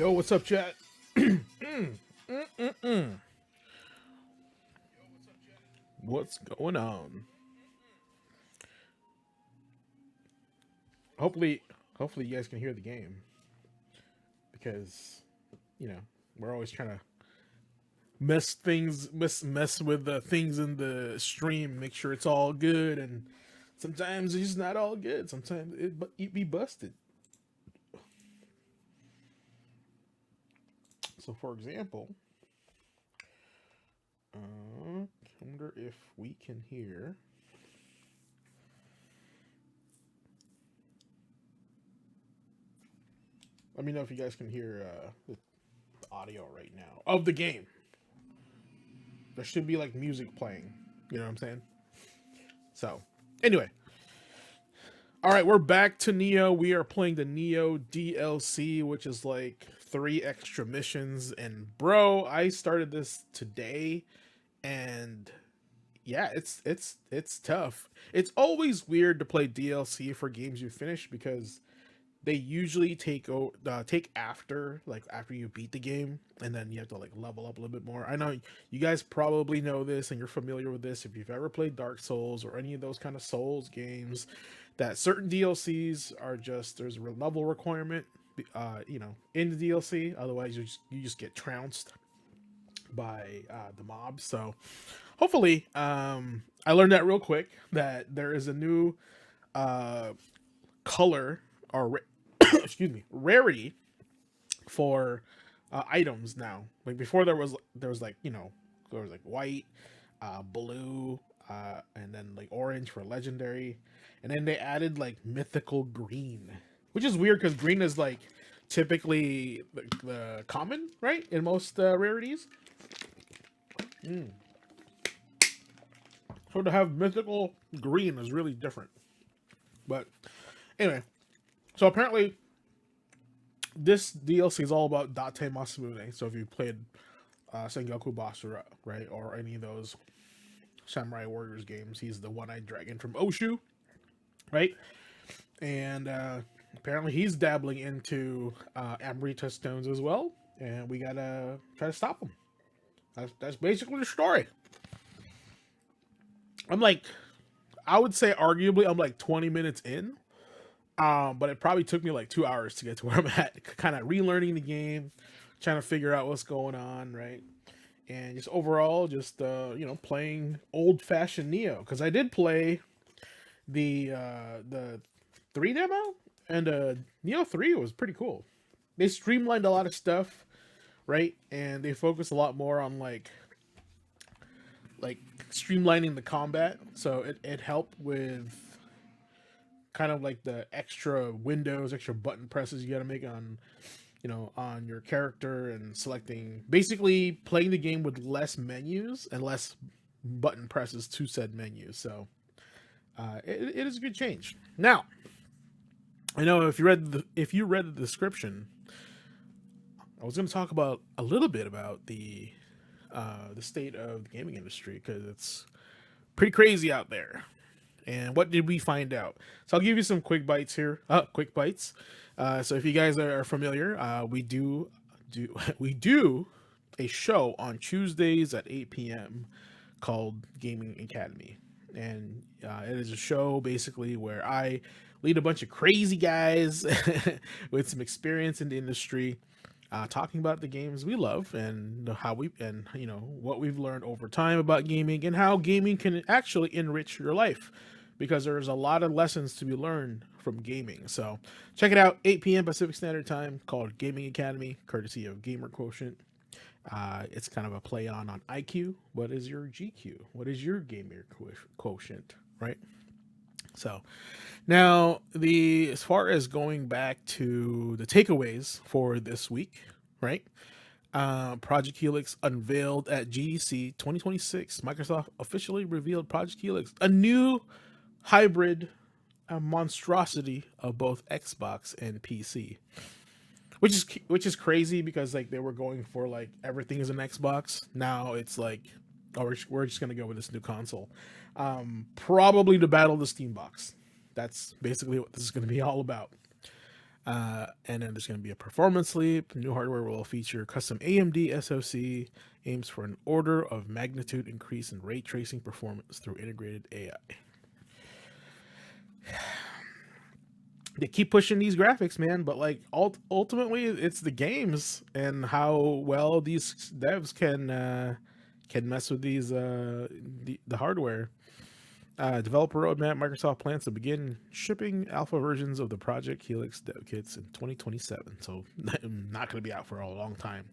Yo, what's up, chat? Mm. What's going on? Hopefully, hopefully you guys can hear the game because you know we're always trying to mess with the things in the stream, make sure it's all good, and sometimes it's not all good. Sometimes it be busted. So, for example, I wonder if we can hear. Let me know if you guys can hear the audio right now of the game. There should be like music playing. You know what I'm saying? So, anyway, all right, we're back to Nioh. We are playing the Nioh DLC, which is like 3 extra missions. And bro, I started this today, and yeah, it's tough. It's always weird to play DLC for games you finish because they usually take after after you beat the game, and then you have to like level up a little bit more. I know you guys probably know this and you're familiar with this if you've ever played Dark Souls or any of those kind of Souls games, that certain DLCs are just there's a level requirement in the DLC, otherwise you just get trounced by the mobs. So hopefully I learned that real quick that there is a new uh color or excuse me, rarity for items now. Like before, there was like there was like white, blue, and then like orange for legendary, and then they added like mythical green, which is weird because green is like typically the common, right, in most rarities. Mm. So to have mythical green is really different. But anyway, so apparently this DLC is all about Date Masamune. So if you played Sengoku Basara, right, or any of those Samurai Warriors games, he's the one-eyed dragon from Oshu, right? And apparently he's dabbling into Amrita stones as well, and we gotta try to stop him. That's basically the story. I'm like, I would say arguably I'm like 20 minutes in, but it probably took me like 2 hours to get to where I'm at, kind of relearning the game, trying to figure out what's going on, right? And just overall, just playing old fashioned Neo, because I did play the 3 demo, and Neo 3 was pretty cool. They streamlined a lot of stuff, right? And they focused a lot more on like streamlining the combat, so it helped with kind of like the extra windows, extra button presses you got to make on your character, and selecting, basically playing the game with less menus and less button presses to said menus. So it is a good change. Now, I know if you read the description, I was going to talk about a little bit about the state of the gaming industry, because it's pretty crazy out there. And what did we find out? So I'll give you some quick bites here. Quick bites. So if you guys are familiar, we do we do a show on Tuesdays at 8 p.m. called Gaming Academy, and it is a show basically where I lead a bunch of crazy guys with some experience in the industry, talking about the games we love and what we've learned over time about gaming and how gaming can actually enrich your life, because there's a lot of lessons to be learned from gaming. So check it out, 8 p.m. Pacific Standard Time, called Gaming Academy, courtesy of Gamer Quotient. It's kind of a play on IQ. What is your GQ? What is your gamer quotient, right? So now, as far as going back to the takeaways for this week, right? Project Helix unveiled at GDC 2026. Microsoft officially revealed Project Helix, a new hybrid, a monstrosity of both Xbox and PC, which is crazy, because like they were going for like everything is an Xbox. Now it's like, oh, we're just gonna go with this new console, probably to battle the Steam box. That's basically what this is going to be all about. And then there's going to be a performance leap. New hardware will feature custom AMD SoC, aims for an order of magnitude increase in ray tracing performance through integrated AI. They keep pushing these graphics, man, but like ultimately it's the games and how well these devs can mess with these the hardware. Developer roadmap: Microsoft plans to begin shipping alpha versions of the Project Helix dev kits in 2027, so not going to be out for a long time.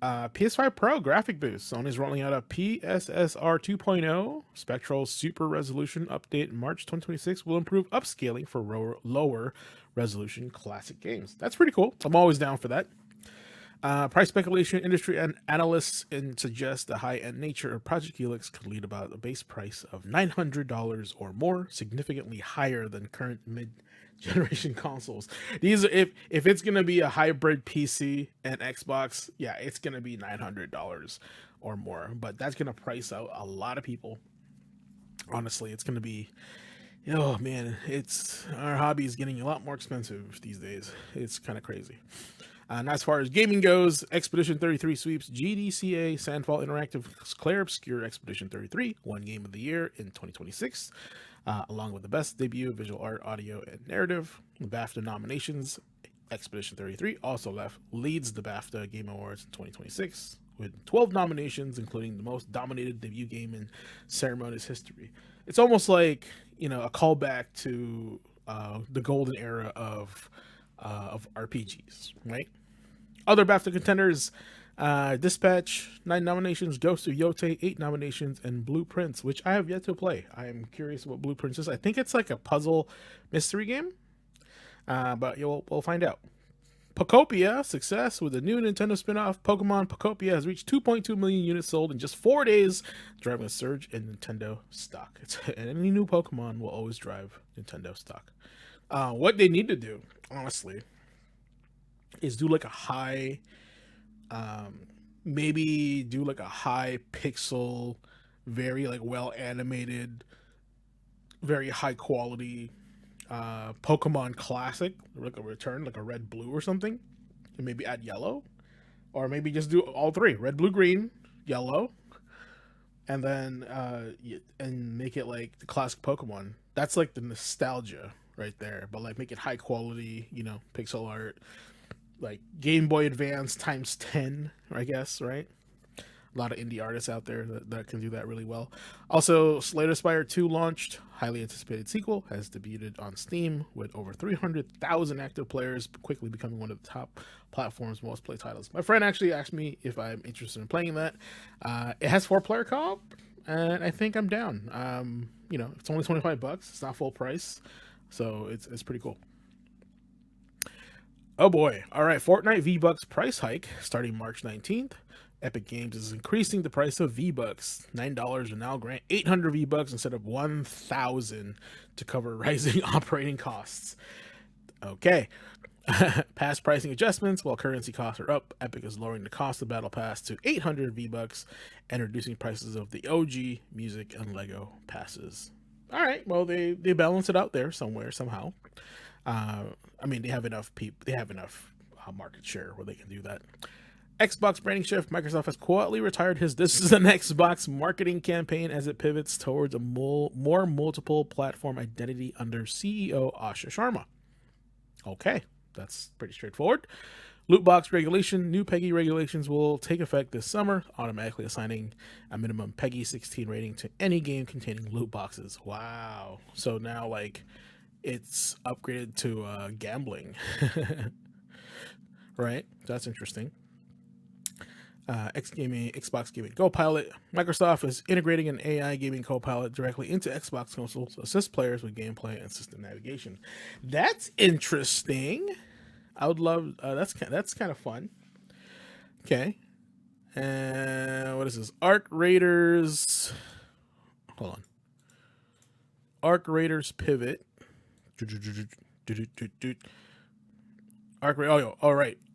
PS5 Pro graphic boost. Sony's rolling out a PSSR 2.0 Spectral Super Resolution update in March 2026. Will improve upscaling for lower resolution classic games. That's pretty cool. I'm always down for that. Price speculation: industry and analysts suggest the high-end nature of Project Helix could lead about a base price of $900 or more, significantly higher than current mid-generation consoles. These, if it's gonna be a hybrid PC and Xbox, yeah, it's gonna be $900 or more. But that's gonna price out a lot of people. Honestly, it's gonna be. Oh man, our hobby is getting a lot more expensive these days. It's kind of crazy. And as far as gaming goes, Expedition 33 sweeps GDCA Sandfall Interactive's Clair Obscure Expedition 33, one game of the year in 2026, along with the best debut, visual art, audio, and narrative. The BAFTA nominations: Expedition 33 also leads the BAFTA Game Awards in 2026 with 12 nominations, including the most dominated debut game in ceremony's history. It's almost like, a callback to the golden era of RPGs, right? Other BAFTA contenders: Dispatch, 9 nominations; Ghost of Yotei, 8 nominations; and Blueprints, which I have yet to play. I am curious what Blueprints is. I think it's like a puzzle mystery game, but we'll find out. Pokopia, success with the new Nintendo spin-off Pokemon Pokopia, has reached 2.2 million units sold in just 4 days, driving a surge in Nintendo stock. Any new Pokemon will always drive Nintendo stock. What they need to do, honestly, is do like a high, maybe do like a high pixel, very like well animated, very high quality Pokemon Classic, like a return, like a red blue or something, and maybe add yellow, or maybe just do all 3: red, blue, green, yellow, and then and make it like the classic Pokemon. That's like the nostalgia right there, but like make it high quality, pixel art, like Game Boy Advance times 10, I guess, right? A lot of indie artists out there that can do that really well. Also, Slay the Spire 2 launched. Highly anticipated sequel has debuted on Steam with over 300,000 active players, quickly becoming one of the top platform's most played titles. My friend actually asked me if I'm interested in playing that. It has 4-player co-op, and I think I'm down. It's only $25. It's not full price, so it's pretty cool. Oh boy. All right, Fortnite V-Bucks price hike starting March 19th. Epic Games is increasing the price of V-Bucks. $9 will now grant 800 V-Bucks instead of 1,000 to cover rising operating costs. Okay. Past pricing adjustments: while currency costs are up, Epic is lowering the cost of Battle Pass to 800 V-Bucks and reducing prices of the OG, Music, and Lego passes. All right, well, they balance it out there somewhere, somehow. They have enough market share where they can do that. Xbox branding shift: Microsoft has quietly retired his "This is an Xbox" marketing campaign as it pivots towards a more multiple platform identity under CEO Asha Sharma. Okay, that's pretty straightforward. Loot box regulation: new PEGI regulations will take effect this summer, automatically assigning a minimum PEGI 16 rating to any game containing loot boxes. Wow. So now, like, it's upgraded to gambling. Right? That's interesting. Xbox Gaming Copilot: Microsoft is integrating an AI gaming copilot directly into Xbox consoles to assist players with gameplay and system navigation. That's interesting. I would love. That's kind of fun. Okay. What is this? Arc Raiders. Hold on. Arc Raiders pivot.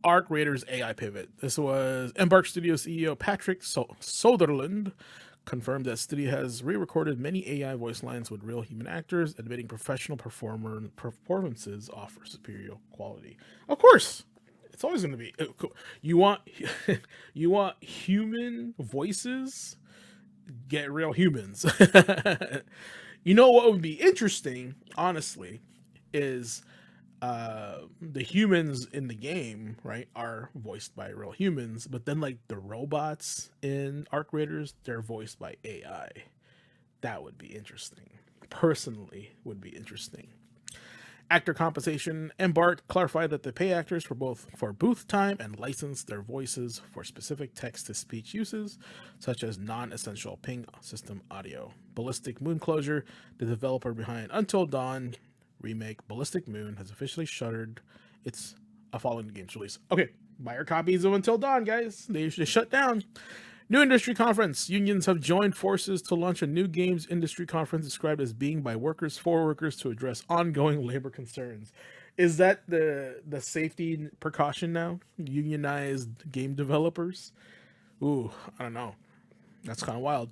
Arc Raiders AI pivot. This was Embark Studio CEO Patrick Soderlund confirmed that studio has re-recorded many AI voice lines with real human actors, admitting professional performances offer superior quality. Of course, it's always going to be. You want you want human voices? Get real humans. You know what would be interesting, honestly, is the humans in the game, right, are voiced by real humans, but then like the robots in Arc Raiders, they're voiced by AI. That would be interesting. Personally, would be interesting. Actor compensation. Embark clarified that they pay actors for both for booth time and license their voices for specific text-to-speech uses, such as non-essential ping system audio. Ballistic Moon Closure, the developer behind Until Dawn remake Ballistic Moon, has officially shuttered its following the game's release. Okay, buy your copies of Until Dawn, guys. They shut down. New industry conference. Unions have joined forces to launch a new games industry conference described as being by workers for workers to address ongoing labor concerns. Is that the safety precaution now? Unionized game developers? Ooh, I don't know. That's kind of wild.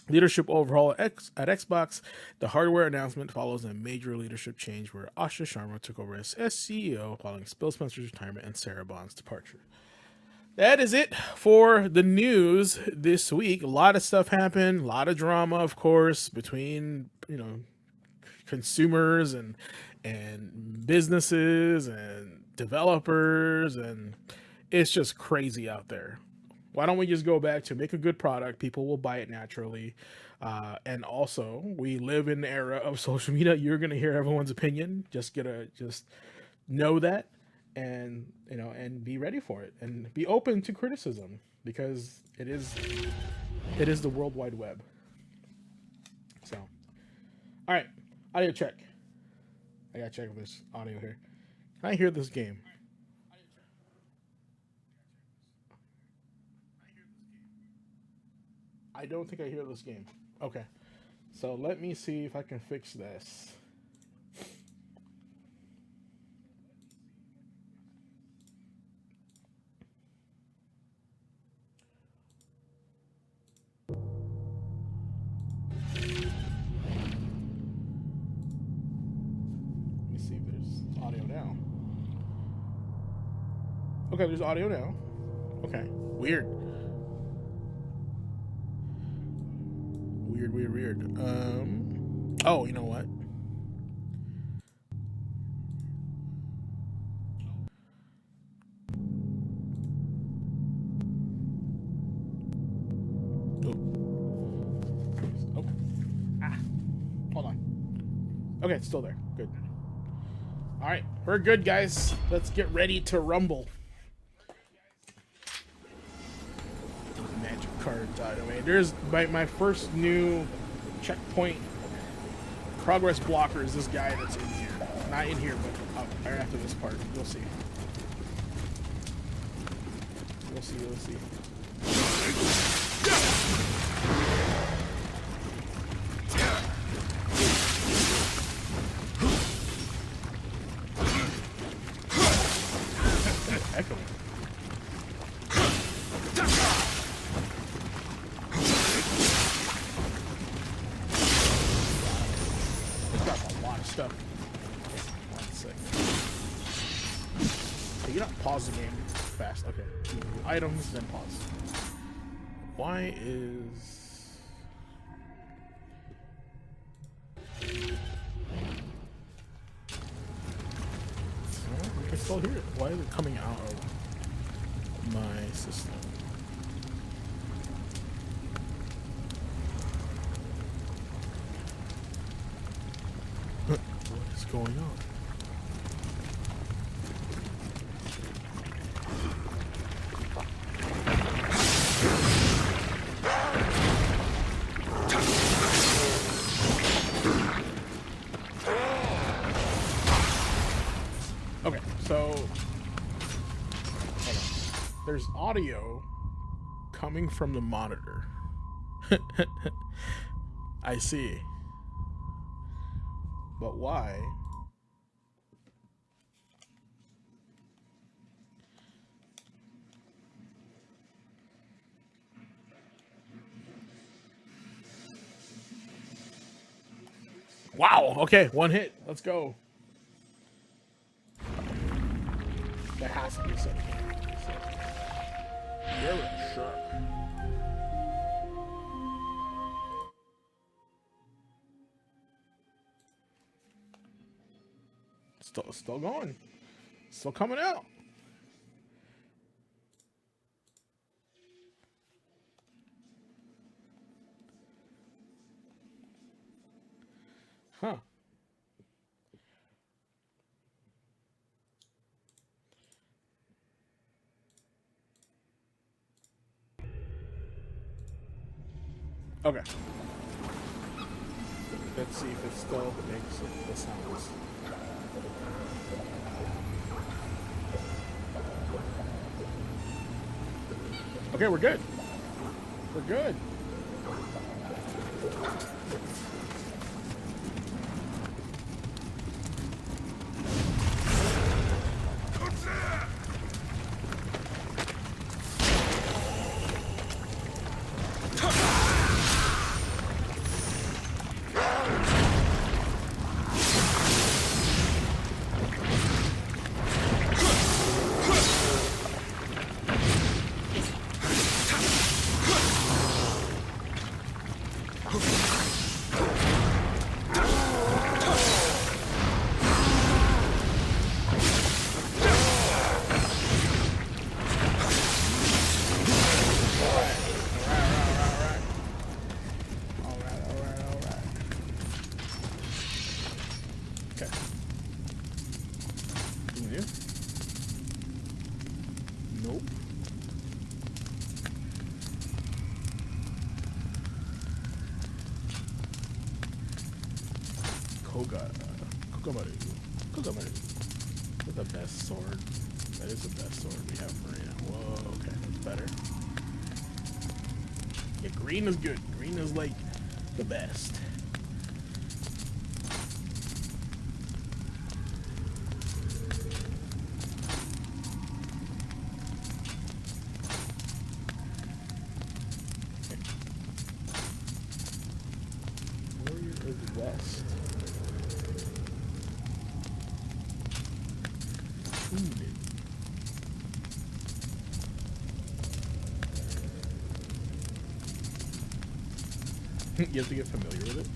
Leadership overhaul at Xbox. The hardware announcement follows a major leadership change where Asha Sharma took over as CEO following Bill Spencer's retirement and Sarah Bond's departure. That is it for the news this week. A lot of stuff happened, a lot of drama, of course, between consumers and businesses and developers, and it's just crazy out there. Why don't we just go back to make a good product? People will buy it naturally. And also, we live in the era of social media. You're gonna hear everyone's opinion. Just know that, and and be ready for it, and be open to criticism, because it is the World Wide Web. So, all right, audio check. I gotta check this audio here. Can I hear this game? I don't think I hear this game. Okay, so let me see if I can fix this. Let me see if there's audio now. Okay, there's audio now. Okay, weird. Weird. Oh, you know what? Oh. Ah. Hold on. Okay, it's still there. Good. All right, we're good, guys. Let's get ready to rumble. Magic cards out of the way. There's my first new checkpoint progress blocker is this guy that's in here. Not in here, but up right after this part. You'll see. You'll see. Echoing. Stuff. Okay, 1 second. Hey, you not pause the game fast. Okay. Items, then pause. Why is... I can still hear it. Why is it coming out of my system? What is going on? Okay, so hold on. There's audio coming from the monitor. I see. But why? Wow. Okay, one hit. Let's go. There has to be something. You're a shark. Still going. Still coming out. Huh. Okay. Let's see if it still makes the sounds. Okay, we're good. We're good. Nope. Kogamaru. That's the best sword. That is the best sword we have for right now. Whoa, okay, that's better. Yeah, green is good. Green is like the best. West. You have to get familiar with it.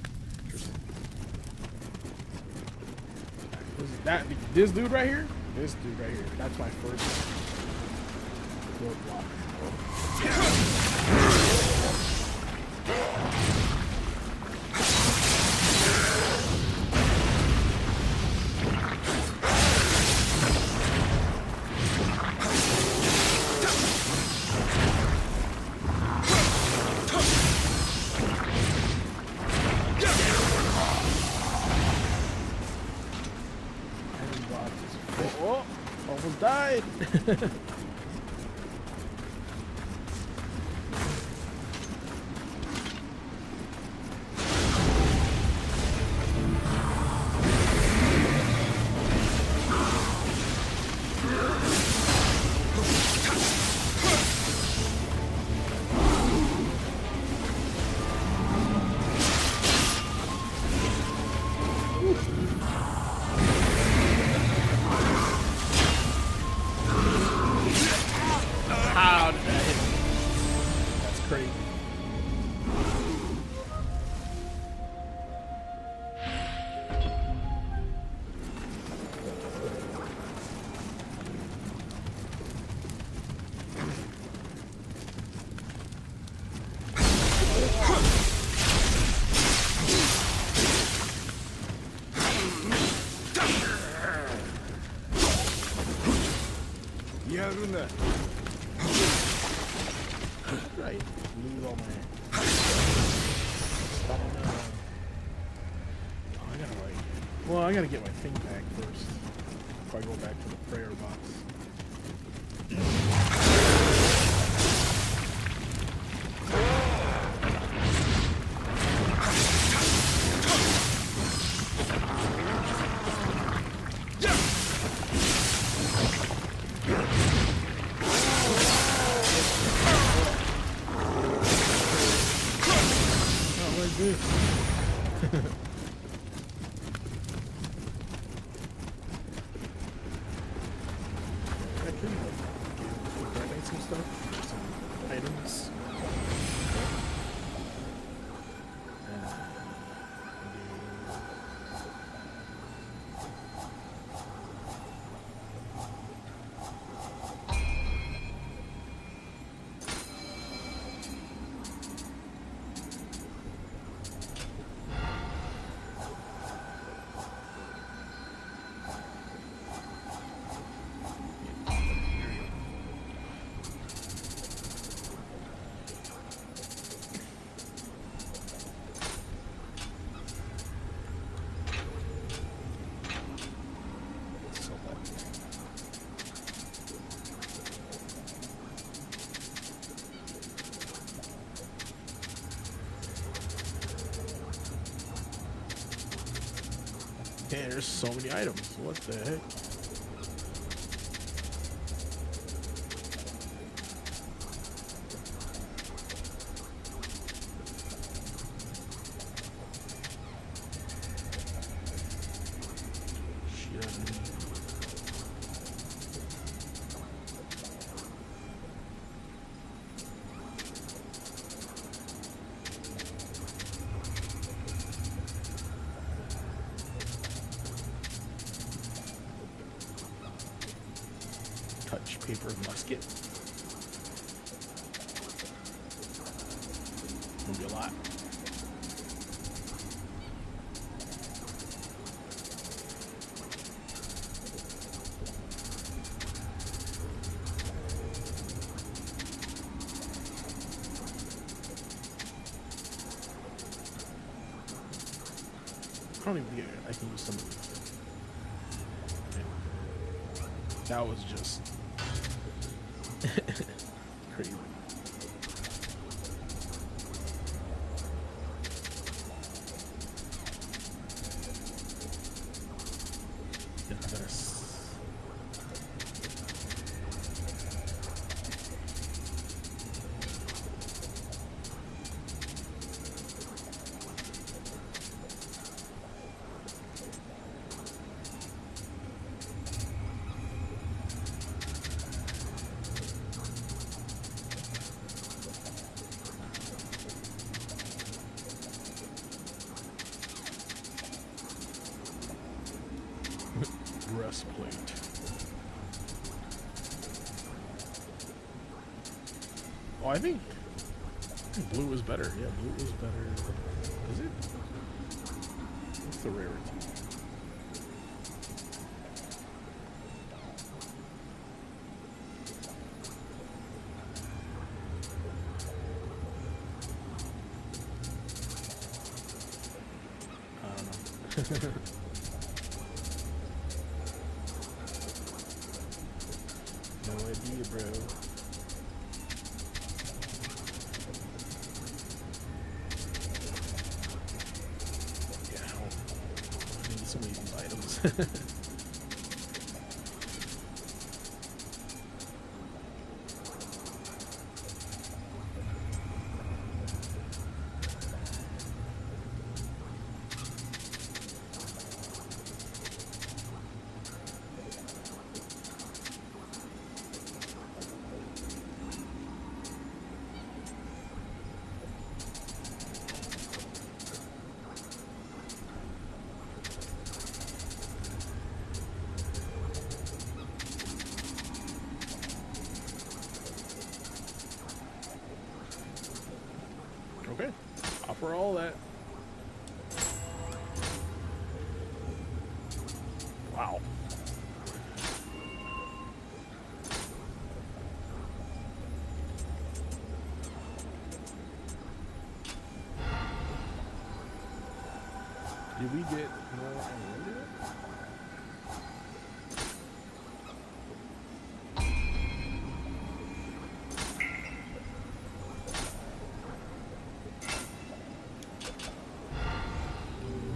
Interesting. This dude right here? This dude right here. That's my first roadblock. Oh, almost died. How did that hit me? That's crazy. Right. Lose all my stamina. Oh, I gotta well, I gotta get my thing back first before I go back to the prayer box. Damn, there's so many items. What the heck? Touch paper musket. Gonna be a lot. I don't even get it. I can use some of these. That was just crazy. Breastplate. Oh, I think blue is better. Yeah, blue is better. Is it? What's the rarity? I don't know. No idea, bro. Yeah, I need so many of these items. Okay, offer all that. Wow. Did we get more unlimited?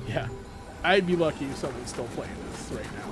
Yeah, I'd be lucky if someone's still playing this right now.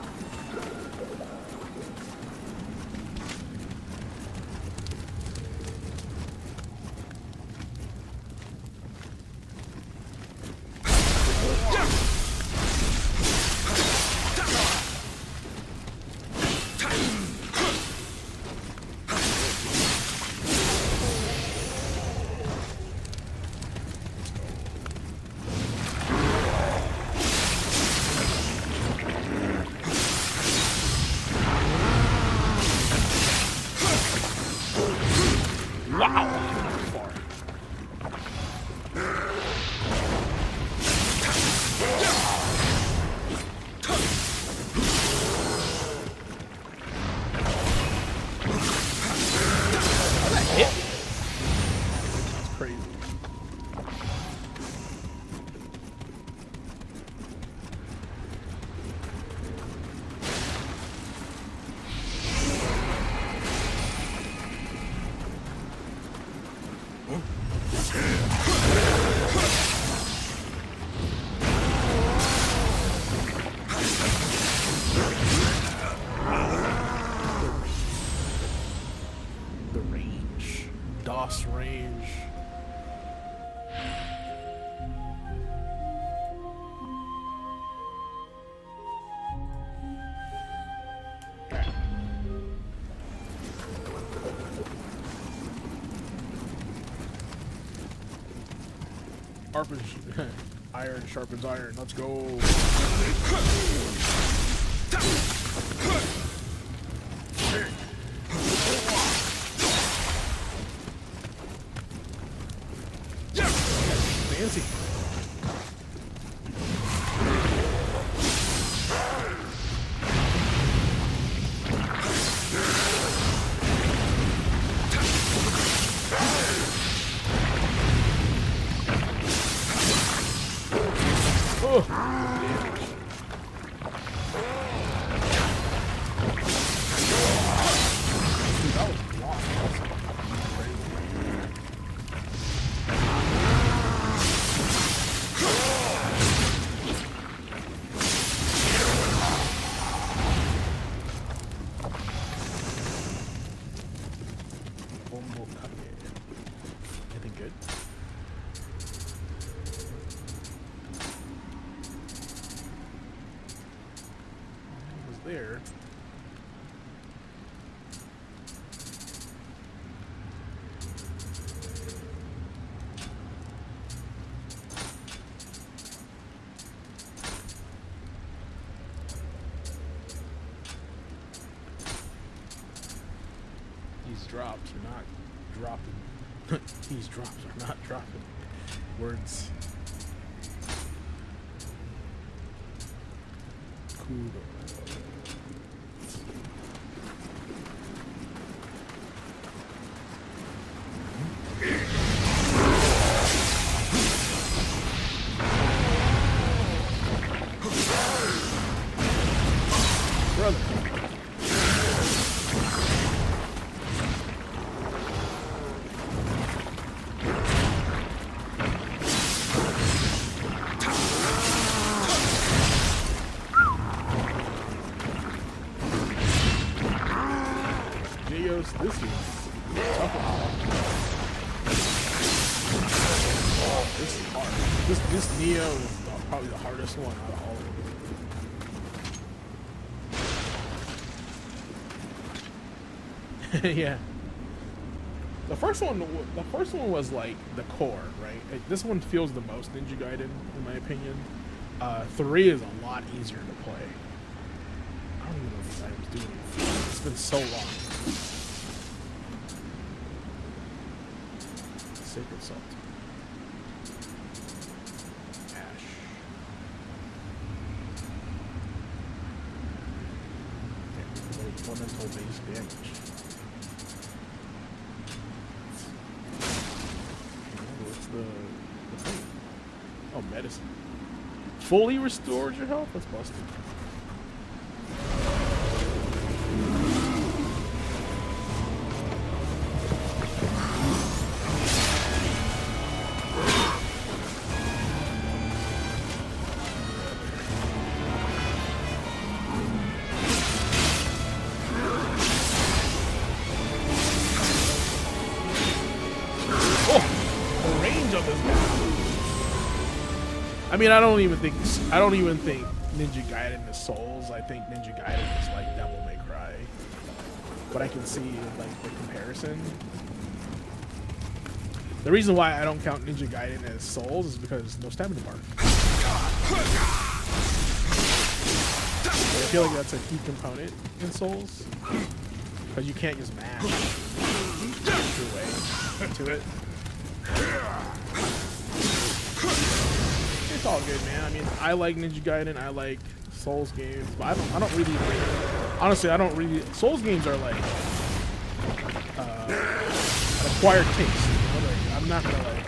Sharpens, iron sharpens iron. Let's go. Fancy. Oh. Dude, that was long. Anything good? There. These drops are not dropping. These drops are not dropping. Words. Cool. Brother. Nioh's, this is tough. This is hard. This Nioh is probably the hardest one out of all of them. Yeah. The first one was like the core, right? This one feels the most Ninja Gaiden, in my opinion. 3 is a lot easier to play. I don't even know what these items do anymore. It's been so long. Sacred Salt. Ash. Okay, elemental base damage. What's the thing? Oh, medicine. Fully restored your health? That's busted. I mean, I don't even think Ninja Gaiden is Souls. I think Ninja Gaiden is like Devil May Cry. But I can see like the comparison. The reason why I don't count Ninja Gaiden as Souls is because no stamina bar. I feel like that's a key component in Souls, because you can't just mash your way to it. It's all good, man. I mean, I like Ninja Gaiden. I like Souls games, but I don't really. Honestly, I don't really. Souls games are like an acquired taste. You know? Like, I'm not gonna like.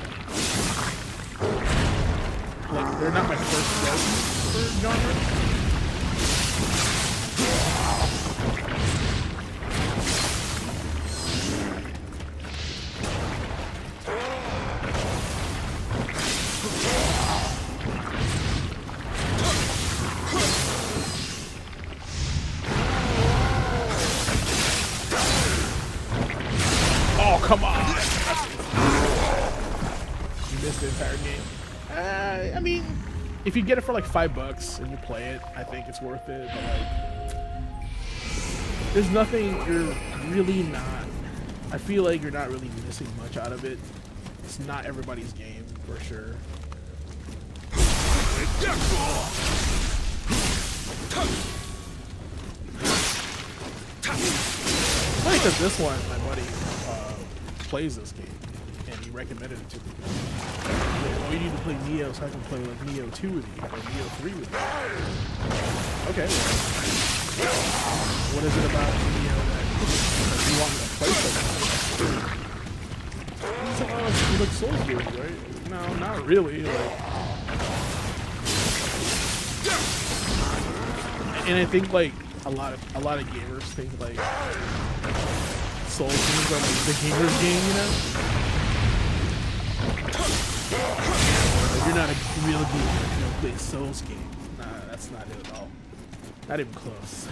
They're not my first choice for genre. Come on! You missed the entire game. I mean, if you get it for like $5 and you play it, I think it's worth it. But like, there's nothing you're really not. I feel like you're not really missing much out of it. It's not everybody's game for sure. Funny because this one, my buddy plays this game, and he recommended it to me. Like, oh, you need to play Nioh so I can play like Nioh 2 with you, or Nioh 3 with you. Okay, well, what is it about Nioh that you want me to play so much? He's like, oh, you look Souls games, right? No, not really. Like, and I think like a lot of gamers think like Souls games are like the gamer's game, you know? Like, you're not a real gamer if you don't play a Souls game. Nah, that's not it at all. Not even close.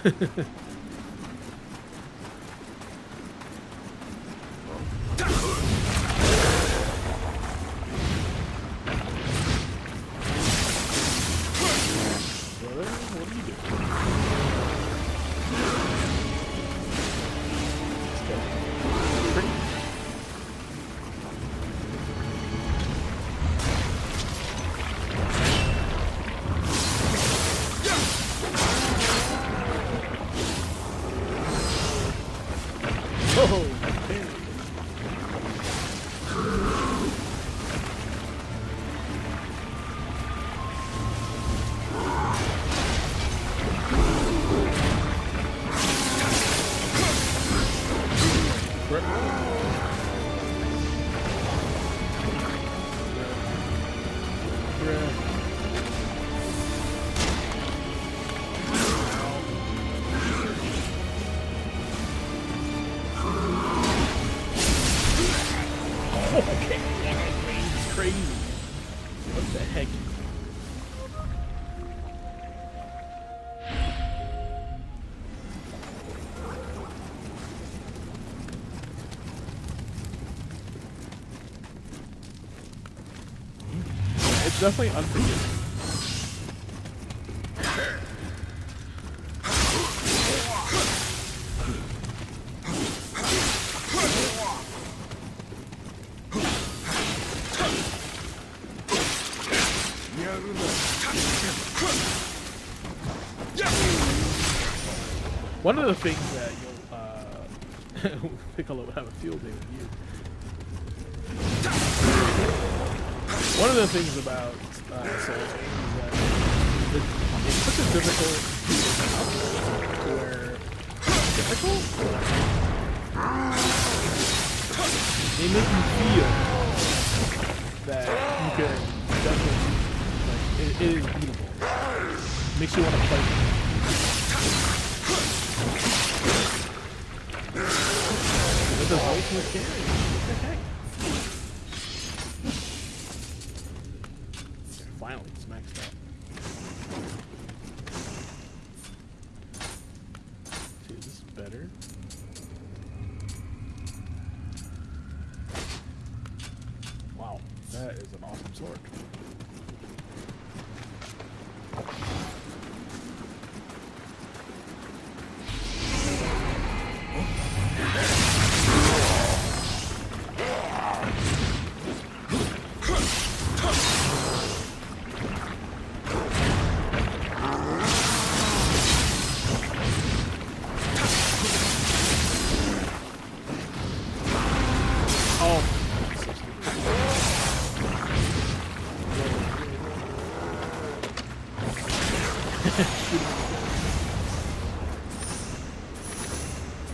Definitely unforgiving. One of the things that you'll Piccolo will have a field day with you. One of the things about Souls games is that it's such a difficult where difficult? They make you feel that you can definitely, like, it is beatable. Makes you want to play them. But there's way too much damage. What the heck? Finally, it's maxed out. See, is this better? Wow, that is an awesome sword.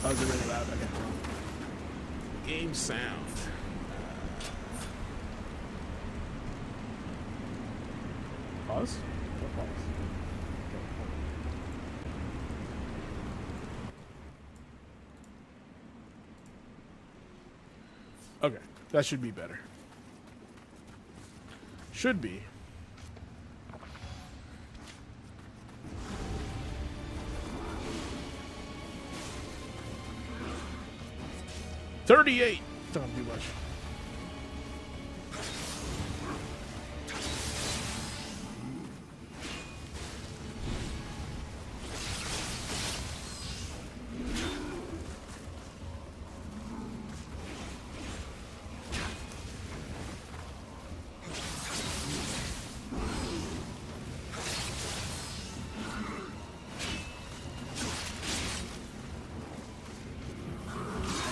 Oh, is it really loud? Okay. Game sound. Pause? What pause? Okay, that should be better. Should be. $38. Don't do much.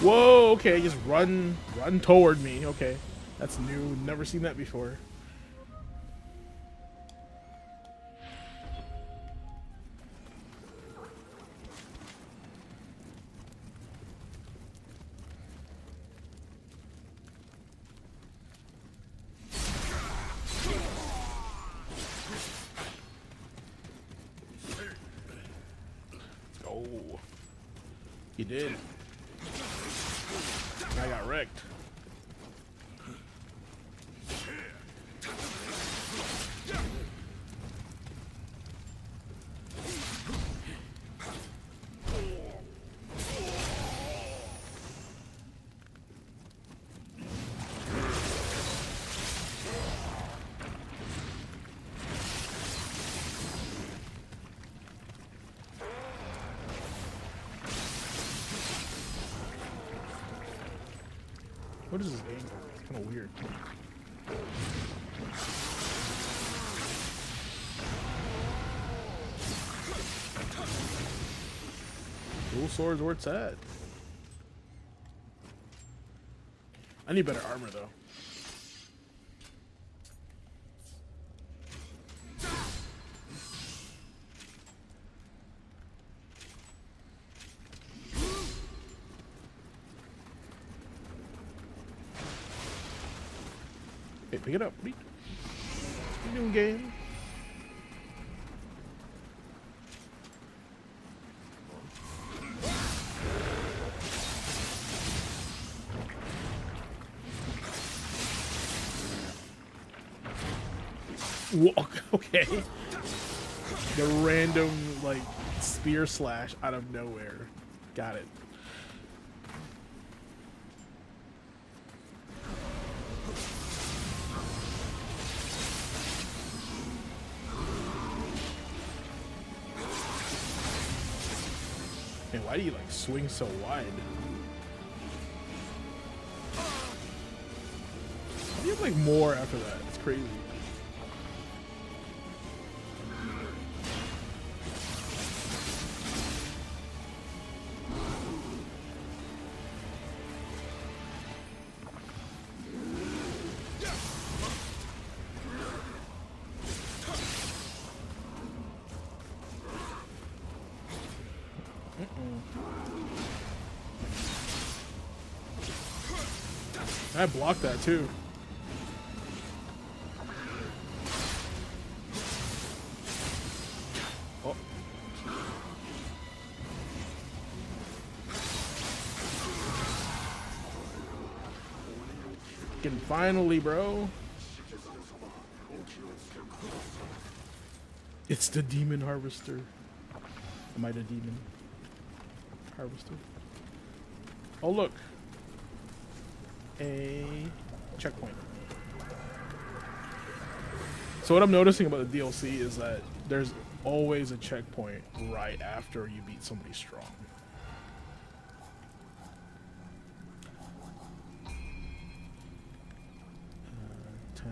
Whoa, okay, just run toward me. Okay, that's new. Never seen that before. Oh, you did. I got wrecked. What is this angle? It's kind of weird. Dual swords where it's at. I need better armor though. Hey, pick it up. What are you doing, game? Okay. The random, like, spear slash out of nowhere. Got it. Man, why do you, like, swing so wide? You have, like, more after that. It's crazy. I blocked that too. Oh. Fucking finally, bro. It's the demon harvester. Am I the demon harvester? Oh, look. A checkpoint. So what I'm noticing about the DLC is that there's always a checkpoint right after you beat somebody strong. Attack.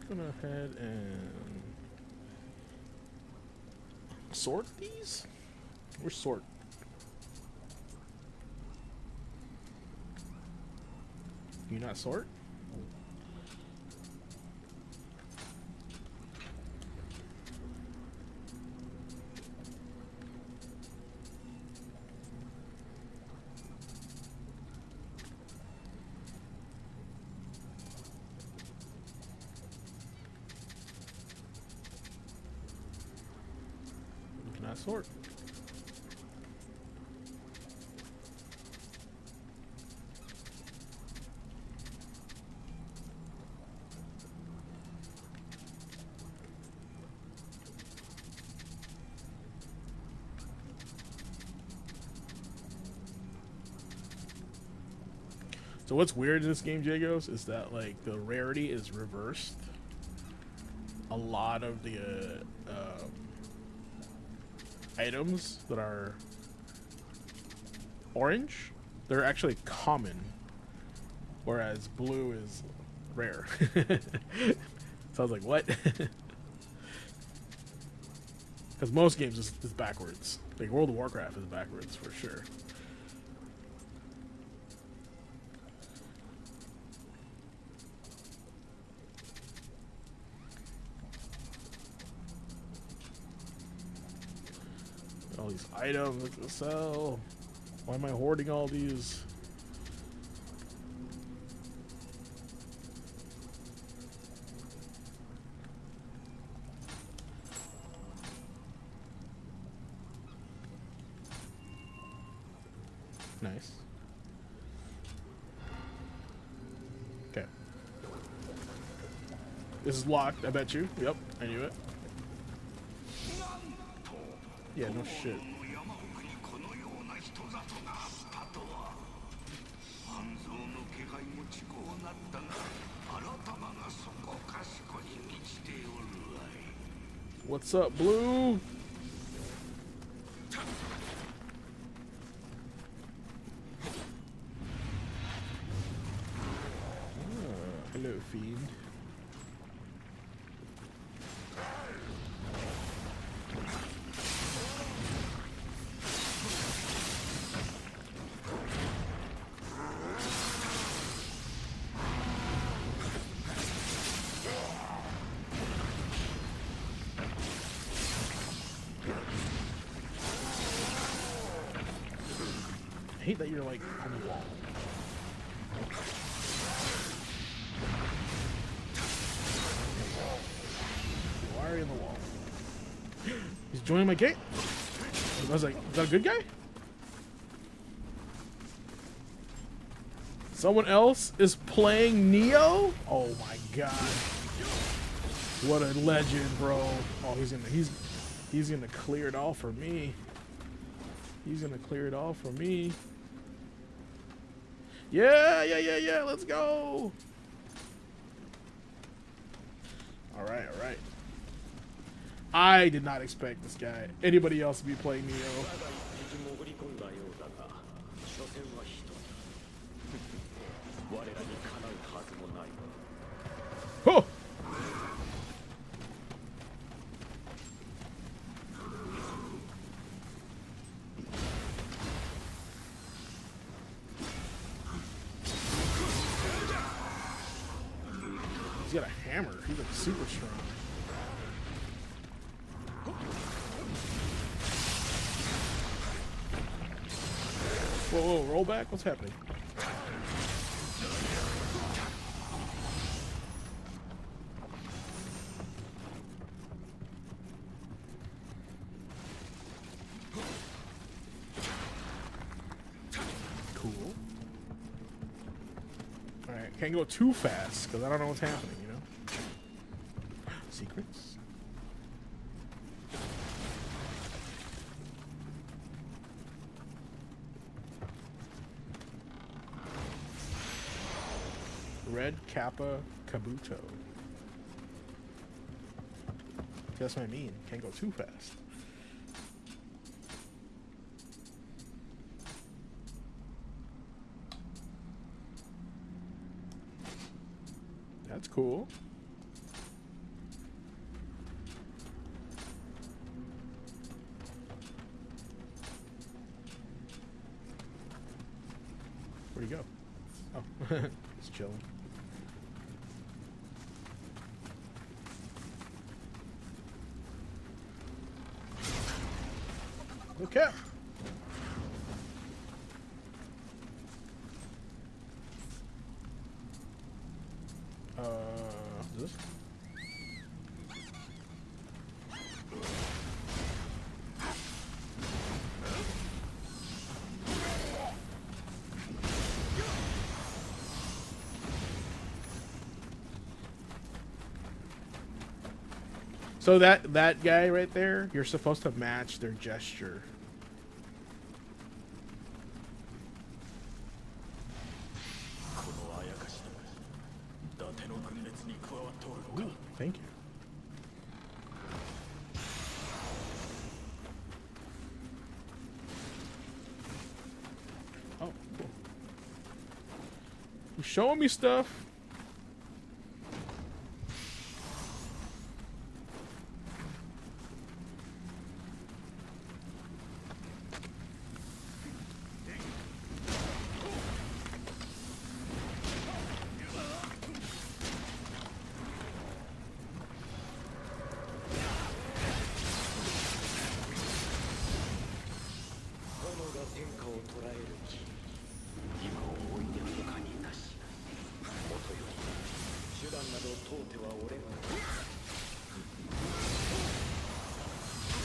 Gonna head and sort these? Where's sort? You not sort? Sort. So what's weird in this game, Jagos, is that like the rarity is reversed. A lot of the items that are orange, they're actually common, whereas blue is rare. So I was like, what? Because most games is backwards. Like World of Warcraft is backwards for sure. All these items I can sell. Why am I hoarding all these? Nice. Okay. This is locked, I bet you. Yep, I knew it. Yeah, no shit. What's up, Blue? Hello, Fiend. I hate that you're like on the wall. Why are you on the wall? He's joining my gate. I was like, is that a good guy? Someone else is playing Nioh? Oh my god. What a legend, bro. Oh, he's gonna clear it all for me. He's gonna clear it all for me. Yeah, let's go. Alright. I did not expect this guy, anybody else, to be playing Nioh. Oh! He's got a hammer. He's like super strong. Whoa, roll back? What's happening? Cool. Alright, can't go too fast because I don't know what's happening, you know? Secrets? Red Kappa Kabuto. That's what I mean. Can't go too fast. That's cool. Where'd he go? Oh, he's chilling. Okay. This? So that guy right there, you're supposed to match their gesture. Ooh, thank you. showing me stuff.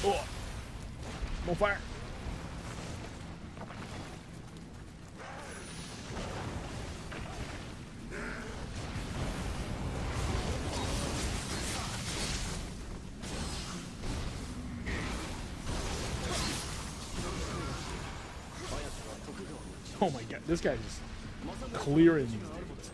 Oh, I'm on fire. Oh my god, this guy's just clearing these things.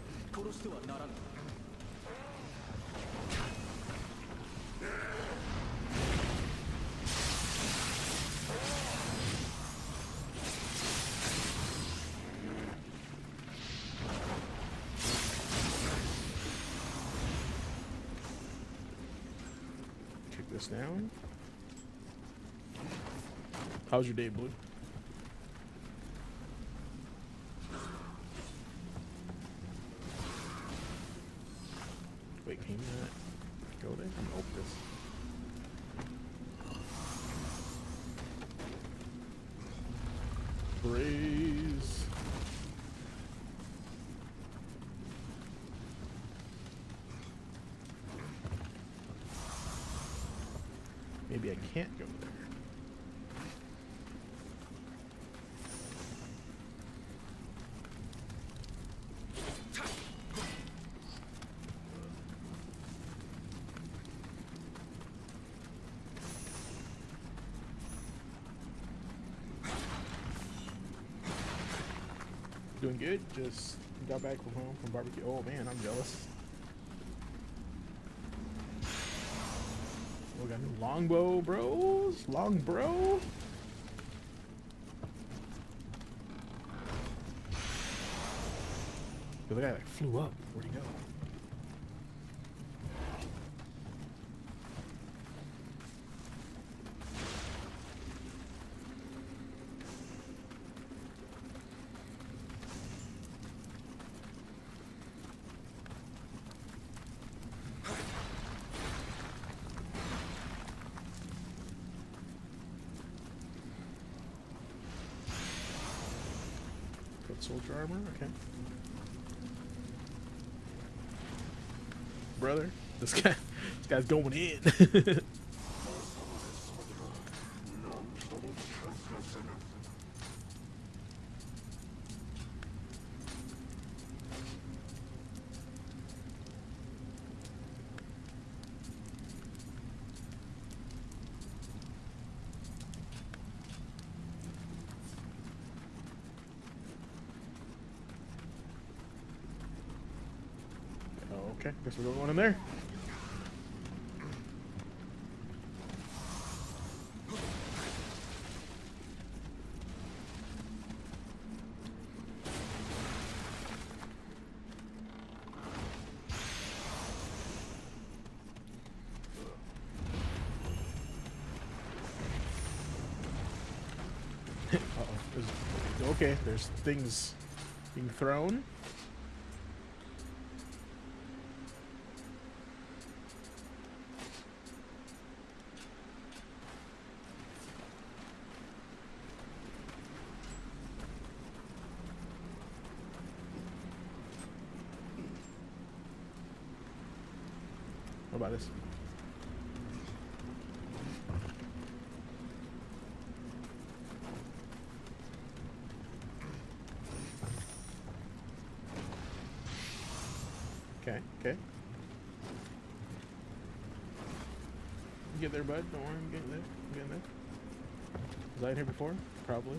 Kick this down. How's your day, Blue? Wait, can you not go there? I'm gonna open this. Praise. Maybe I can't go there. Doing good. Just got back from home from barbecue. Oh man, I'm jealous. We got a new longbow, bros. Long bro. The guy like flew up. Where'd he go? Soldier armor, okay. Brother, this guy's going in. Okay, guess we're going in there. Uh-oh. Okay, there's things being thrown. What about this? Okay, okay. You get there, bud. Don't worry, I'm getting there. I'm getting there. Was I in here before? Probably.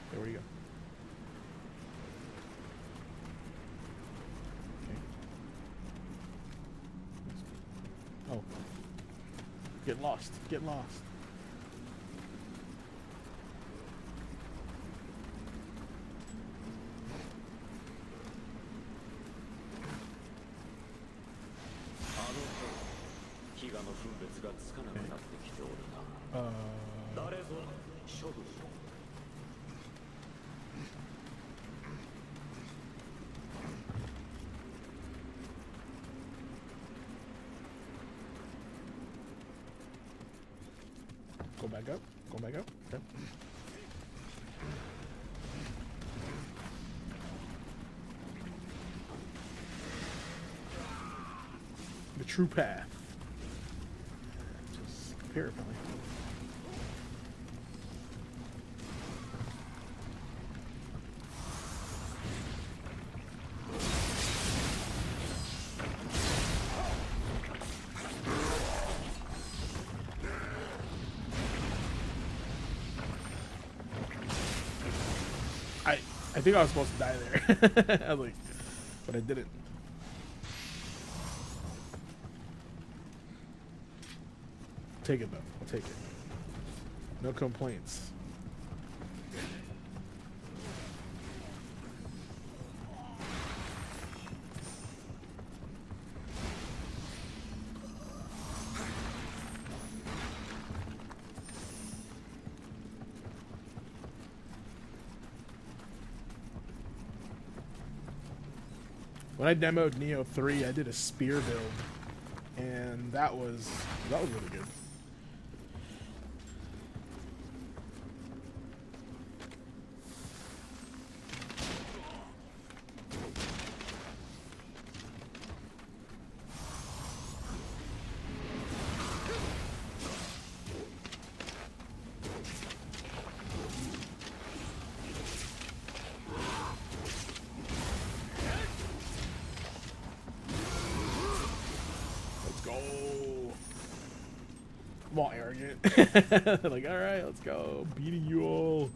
Okay, where do you go? Okay. Oh. Get lost. Get lost. back up. Go back up. Okay. The true path. Just here, apparently. I think I was supposed to die there. I was like, but I didn't. Take it though. I'll take it. No complaints. When I demoed Nioh 3, I did a spear build, and that was really good. I'm all arrogant. Like, alright, let's go. Beating you all.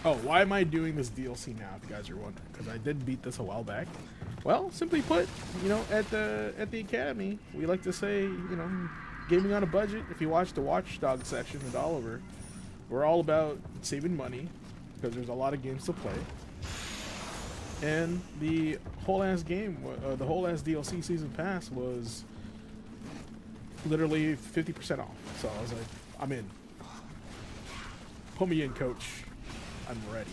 Oh, why am I doing this DLC now, if you guys are wondering? Because I did beat this a while back. Well, simply put, you know, at the Academy, we like to say, you know, gaming on a budget. If you watch the Watchdog section with Oliver, we're all about saving money, because there's a lot of games to play. And the whole ass game, the whole ass DLC season pass was literally 50% off. So I was like, I'm in. Put me in, coach. I'm ready.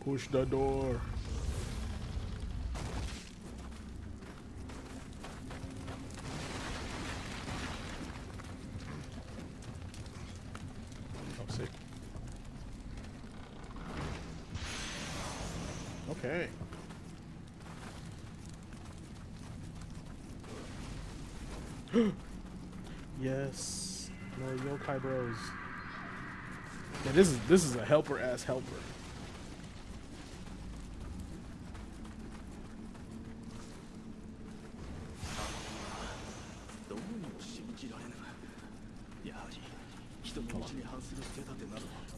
Push the door. Oh, sick. Okay. Yes. No yokai bros. Yeah, this is a helper ass helper.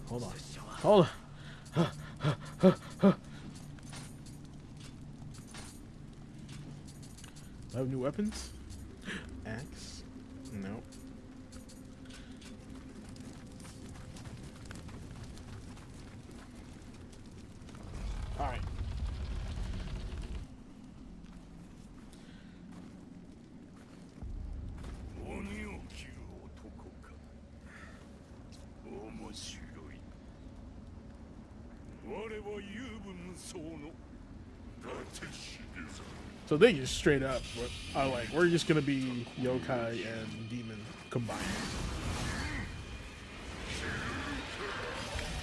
Hold on. Hold on. I have new weapons? Axe? No. Alright. So they just straight up are like, we're just gonna be yokai and demon combined.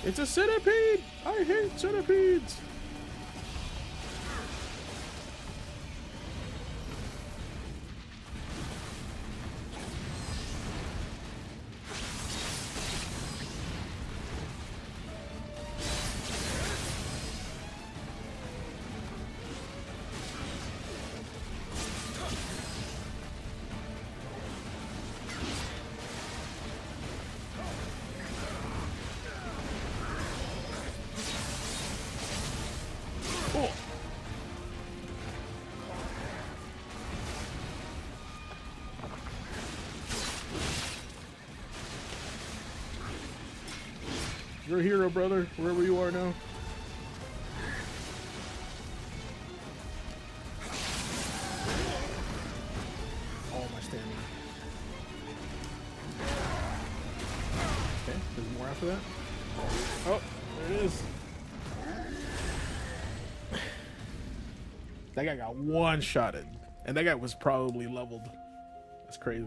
It's a centipede! I hate centipedes! You're a hero, brother, wherever you are now. All my stamina. Okay, there's more after that. Oh, there it is. That guy got one-shotted. And that guy was probably leveled. That's crazy.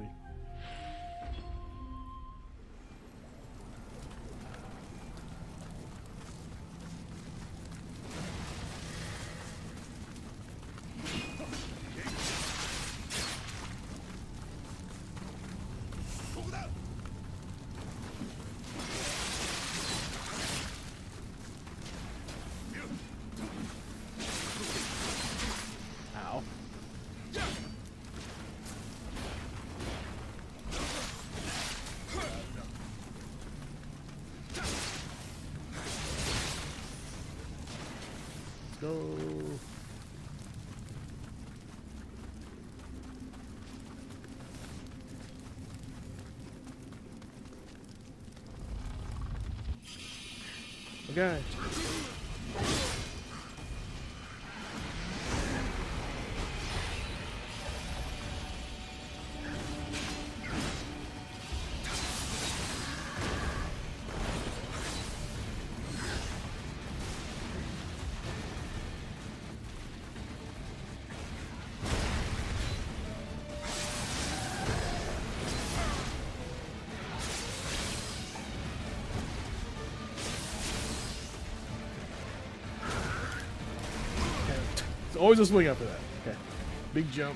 Ow. Let's go. Okay. It's always a swing after that. Okay. Big jump.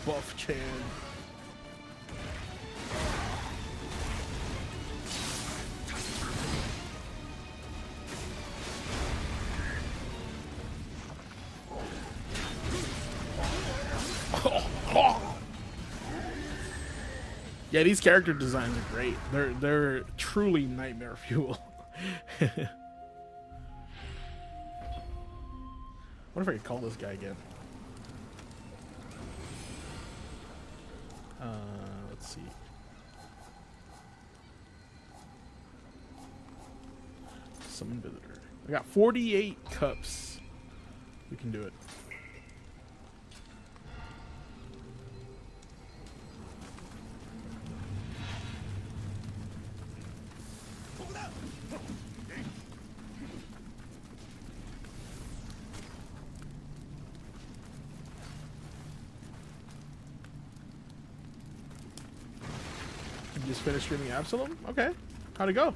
Buff Chan. Yeah, these character designs are great. They're truly nightmare fuel. What if I could call this guy again? Let's see. Summon visitor. I got 48 cups. We can do it. You just finished streaming Absalom? Okay. How'd it go?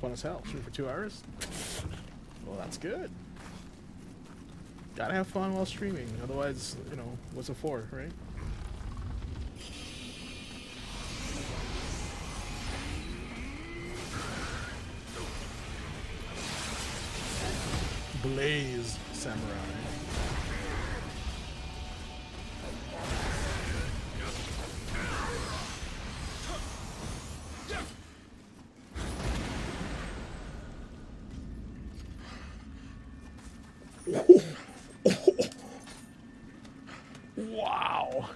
Fun as hell. Stream for 2 hours? Well, that's good. Gotta have fun while streaming. Otherwise, you know, what's it for, right? Blaze Samurai. Wow.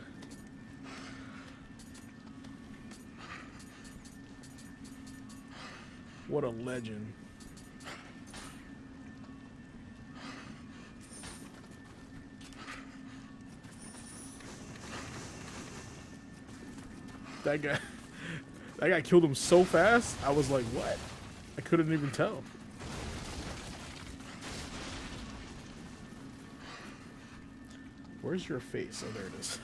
What a legend. That guy killed him so fast. I was like, what? I couldn't even tell. Where's your face? Oh, there it is.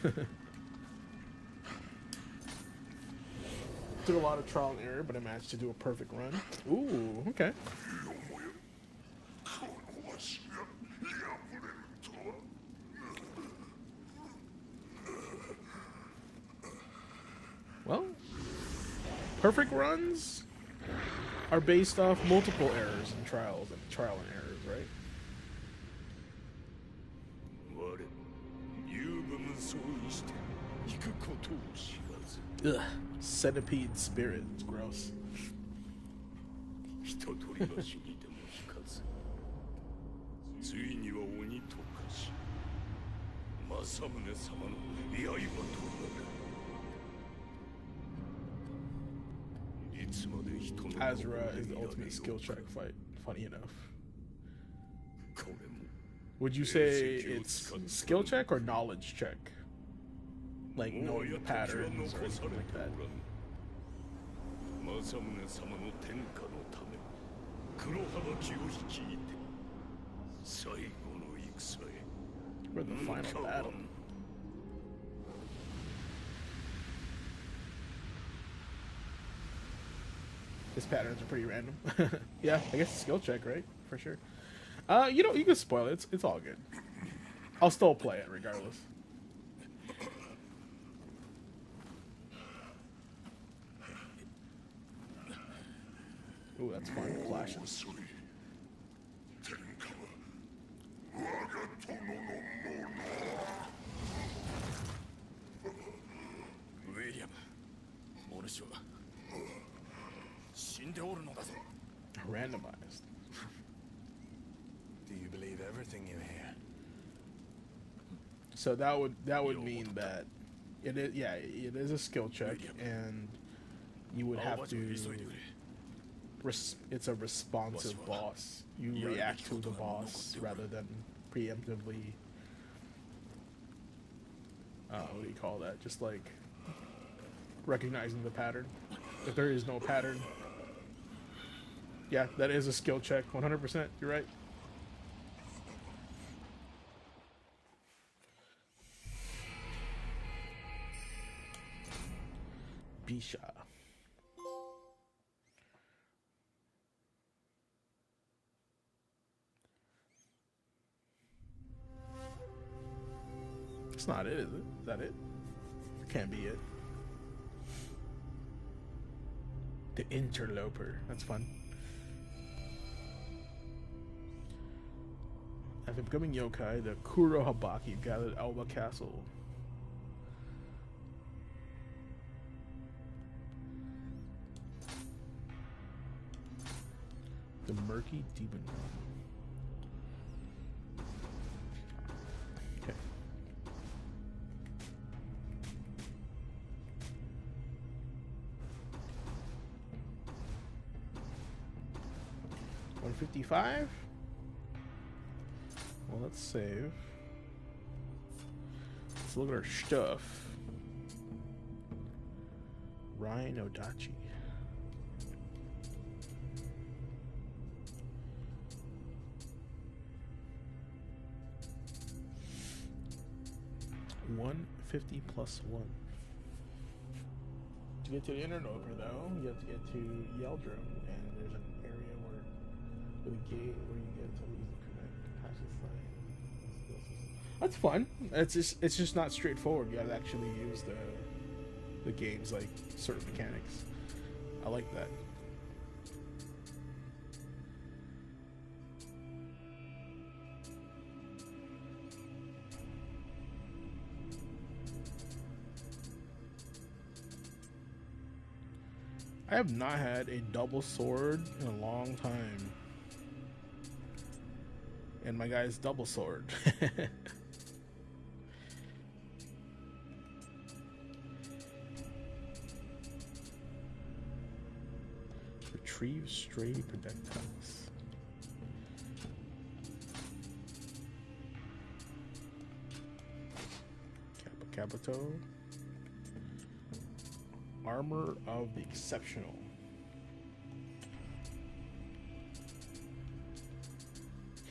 Took a lot of trial and error, but I managed to do a perfect run. Ooh, okay. Well, perfect runs are based off multiple errors and trial and errors, right? Ugh, centipede spirit. It's gross. Azura is the ultimate skill check fight. Funny enough. Would you say it's skill check or knowledge check? Like knowing the patterns or anything like that? For the final battle. His patterns are pretty random. Yeah, I guess skill check, right? For sure. You know, you can spoil it. It's all good. I'll still play it regardless. Ooh, that's fun. Flashes. Randomized. Do you believe everything you hear? So that would mean that it is, yeah, it is a skill check, and you would have to. It's a responsive boss. You react to the boss rather than preemptively. What do you call that? Just like recognizing the pattern. If there is no pattern. Yeah, that is a skill check. 100%. You're right. Bisha. It's not it, is it? Is that it? Can't be it. The Interloper. That's fun. After becoming yokai, the Kurohabaki gathered Alba Castle. The Murky Demon. Okay. $155. Well, let's save. Let's look at our stuff. Ryan Odachi. $150 plus 1. To get to the Interloper, though, you have to get to Yeldrum, and there's an area where the gate where you get to use the connect passes like. That's fun. It's just not straightforward. You gotta actually use the game's like certain mechanics. I like that. I have not had a double sword in a long time. And my guy's double sword. Retrieve stray projectiles. Capito. Armor of the Exceptional.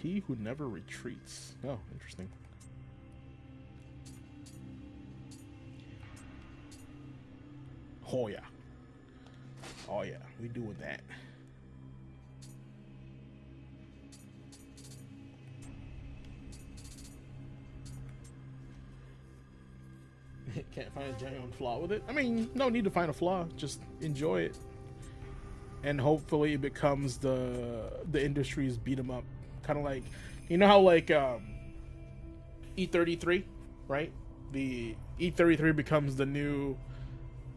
He who never retreats. Oh, interesting. Oh yeah. Oh yeah, we doing that. Can't find a genuine flaw with it. I mean, no need to find a flaw. Just enjoy it. and hopefully it becomes the industry's beat 'em up, kind of like, you know how like E33, right? The E33 becomes the new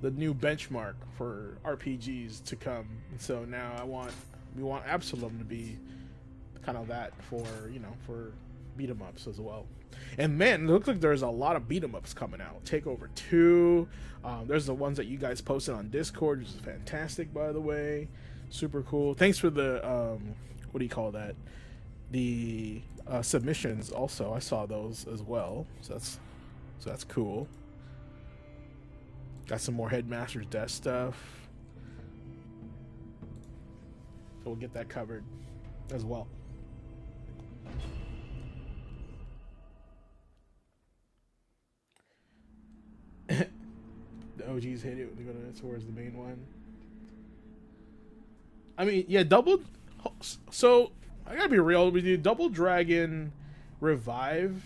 benchmark for RPGs to come. So now we want Absalom to be kind of that for, you know, for beat 'em ups as well. And man, it looks like there's a lot of beat 'em ups coming out. Takeover 2. There's the ones that you guys posted on Discord, which is fantastic, by the way. Super cool. Thanks for the what do you call that? The submissions. Also, I saw those as well. So that's cool. Got some more Headmaster's Death stuff. So we'll get that covered as well. The OGs hit it. They're going towards the main one. I mean, yeah, double. So I gotta be real with you. Double Dragon Revive.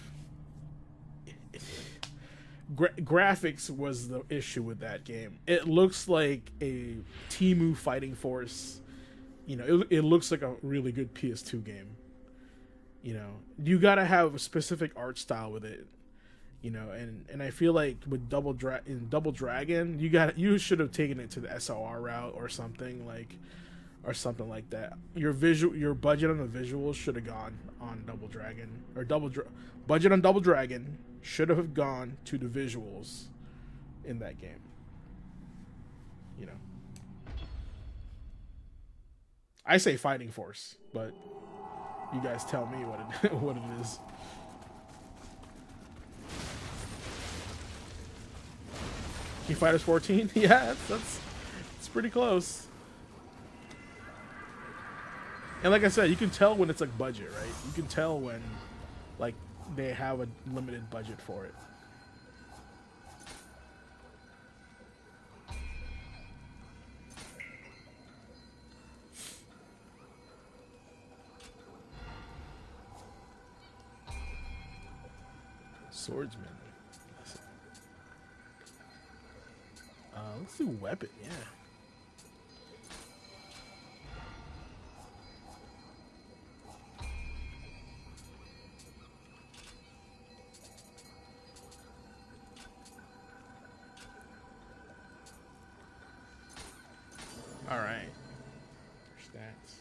Graphics was the issue with that game. It looks like a Temu Fighting Force. You know, it looks like a really good PS2 game. You know, you gotta have a specific art style with it. You know, and I feel like with Double Dragon, you should have taken it to the SLR route or something like that. Your budget on the visuals should have gone on Double Dragon, or budget on Double Dragon should have gone to the visuals in that game. You know, I say Fighting Force, but you guys tell me what it is. King Fighters 14? Yeah, that's pretty close. And like I said, you can tell when it's like budget, right? You can tell when like they have a limited budget for it. Swordsman. Let's do weapon, yeah. All right. Stats.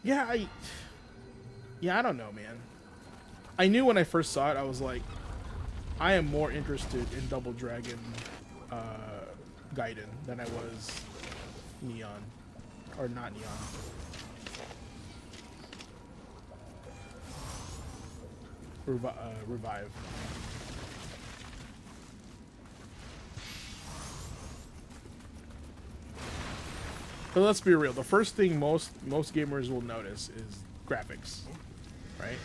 Yeah, I don't know, man. I knew when I first saw it, I was like, I am more interested in Double Dragon Gaiden than I was Neon. Or not Neon. Revive. But let's be real. The first thing most gamers will notice is graphics, right?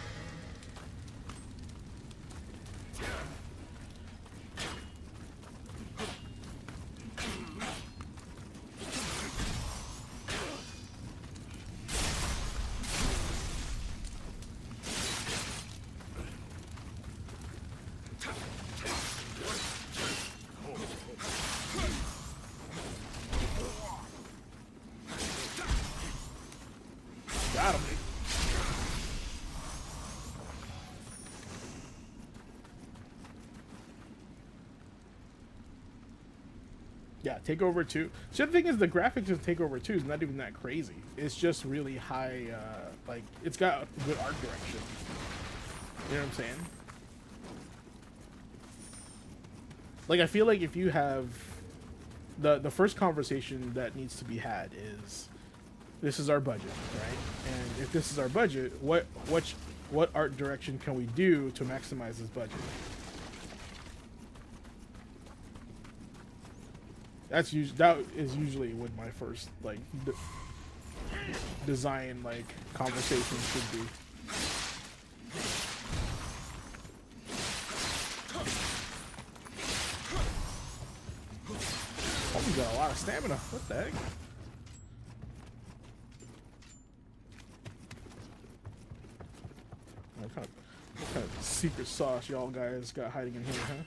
Got him. Yeah, Takeover 2. So the thing is, the graphics of Takeover 2 is not even that crazy. It's just really high, like, it's got good art direction. You know what I'm saying? Like, I feel like if you have... The first conversation that needs to be had is, this is our budget, right? And if this is our budget, what art direction can we do to maximize this budget? That is usually what my first like design like conversation should be. Oh, we got a lot of stamina. What the heck? What kind of secret sauce y'all guys got hiding in here, huh?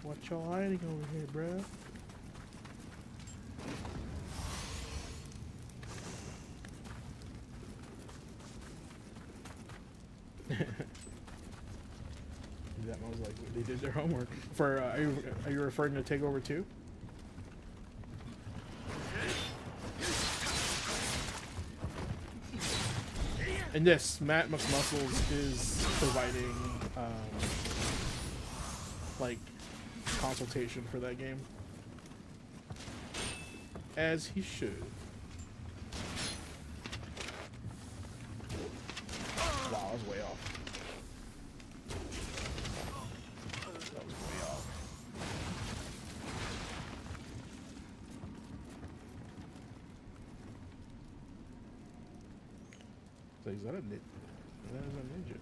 What y'all hiding over here, bruh? That was like they did their homework. For are you referring to Takeover 2? And yes, Matt McMuscles is providing like consultation for that game, as he should. Wow, I was way off. That was way off. So is that a ninja? That is a ninja.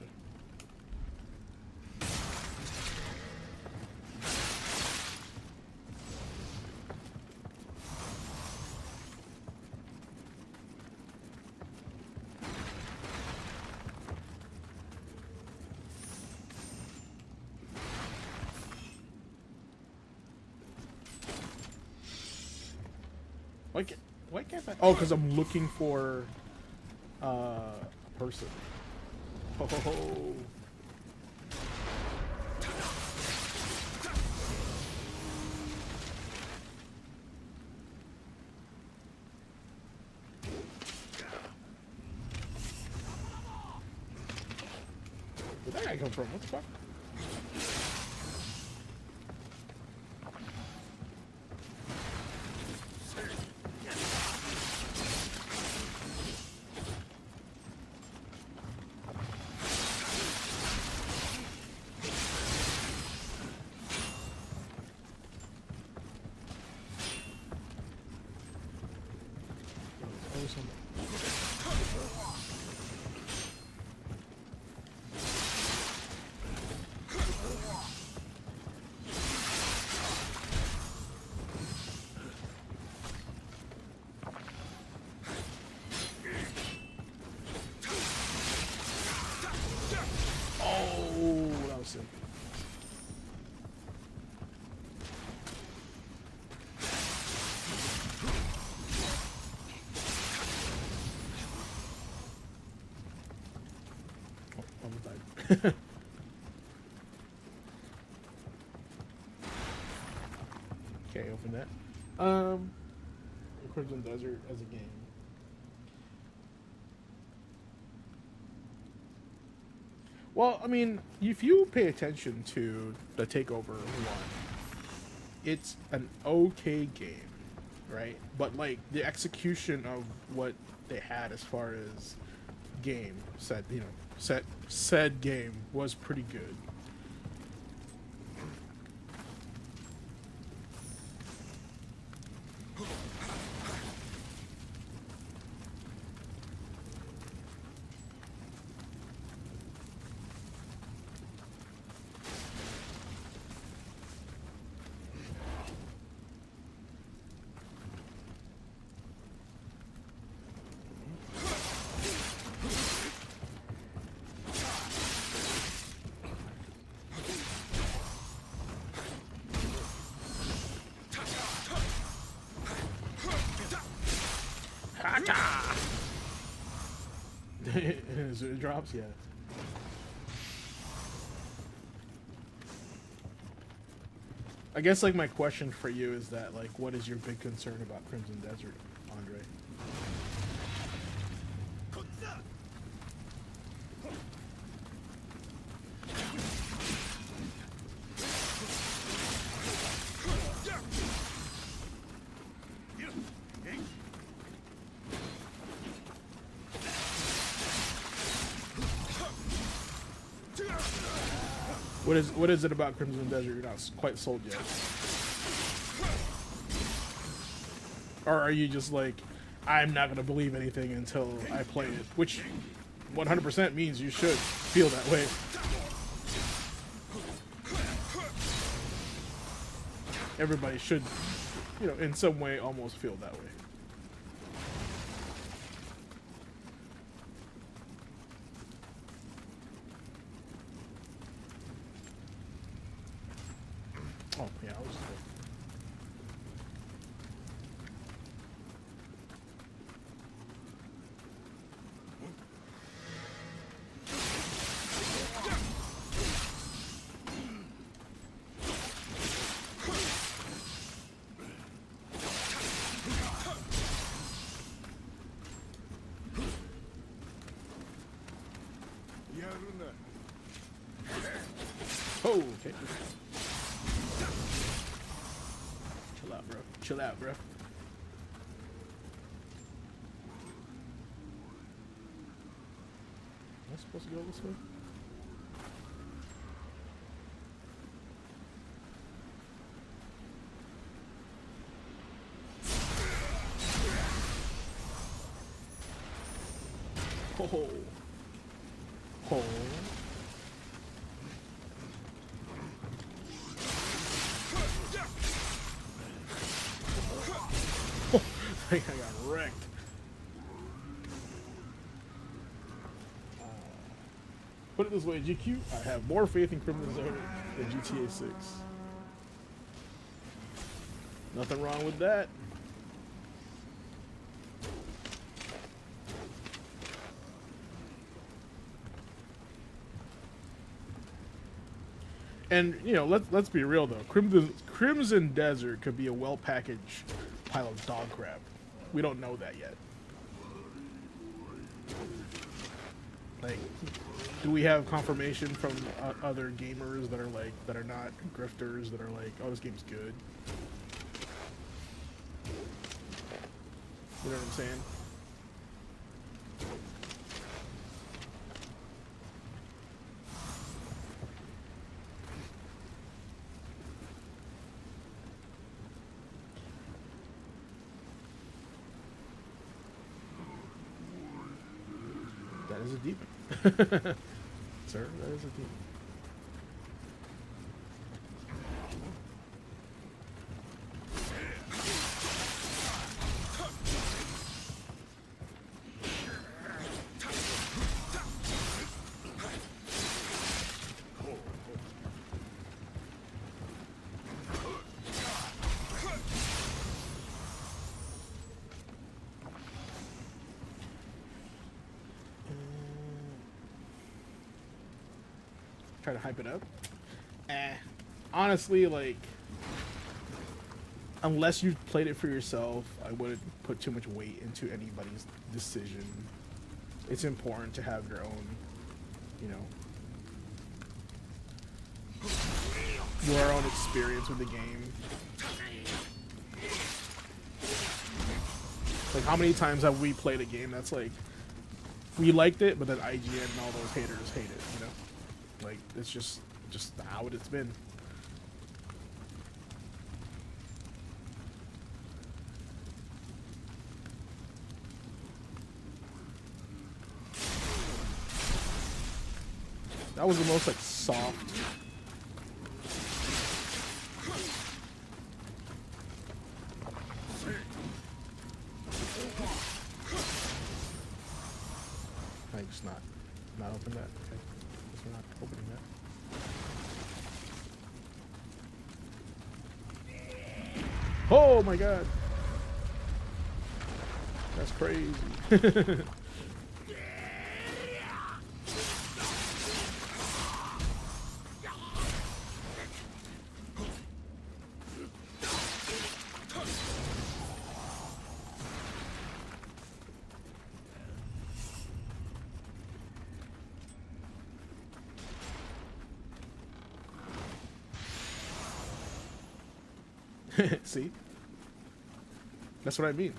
Why can't I? Oh, because I'm looking for a person. Oh. Where'd that guy come from? What the fuck? Oh, that was sick. Oh, almost died. Okay, open that. Crimson Desert as a game. Well, I mean, if you pay attention to the Takeover 1, it's an okay game, right? But, like, the execution of what they had as far as game, said game was pretty good. It drops, yeah. I guess, like, my question for you is that, like, what is your big concern about Crimson Desert, Andre? What is it about Crimson Desert you're not quite sold yet? Or are you just like, I'm not gonna believe anything until I play it? Which 100% means you should feel that way. Everybody should, in some way almost feel that way. Oh, yeah, I was just oh, okay. Chill out, bro. Chill out, bro. Am I supposed to go this way? Oh. Oh. I think I got wrecked. Put it this way, GQ, I have more faith in Crimson Zone than GTA 6. Nothing wrong with that. And you know, let's be real though. Crimson Desert could be a well-packaged pile of dog crap. We don't know that yet. Like, do we have confirmation from other gamers that are not grifters that are like, oh, this game's good? You know what I'm saying? That is a demon. Sir, that is a demon. Try to hype it up. Honestly, like, unless you played it for yourself, I wouldn't put too much weight into anybody's decision. It's important to have your own, you know, your own experience with the game. Like, how many times have we played a game that's like, we liked it, but then IGN and all those haters hate it, you know? Like, it's just how it's been. That was the most, like, soft. I just not open that. Okay. We're not opening that. Oh my god. That's crazy. See? That's what I mean.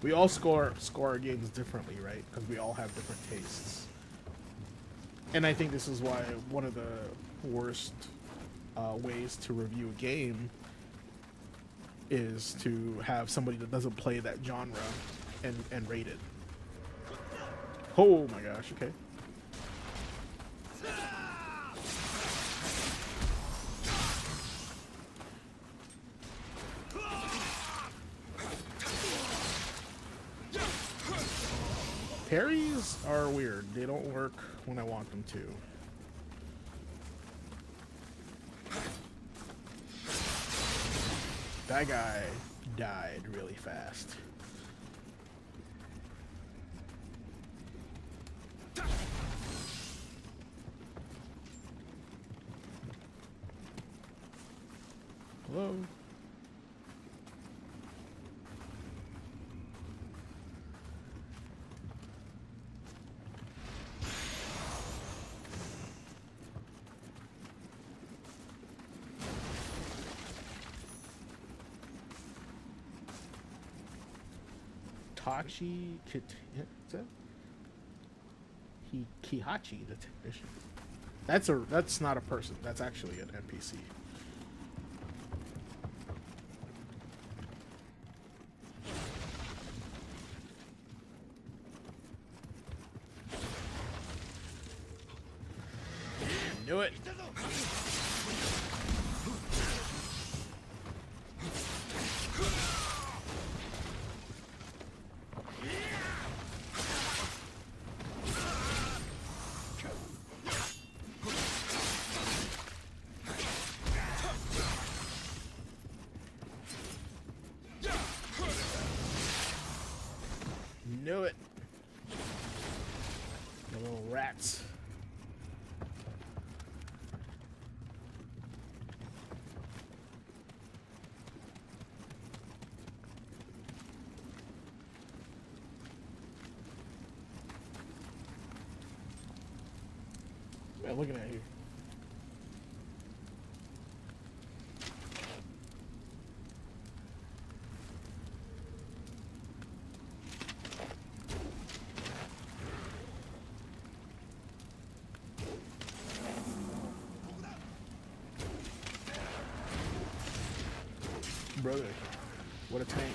We all score our games differently, right? Because we all have different tastes. And I think this is why one of the worst ways to review a game is to have somebody that doesn't play that genre and rate it. Oh my gosh, okay. Parries are weird. They don't work when I want them to. That guy died really fast. Hello? Tachi Kihachi the technician. That's not a person. That's actually an NPC. Knew it. Knew it. The little rats. Man, looking at you. Brother, what a tank.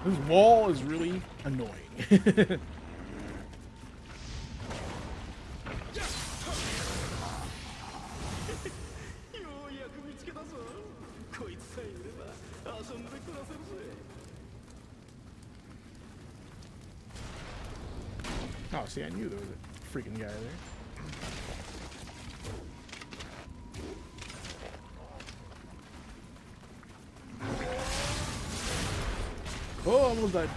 This wall is really annoying. Oh, see, I knew there was a freaking guy there. Oh, almost died.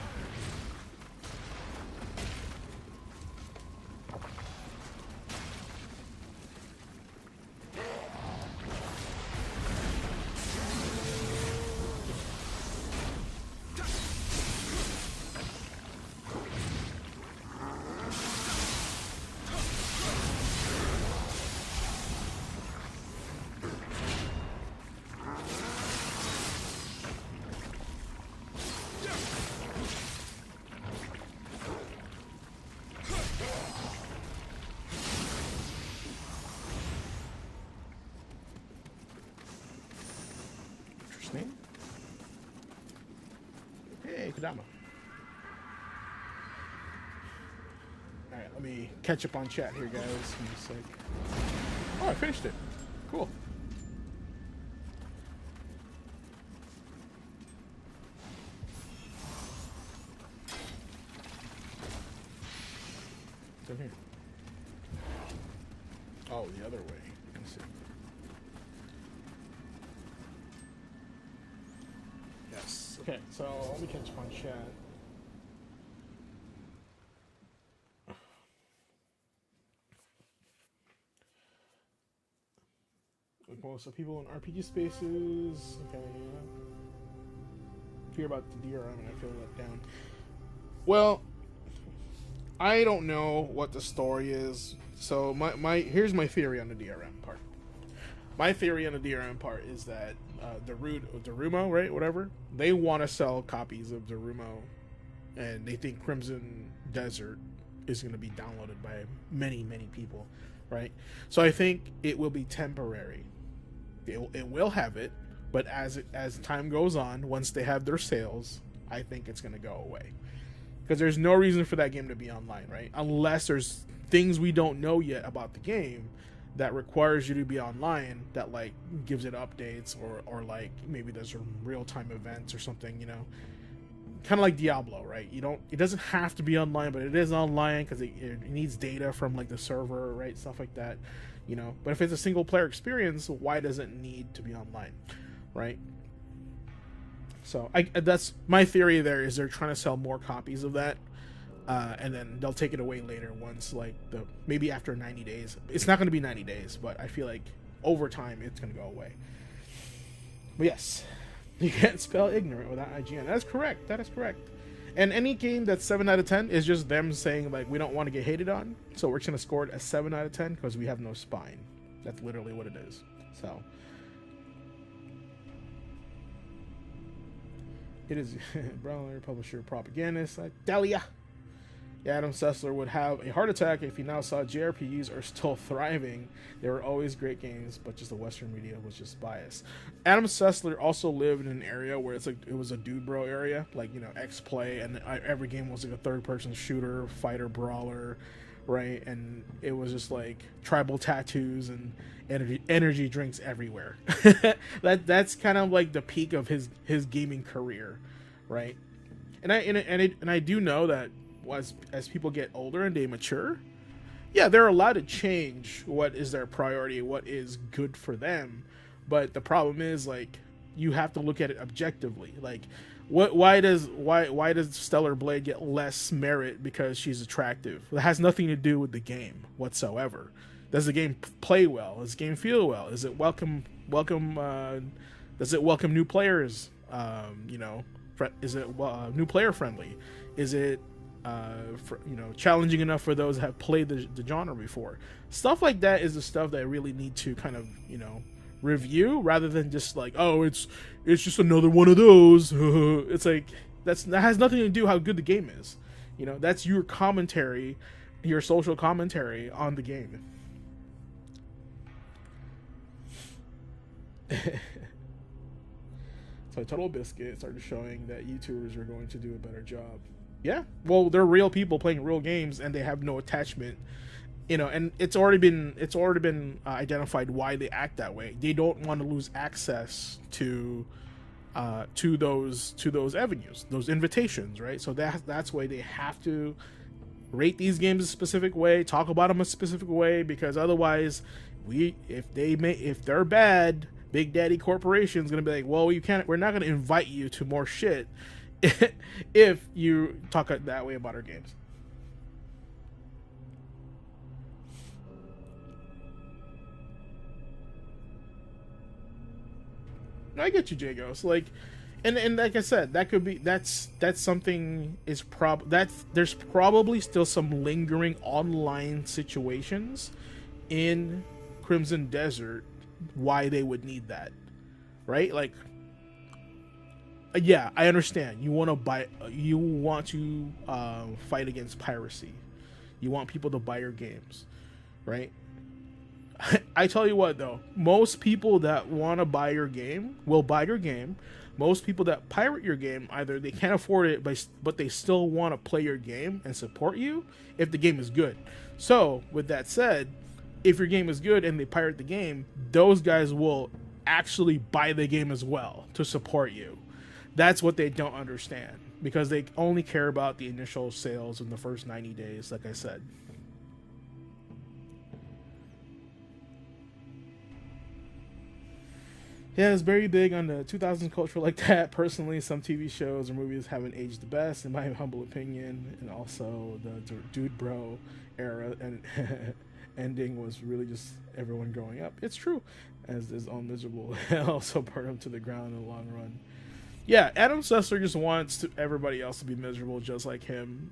Interesting. Hey, Kodama. Alright, let me catch up on chat here, guys. I'm just like... Oh, I finished it. Cool. What's in here? Oh, the other way. I see. Yes. Okay, so let me catch up on chat. Like most of people in RPG spaces. Okay, yeah. hear about the DRM and I feel let down. Well, I don't know what the story is. So here's my theory on the DRM part. My theory on the DRM part is that Darumo, right, whatever, they want to sell copies of Darumo, and they think Crimson Desert is going to be downloaded by many, many people, right? So I think it will be temporary. It will have it, but as time goes on, once they have their sales, I think it's going to go away. Because there's no reason for that game to be online, right? Unless there's things we don't know yet about the game that requires you to be online, that like gives it updates, or like maybe there's a real-time events or something, you know, kind of like Diablo, right? It doesn't have to be online, but it is online because it needs data from like the server, right? Stuff like that, you know. But if it's a single player experience, why does it need to be online, right? So that's my theory. There is they're trying to sell more copies of that, and then they'll take it away later once like maybe after 90 days. It's not going to be 90 days, but I feel like over time it's going to go away. But yes, you can't spell ignorant without IGN. That is correct. That is correct. And any game that's 7 out of 10 is just them saying like we don't want to get hated on, so we're just going to score it a 7 out of 10 because we have no spine. That's literally what it is. So. It is Brawler, publisher, propagandist. Delia. Yeah, Adam Sessler would have a heart attack if he now saw JRPGs are still thriving. They were always great games, but just the Western media was just biased. Adam Sessler also lived in an area where it's like it was a dude bro area, like, you know, X-Play, and every game was like a third-person shooter, fighter, brawler, right? And it was just like tribal tattoos and energy drinks everywhere. That's kind of like the peak of his gaming career, right? And I do know that as people get older and they mature, yeah, they're allowed to change what is their priority, what is good for them. But the problem is, like, you have to look at it objectively. Like, why does Stellar Blade get less merit because she's attractive? It has nothing to do with the game whatsoever. Does the game play well? Does the game feel well? Is it welcome? Does it welcome new players? You know, is it new player friendly? Is it challenging enough for those that have played the genre before? Stuff like that is the stuff that I really need to kind of, you know, review, rather than just like, oh, it's just another one of those. It's like that has nothing to do how good the game is. You know, that's your commentary, your social commentary on the game. So Total Biscuit started showing that YouTubers are going to do a better job. Yeah, well, they're real people playing real games, and they have no attachment, you know. And it's already been identified why they act that way. They don't want to lose access to those avenues, those invitations, right? So that's why they have to rate these games a specific way, talk about them a specific way, because otherwise, if they're bad, Big Daddy Corporation's gonna be like, well, we're not gonna invite you to more shit if you talk that way about our games. I get you, Jagos. Like, and like I said, that's something there's probably still some lingering online situations in Crimson Desert why they would need that, right? Like, yeah, I understand. You want to fight against piracy. You want people to buy your games, right? I tell you what, though, most people that want to buy your game will buy your game. Most people that pirate your game, either they can't afford it, but they still want to play your game and support you if the game is good. So, with that said, if your game is good and they pirate the game, those guys will actually buy the game as well to support you. That's what they don't understand, because they only care about the initial sales in the first 90 days, like I said. Yeah, it's very big on the 2000s culture like that. Personally, some TV shows or movies haven't aged the best, in my humble opinion, and also the dude bro era and ending was really just everyone growing up. It's true, as his own miserable also burn him to the ground in the long run. Yeah, Adam Sessler just wants everybody else to be miserable just like him,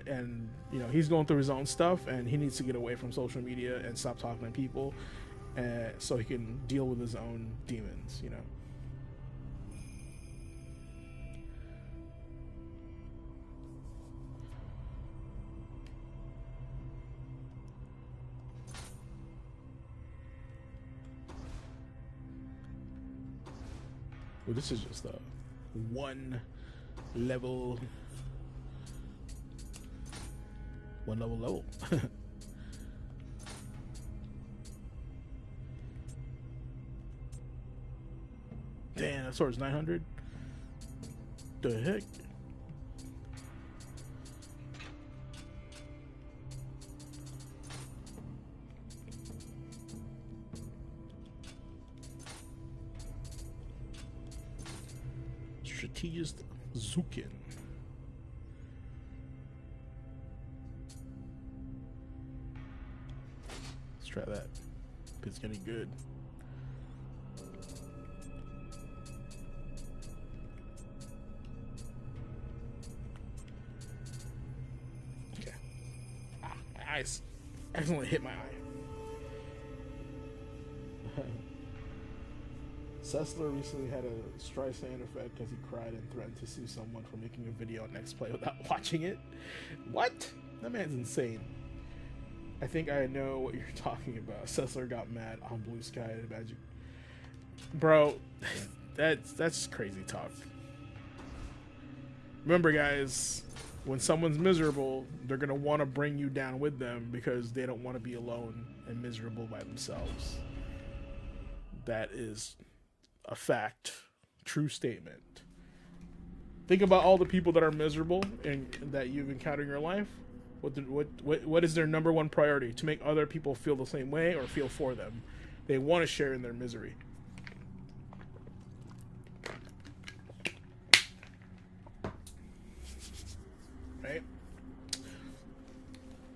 and you know he's going through his own stuff, and he needs to get away from social media and stop talking to people, so he can deal with his own demons. You know. Well, this is just a one level level. Damn, that sword's 900. The heck? Strategist Zukin. Let's try that. It's getting good. Okay. I accidentally hit my eye. Sessler recently had a Streisand effect as he cried and threatened to sue someone for making a video on Next Play without watching it. What? That man's insane. I think I know what you're talking about. Sessler got mad on Blue Sky Magic. Bro, that's crazy talk. Remember, guys, when someone's miserable, they're going to want to bring you down with them because they don't want to be alone and miserable by themselves. That is a fact, true statement. Think about all the people that are miserable and that you've encountered in your life. What is their number one priority? To make other people feel the same way or feel for them. They want to share in their misery. Right?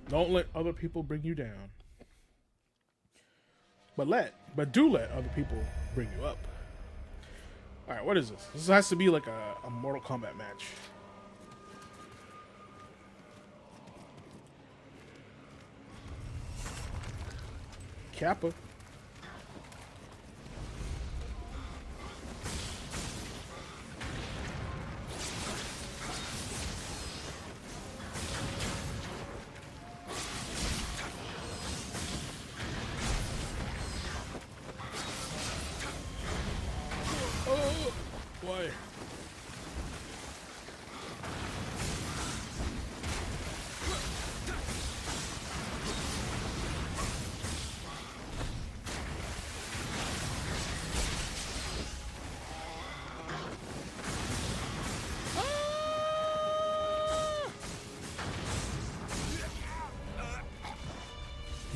Don't let other people bring you down. But do let other people bring you up. Alright, what is this? This has to be like a Mortal Kombat match. Kappa. Oh, why?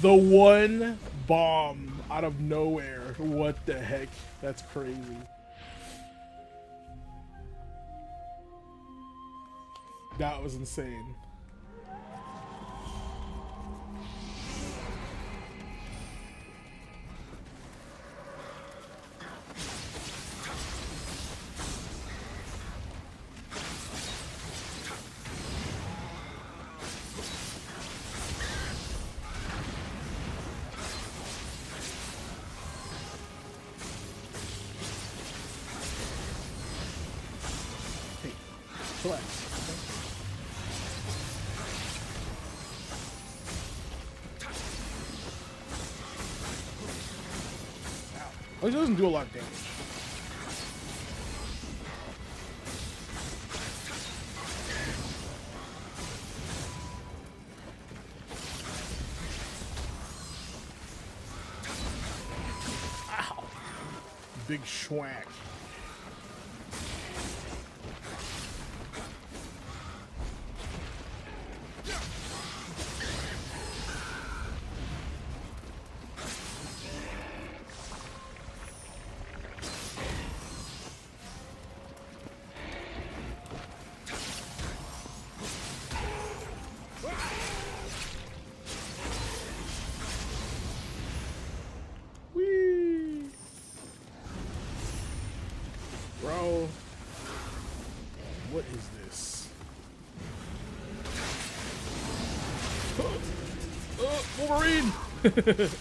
The one bomb out of nowhere. What the heck? That's crazy. That was insane. Hey, relax. Oh, he doesn't do a lot of damage. Ow. Big schwack. This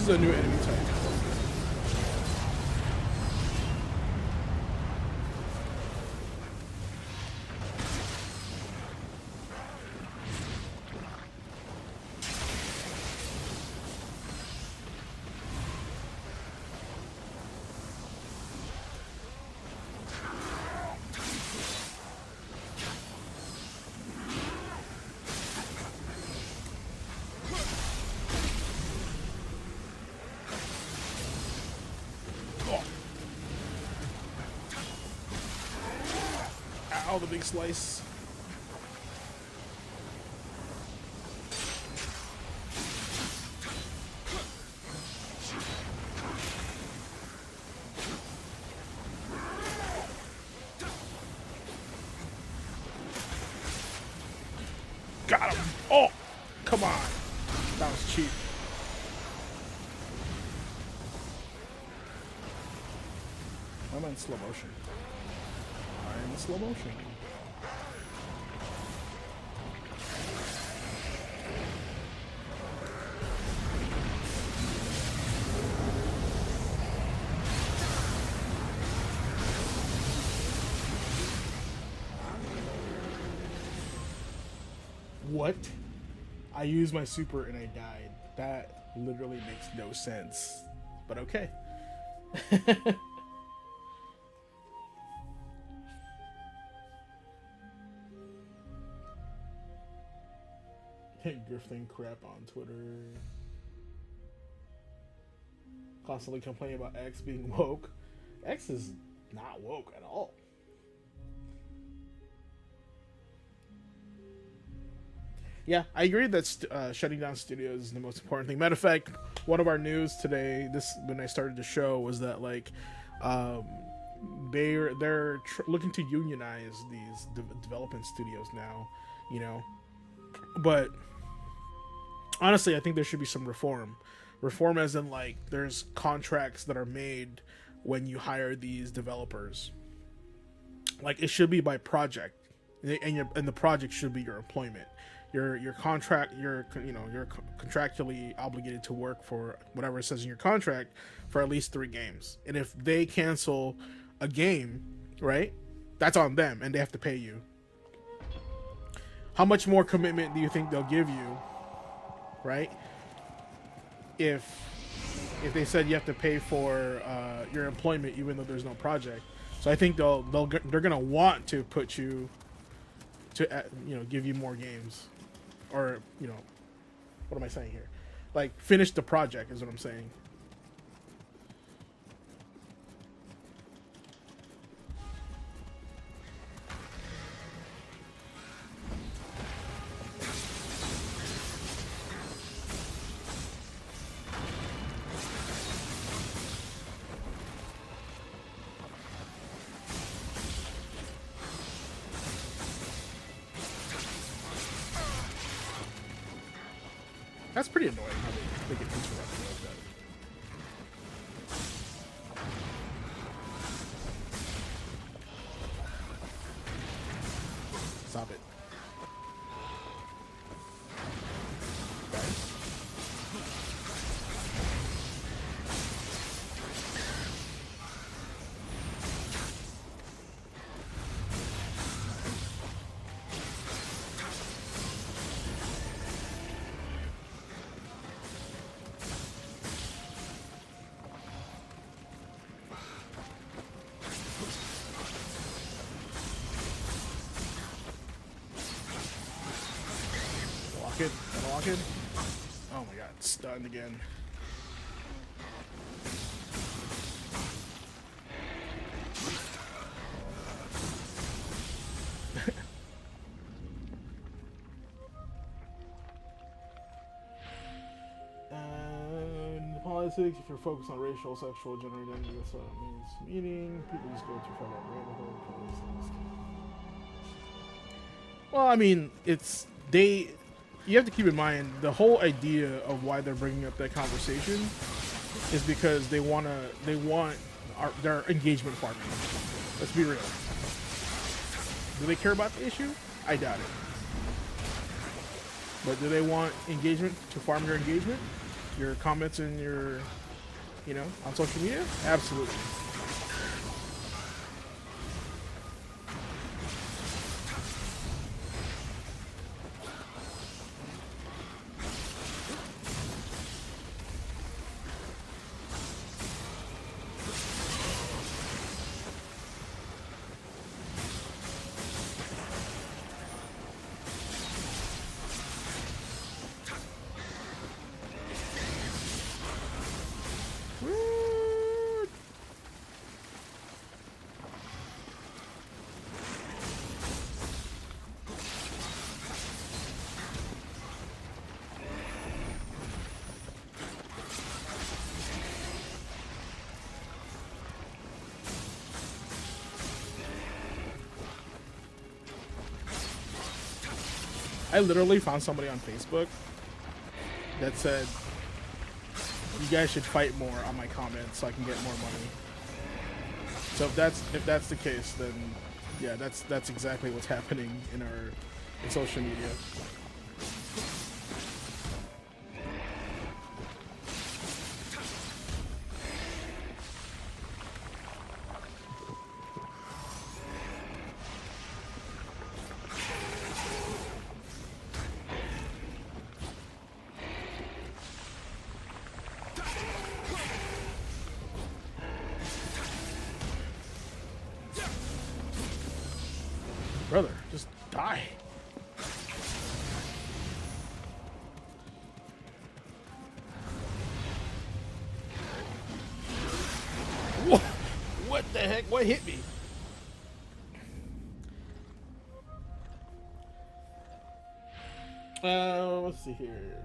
is a new enemy type. Ow, the big slice. Got him. Oh, come on. That was cheap. Why am I in slow motion? I'm in slow motion. What? I used my super and I died. That literally makes no sense. But okay. Grifting crap on Twitter. Constantly complaining about X being woke. X is not woke at all. Yeah, I agree that shutting down studios is the most important thing. Matter of fact, one of our news today, when I started the show, was that like they're looking to unionize these development studios now, you know. But honestly, I think there should be some reform. Reform as in like there's contracts that are made when you hire these developers. Like it should be by project, and the project should be your employment. Your contract, you're contractually obligated to work for whatever it says in your contract for at least 3 games. And if they cancel a game, right, that's on them, and they have to pay you. How much more commitment do you think they'll give you, right? If they said you have to pay for your employment even though there's no project. So I think they're gonna want to put you to give you more games. Or, what am I saying here? Like, finish the project is what I'm saying. That's pretty annoying how they get interrupted like that. Stop it. Guys. Unlock it. Oh my god, stunned again. statistics. If you're focused on racial, sexual, gender identity, that's what it means. Meaning, people just go too far down the rabbit hole. Well, I mean, it's they. You have to keep in mind the whole idea of why they're bringing up that conversation is because they want their engagement farming. Let's be real. Do they care about the issue? I doubt it. But do they want engagement to farm your engagement? Your comments and your, on social media? Absolutely. I literally found somebody on Facebook that said, "You guys should fight more on my comments so I can get more money." So if that's the case, then yeah, that's exactly what's happening in social media. Brother, just die. What the heck? What hit me? Let's see here.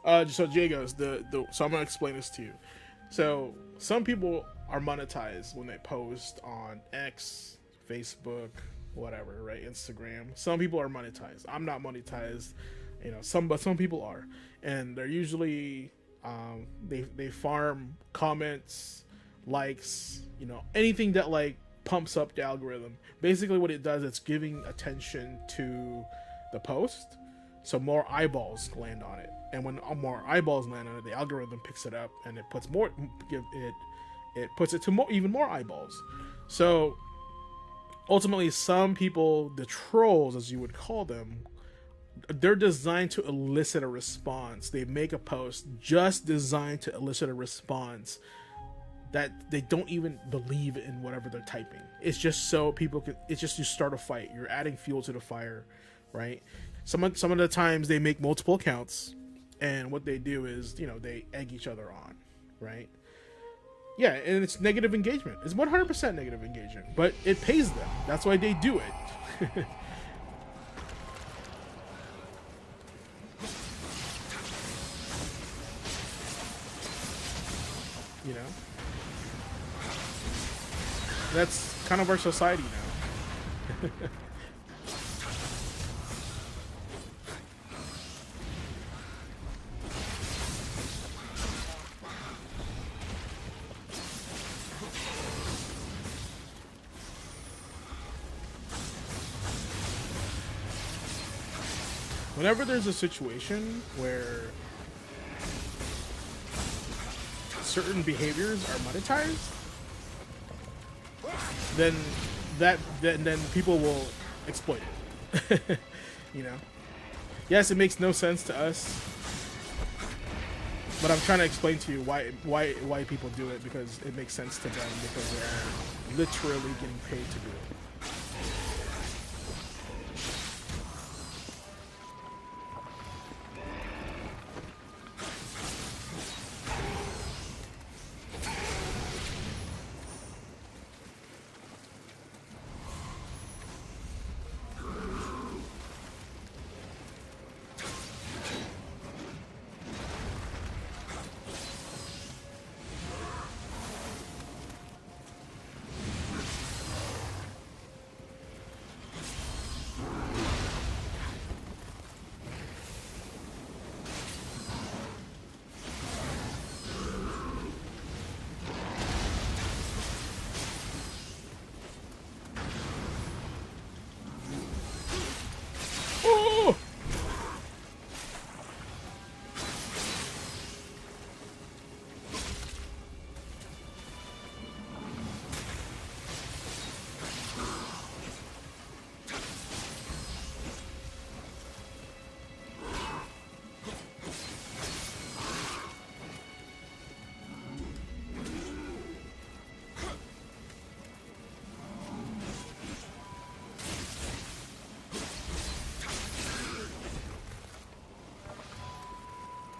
So Jagos, so I'm gonna explain this to you. So some people are monetized when they post on X, Facebook, whatever, right? Instagram. Some people are monetized. I'm not monetized, but some people are, and they're usually they farm comments, likes, anything that like pumps up the algorithm. Basically, what it does, it's giving attention to the post, so more eyeballs land on it. And when more eyeballs land on it, the algorithm picks it up and it puts it puts it to even more eyeballs. So ultimately, some people, the trolls as you would call them, they're designed to elicit a response. They make a post just designed to elicit a response that they don't even believe in whatever they're typing. It's just so people can. It's just you start a fight. You're adding fuel to the fire, right? Some of the times they make multiple accounts. And what they do is, they egg each other on, right? Yeah, and it's negative engagement. It's 100% negative engagement, but it pays them. That's why they do it. That's kind of our society now. Whenever there's a situation where certain behaviors are monetized, then people will exploit it. Yes, it makes no sense to us, but I'm trying to explain to you why people do it, because it makes sense to them, because they're literally getting paid to do it.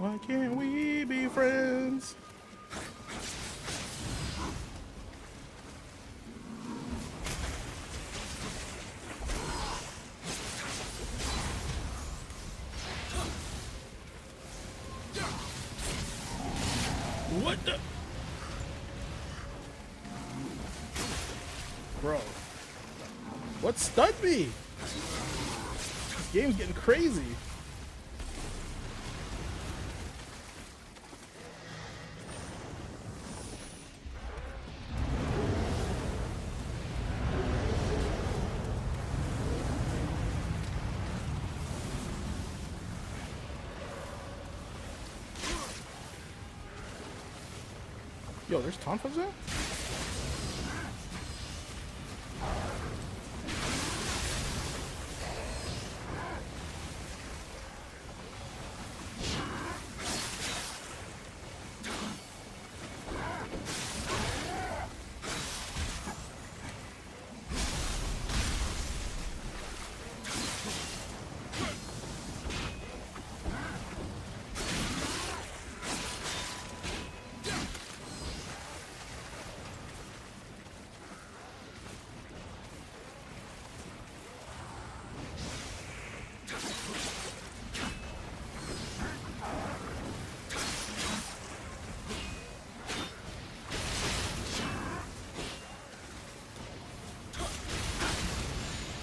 Why can't we be friends? What the? Bro. What stunned me? This game's getting crazy. Yo, there's Tonfas there?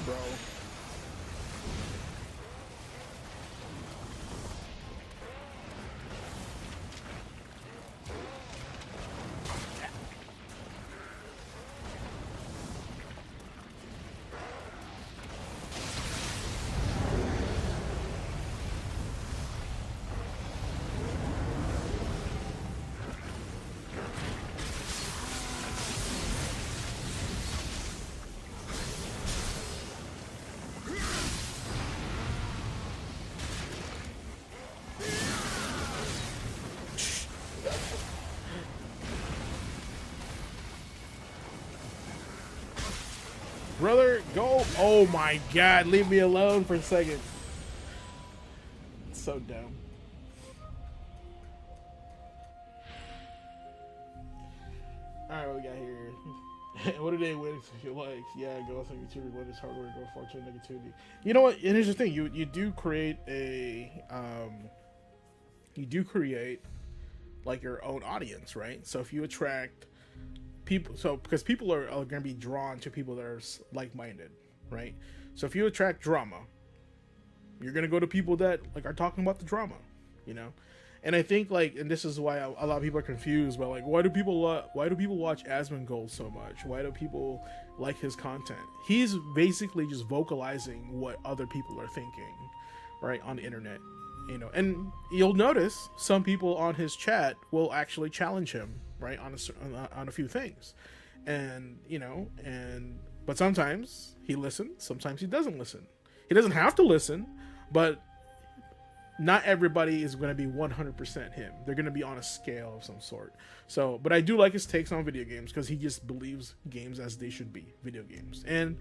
Bro. Brother, go. Oh my god, leave me alone for a second. It's so dumb. Alright, what we got here? What do they win if you like? Yeah, go with negativity. What is hardware? Go far to negativity. You know what? And here's the thing: you do create a you do create like your own audience, right? So if you attract people, so because people are going to be drawn to people that are like-minded, right? So if you attract drama, you're going to go to people that like are talking about the drama, you know. And I think like, and this is why a lot of people are confused about like, why do people watch Asmongold so much? Why do people like his content? He's basically just vocalizing what other people are thinking, right, on the internet, you know. And you'll notice some people on his chat will actually challenge him, right, on a few things, and you know, but sometimes he listens, sometimes he doesn't listen. He doesn't have to listen, but not everybody is going to be 100% him. They're going to be on a scale of some sort. So, but I do like his takes on video games because he just believes games as they should be, video games. And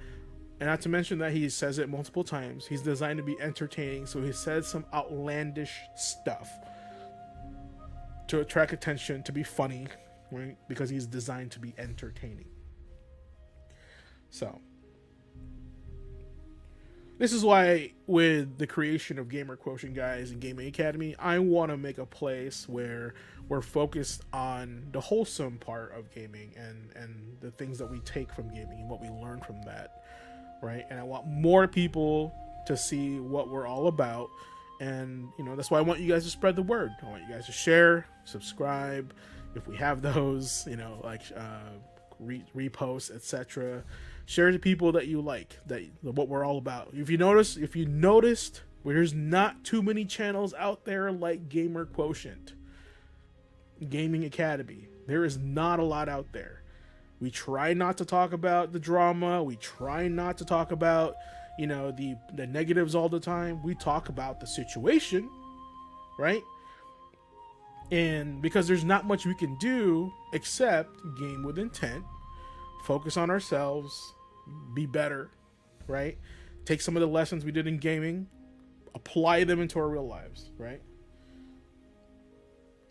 not to mention that he says it multiple times. He's designed to be entertaining, so he says some outlandish stuff to attract attention, to be funny, right? Because he's designed to be entertaining. So this is why with the creation of Gamer Quotient guys and Gaming Academy, I want to make a place where we're focused on the wholesome part of gaming and the things that we take from gaming and what we learn from that, right? And I want more people to see what we're all about. And, you know, that's why I want you guys to spread the word. I want you guys to share, subscribe, if we have those, you know, like repost, etc. Share to people that you like, that what we're all about. If you noticed, there's not too many channels out there like Gamer Quotient, Gaming Academy. There is not a lot out there. We try not to talk about the drama. We try not to talk about, you know, the negatives all the time. We talk about the situation, right? And because there's not much we can do except game with intent, focus on ourselves, be better, right? Take some of the lessons we did in gaming, apply them into our real lives, right?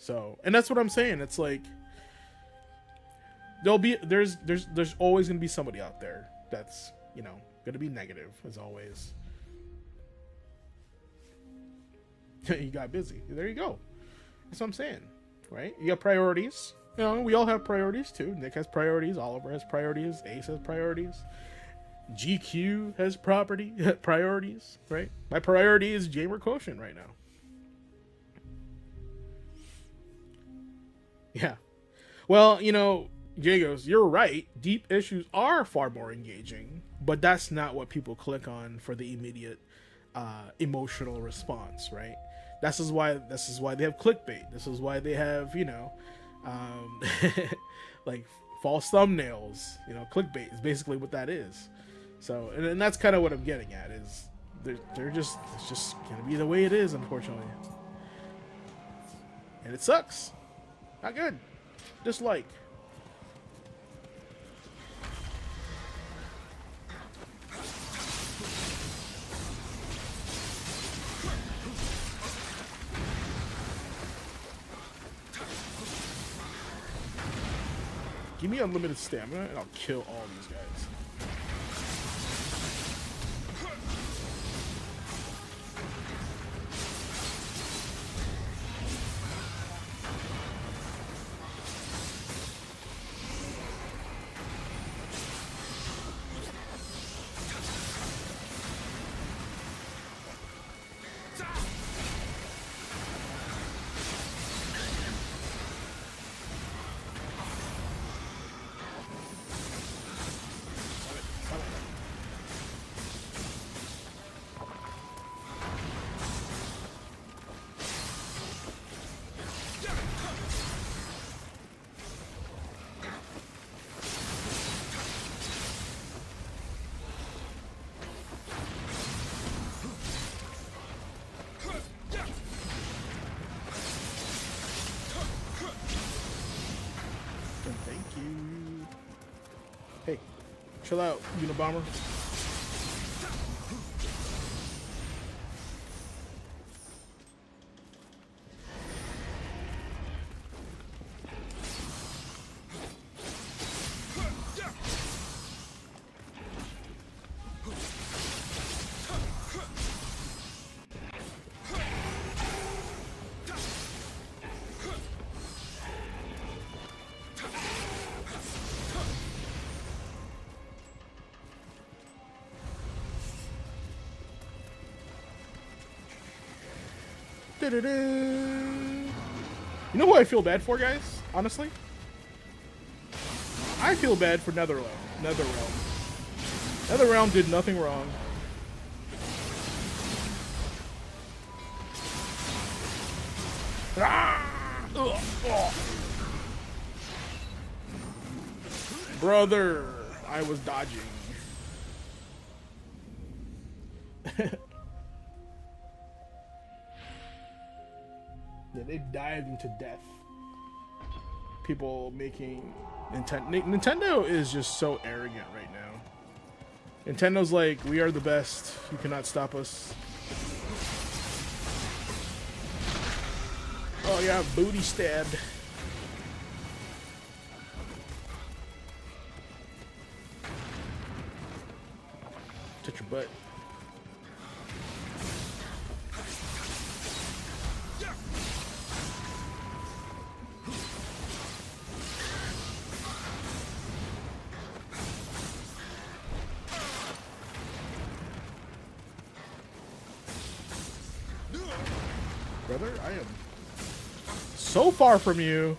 So, and that's what I'm saying. It's like there's always gonna be somebody out there that's, you know, gonna be negative as always. You got busy. There you go. That's what I'm saying, right? You got priorities. You know, we all have priorities too. Nick has priorities. Oliver has priorities. Ace has priorities. GQ has priorities, right? My priority is Jamer Quotient right now. Yeah. Well, you know, Jagos, you're right. Deep issues are far more engaging, but that's not what people click on for the immediate emotional response, right? This is why they have clickbait. This is why they have, you know, like false thumbnails. You know, clickbait is basically what that is. So, and that's kind of what I'm getting at is it's just gonna be the way it is, unfortunately, and it sucks. Not good. Dislike. Give me unlimited stamina and I'll kill all these guys. Hey, chill out, Unabomber. You know who I feel bad for, guys? Honestly, I feel bad for NetherRealm. NetherRealm did nothing wrong. Brother, I was dodging. Yeah, they dived into death. People making Nintendo is just so arrogant right now. Nintendo's like, we are the best. You cannot stop us. Oh yeah, booty stabbed. Touch your butt. Brother, I am so far from you.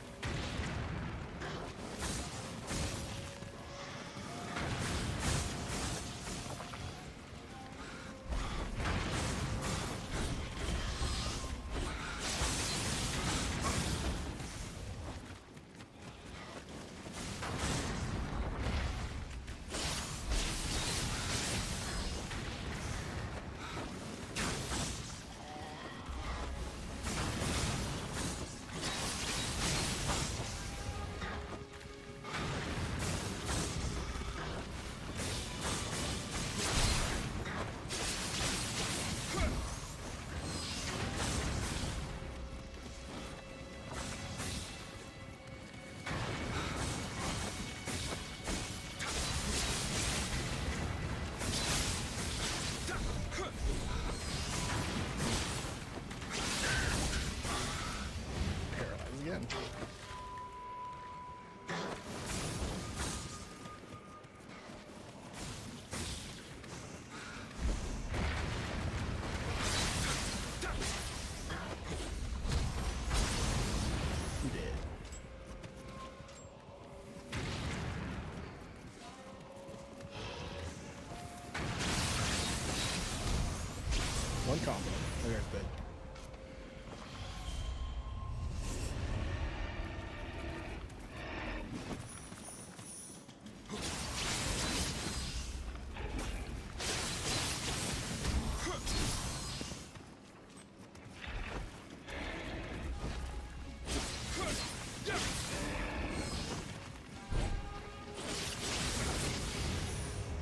One combo. That guy's dead.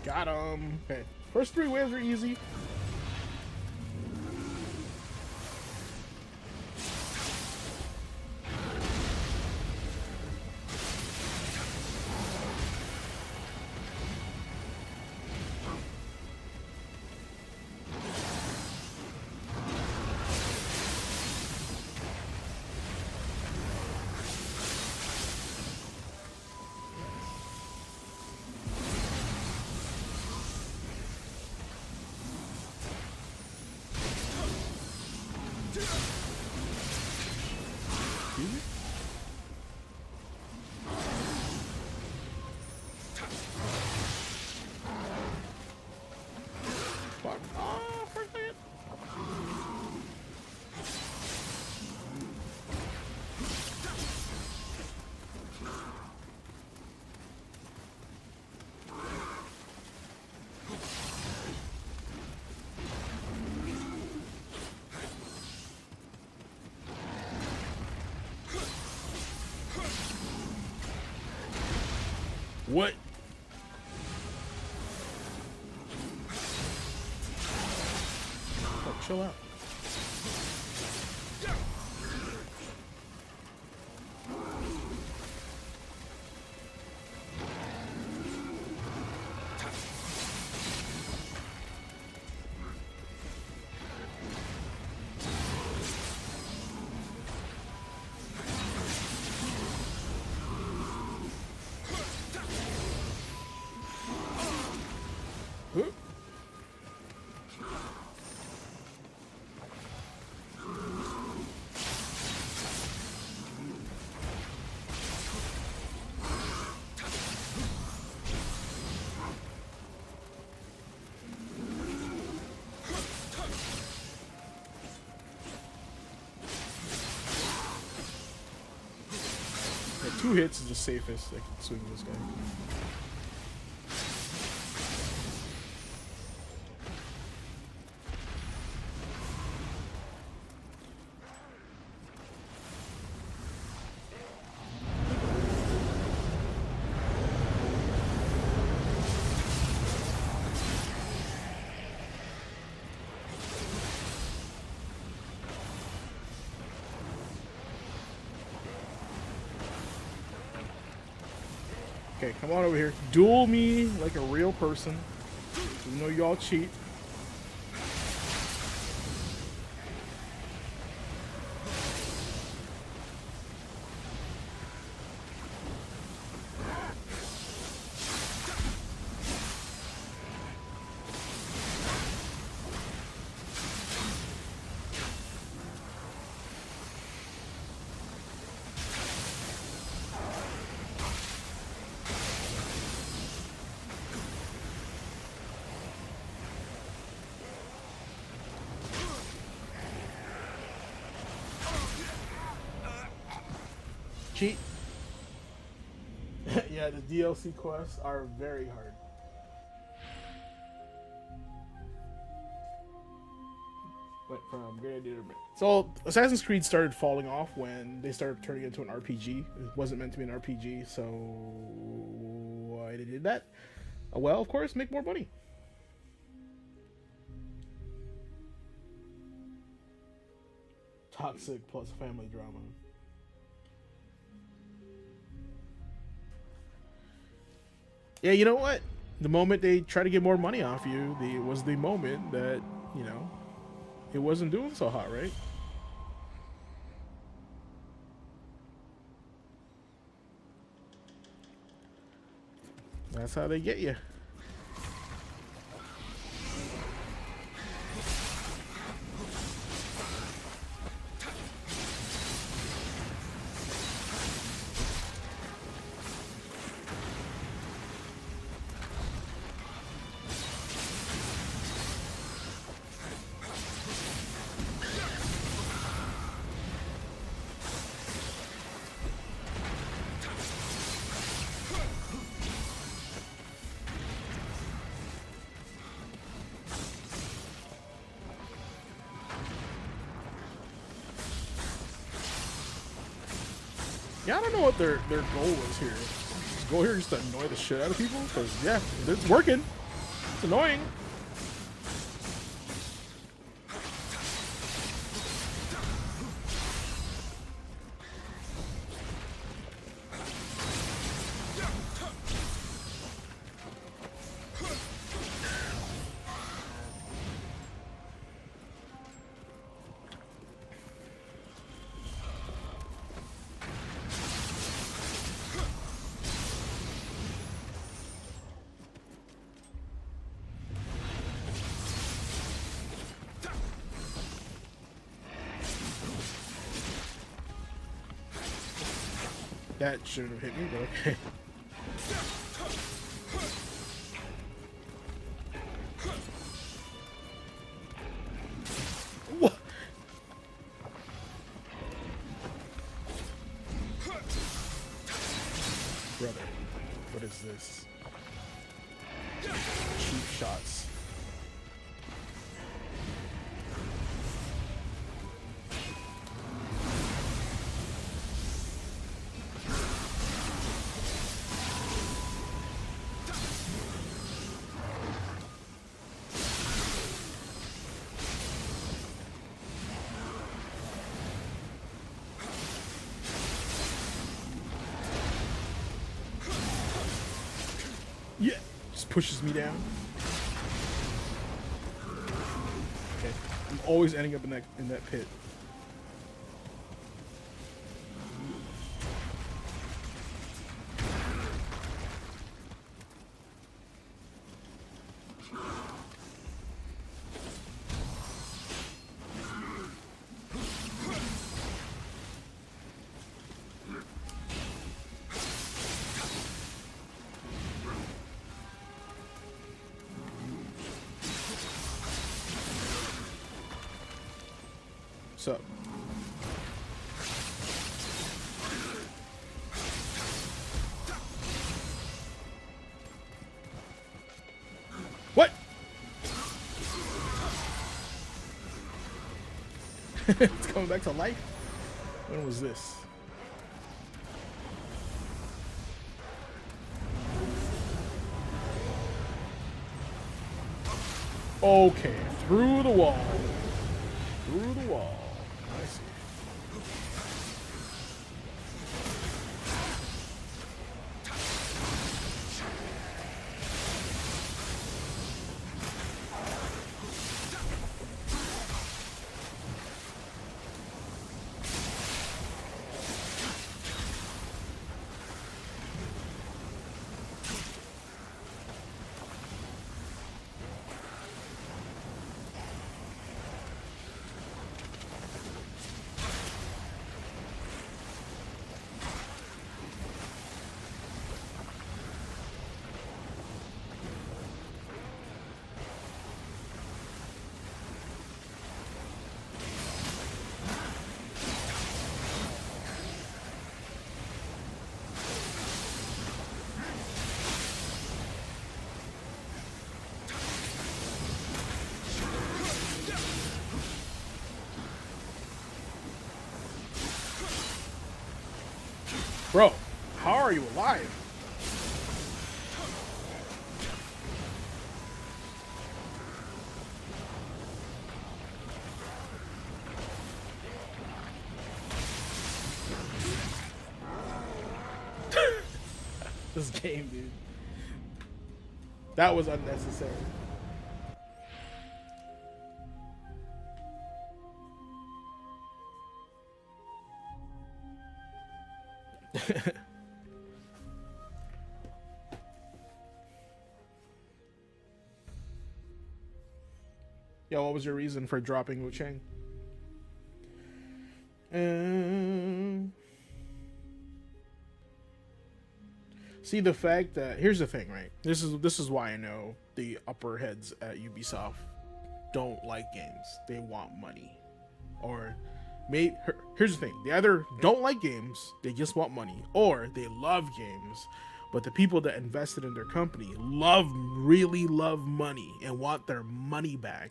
Got him. Okay. First 3 waves are easy. Fuck off for a second. What? Oh, chill out. Oop. Yeah, 2 hits is the safest I can swing this guy. Okay, come on over here. Duel me like a real person. You know y'all cheat. Cheat. Yeah, the DLC quests are very hard. Went from Grenadier to... So, Assassin's Creed started falling off when they started turning it into an RPG. It wasn't meant to be an RPG, so... why they did that? Well, of course, make more money. Toxic plus family drama. Yeah, you know what? The moment they try to get more money off you, was the moment that, you know, it wasn't doing so hot, right? That's how they get you. Yeah, I don't know what their goal was here. Just go here just to annoy the shit out of people? Because, yeah, it's working. It's annoying. That shouldn't have hit me, but okay. What? Brother, what is this? Cheap shots. Yeah, just pushes me down. Okay, I'm always ending up in that pit. So what? It's coming back to life. When was this? Okay, through the wall. Through the wall. I see. Bro, how are you alive? This game, dude. That was unnecessary. Yo, what was your reason for dropping Wu Chang? See, the fact that here's the thing, right? This is why I know the upper heads at Ubisoft don't like games. They want money, or here's the thing: they either don't like games, they just want money, or they love games, but the people that invested in their company really love money and want their money back.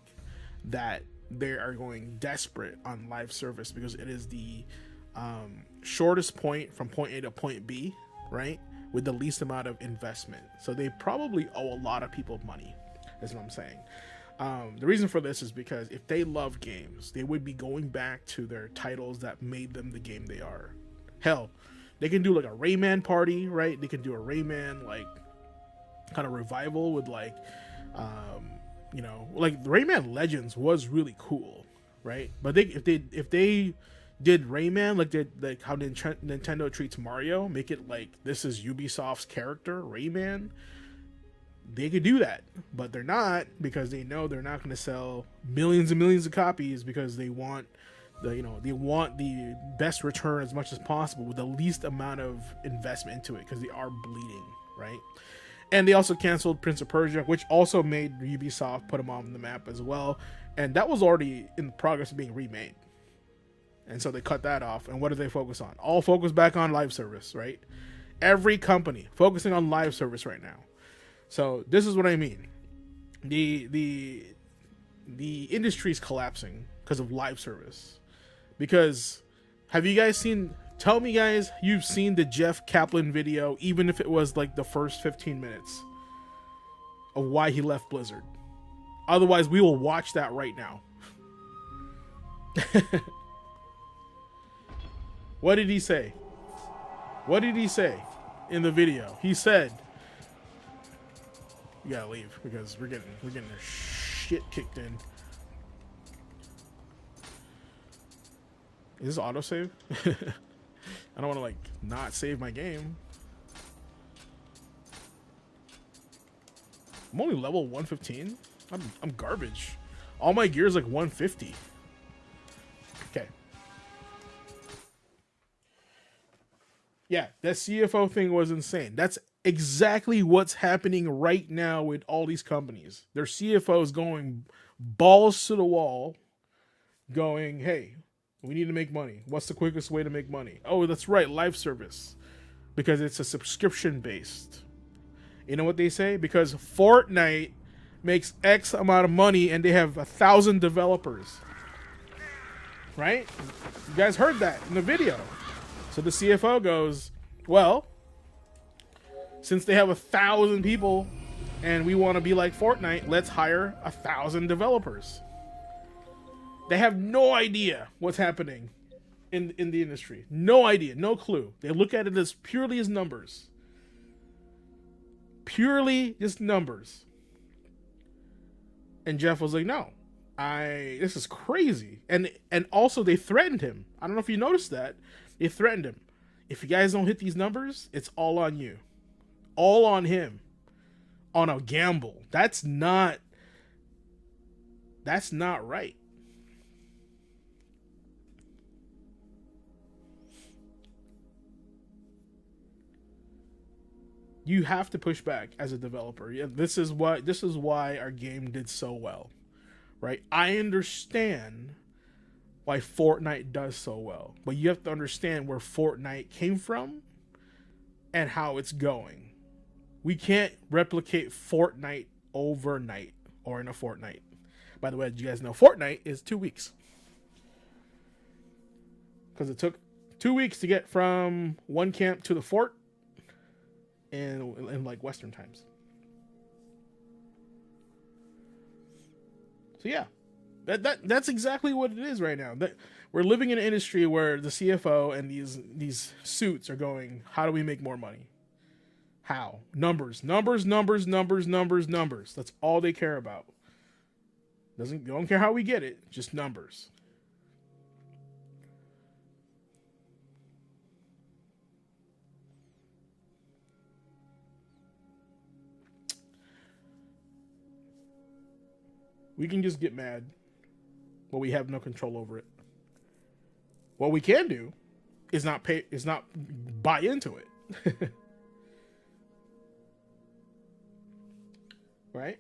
That they are going desperate on live service because it is the shortest point from point A to point B, right? With the least amount of investment. So they probably owe a lot of people money, is what I'm saying. The reason for this is because if they love games, they would be going back to their titles that made them the game they are. Hell, they can do like a Rayman party, right? They can do a Rayman like kind of revival with like, like Rayman Legends was really cool, right? But if they did Rayman like how Nintendo treats Mario, make it like this is Ubisoft's character, Rayman. They could do that, but they're not, because they know they're not going to sell millions and millions of copies, because they want the best return as much as possible with the least amount of investment into it, because they are bleeding, right? And they also canceled Prince of Persia, which also made Ubisoft put them on the map as well, and that was already in progress of being remade. And so they cut that off, and what did they focus on? All focus back on live service, right? Every company focusing on live service right now. So this is what I mean. The industry is collapsing because of live service. Because have you guys seen? Tell me, guys, you've seen the Jeff Kaplan video, even if it was like the first 15 minutes of why he left Blizzard. Otherwise, we will watch that right now. What did he say? What did he say in the video? He said, "You gotta leave because we're getting the shit kicked in." Is this autosave? I don't want to like not save my game. I'm only level 115. I'm garbage. All my gear is like 150. Okay. Yeah, that CFO thing was insane. That's exactly what's happening right now with all these companies. Their CFOs going balls to the wall, going, "Hey, we need to make money. What's the quickest way to make money? Oh, that's right, live service. Because it's a subscription based." You know what they say? Because Fortnite makes X amount of money and they have 1,000 developers. Right? You guys heard that in the video. So the CFO goes, "Well, since they have 1,000 people and we want to be like Fortnite, let's hire 1,000 developers." They have no idea what's happening in the industry. No idea, no clue. They look at it as purely as numbers. Purely just numbers. And Jeff was like, "No, this is crazy." And also they threatened him. I don't know if you noticed that. They threatened him. "If you guys don't hit these numbers, it's all on you. All on him. On a gamble." That's not right. You have to push back as a developer. Yeah, this is why our game did so well, right? I understand why Fortnite does so well, but you have to understand where Fortnite came from and how it's going. We can't replicate Fortnite overnight or in a fortnight. By the way, did you guys know Fortnite is 2 weeks? Because it took 2 weeks to get from one camp to the fort in like Western times. So yeah, that's exactly what it is right now. That we're living in an industry where the CFO and these suits are going, "How do we make more money? How? Numbers. That's all they care about. They don't care how we get it, just numbers." We can just get mad, but we have no control over it. What we can do is not buy into it. Right?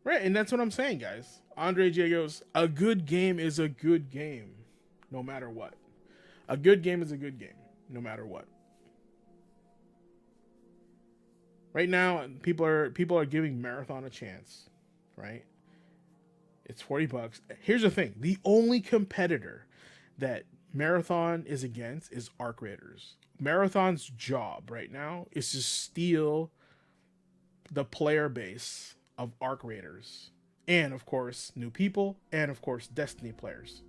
Right, and that's what I'm saying, guys. Andre J goes, "A good game is a good game, no matter what. A good game is a good game, no matter what." Right now, people are giving Marathon a chance, right? It's $40. Here's the thing: the only competitor that Marathon is against is Arc Raiders. Marathon's job right now is to steal the player base of Arc Raiders, and of course new people, and of course Destiny players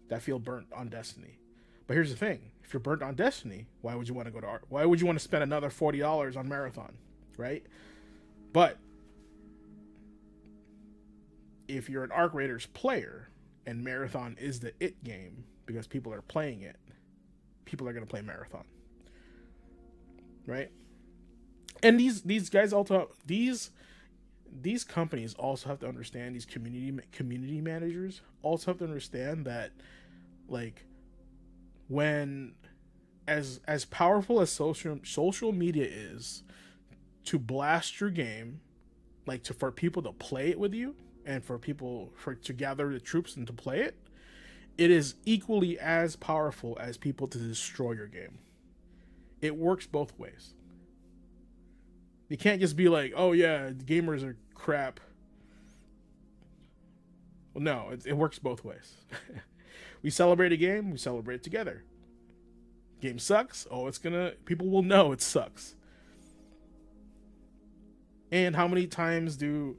that feel burnt on Destiny. But here's the thing: if you're burnt on Destiny, why would you want to go to Arc? Why would you want to spend another $40 on Marathon, right? But if you're an Arc Raiders player and Marathon is the it game because people are playing it, people are going to play Marathon, right? And these guys also, these companies also have to understand, these community managers also have to understand that, like, when as powerful as social media is to blast your game, like, for people to play it with you and for people to gather the troops and to play it, it is equally as powerful as people to destroy your game. It works both ways. You can't just be like, oh yeah, gamers are crap. Well, no, it works both ways. We celebrate a game, we celebrate together. Game sucks, people will know it sucks. And how many times do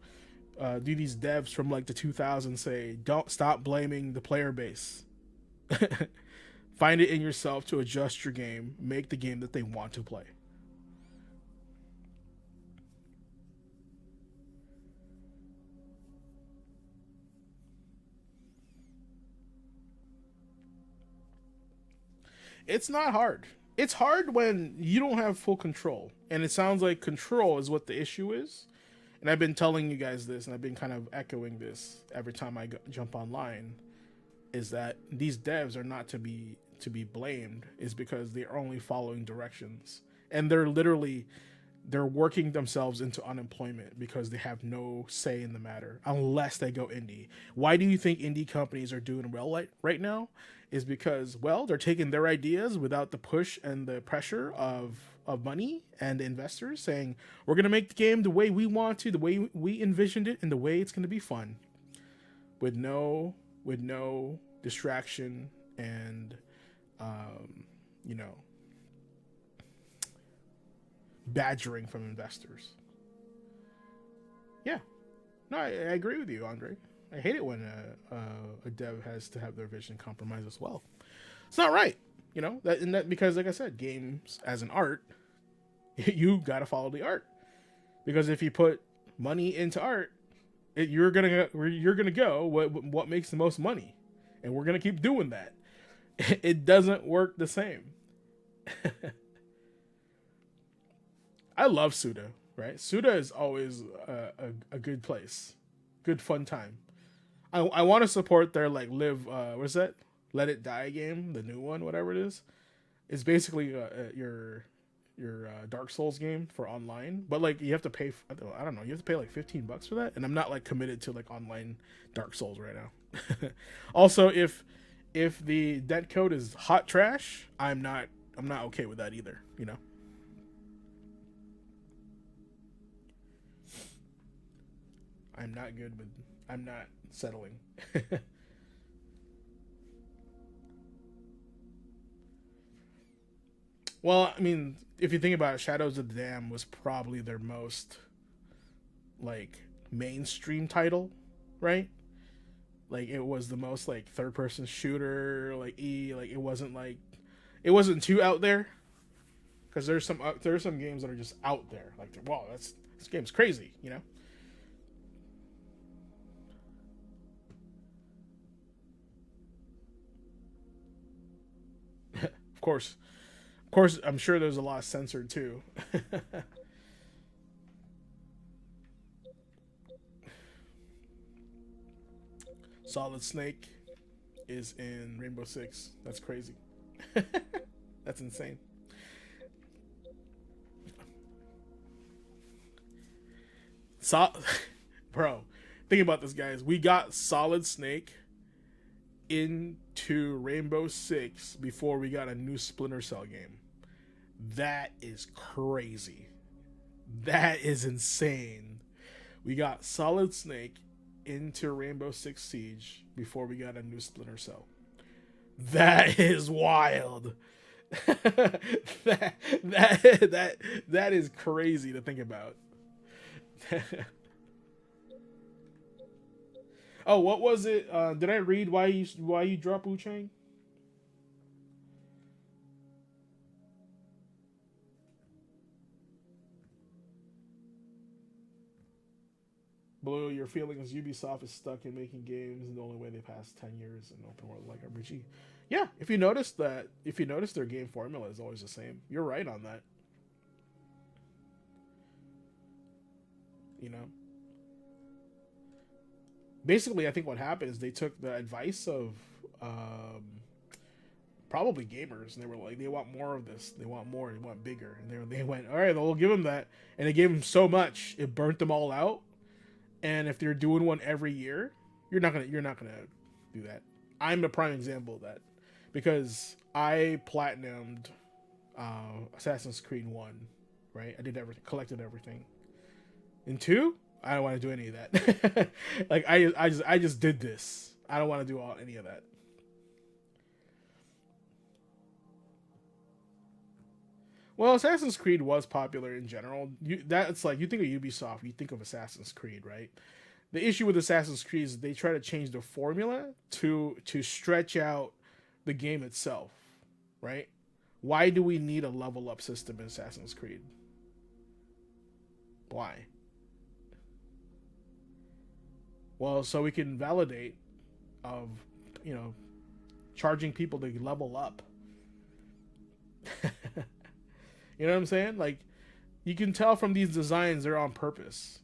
these devs from like the 2000s say, don't stop blaming the player base? Find it in yourself to adjust your game, make the game that they want to play. It's not hard. It's hard when you don't have full control. And it sounds like control is what the issue is. And I've been telling you guys this, and I've been kind of echoing this every time I jump online, is that these devs are not to be blamed, is because they're only following directions. And they're working themselves into unemployment because they have no say in the matter unless they go indie. Why do you think indie companies are doing well right now? Is because, well, they're taking their ideas without the push and the pressure of money and investors saying, we're going to make the game the way we want to, the way we envisioned it, and the way it's going to be fun, with no distraction and badgering from investors. Yeah, no, I agree with you, Andre. I hate it when a dev has to have their vision compromised as well. It's not right, that because, like I said, games as an art, you got to follow the art. Because if you put money into art, you're gonna go what makes the most money, and we're gonna keep doing that. It doesn't work the same. I love Suda, right? Suda is always a good place, good fun time. I want to support their what's that? Let It Die game, the new one, whatever it is. It's basically your Dark Souls game for online, but like you have to pay. I don't know. You have to pay like $15 for that, and I'm not like committed to like online Dark Souls right now. Also, if the debt code is hot trash, I'm not okay with that either. I'm not settling. Well, I mean, if you think about it, Shadows of the Dam was probably their most like mainstream title, right? Like it was the most like third person shooter, like it wasn't too out there, because there's some games that are just out there, like, wow, this game's crazy, Of course, I'm sure there's a lot censored too. Solid Snake is in Rainbow Six. That's crazy. That's insane. Bro, think about this, guys. We got Solid Snake into Rainbow Six before we got a new Splinter Cell game. That is crazy. That is insane. We got Solid Snake into Rainbow Six Siege before we got a new Splinter Cell. That is wild. that is crazy to think about. Oh, what was it? Did I read why you drop Wu Chang? Blue, your feeling is Ubisoft is stuck in making games, and the only way they pass 10 years in open world like RPG. Yeah, if you notice their game formula is always the same. You're right on that. You know, basically, I think what happened is they took the advice of probably gamers, and they were like, they want more of this, they want more, they want bigger, and they went, all right, we'll give them that, and they gave them so much, it burnt them all out. And if they're doing one every year, you're not gonna do that. I'm a prime example of that because I platinumed Assassin's Creed 1, right? I did everything, collected everything. In 2, I don't want to do any of that. Like I just did this. I don't want to do any of that. Well, Assassin's Creed was popular in general. That's like, you think of Ubisoft, you think of Assassin's Creed, right? The issue with Assassin's Creed is they try to change the formula to stretch out the game itself, right? Why do we need a level up system in Assassin's Creed? Why? Well, so we can validate of, charging people to level up. You know what I'm saying? Like, you can tell from these designs they're on purpose.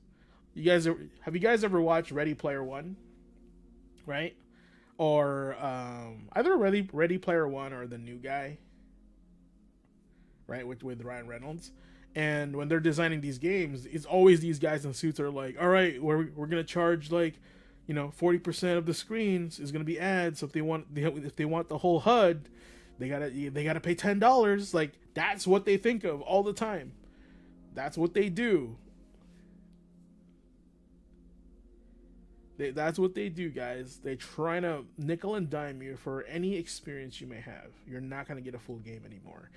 Have you guys ever watched Ready Player One? Right? Or either Ready Player One or The New Guy, right? With Ryan Reynolds. And when they're designing these games, it's always these guys in suits are like, all right, we're gonna charge 40% of the screens is gonna be ads. So if they want the whole HUD, they gotta pay $10. Like, that's what they think of all the time. That's what they do. That's what they do, guys. They're trying to nickel and dime you for any experience you may have. You're not gonna get a full game anymore.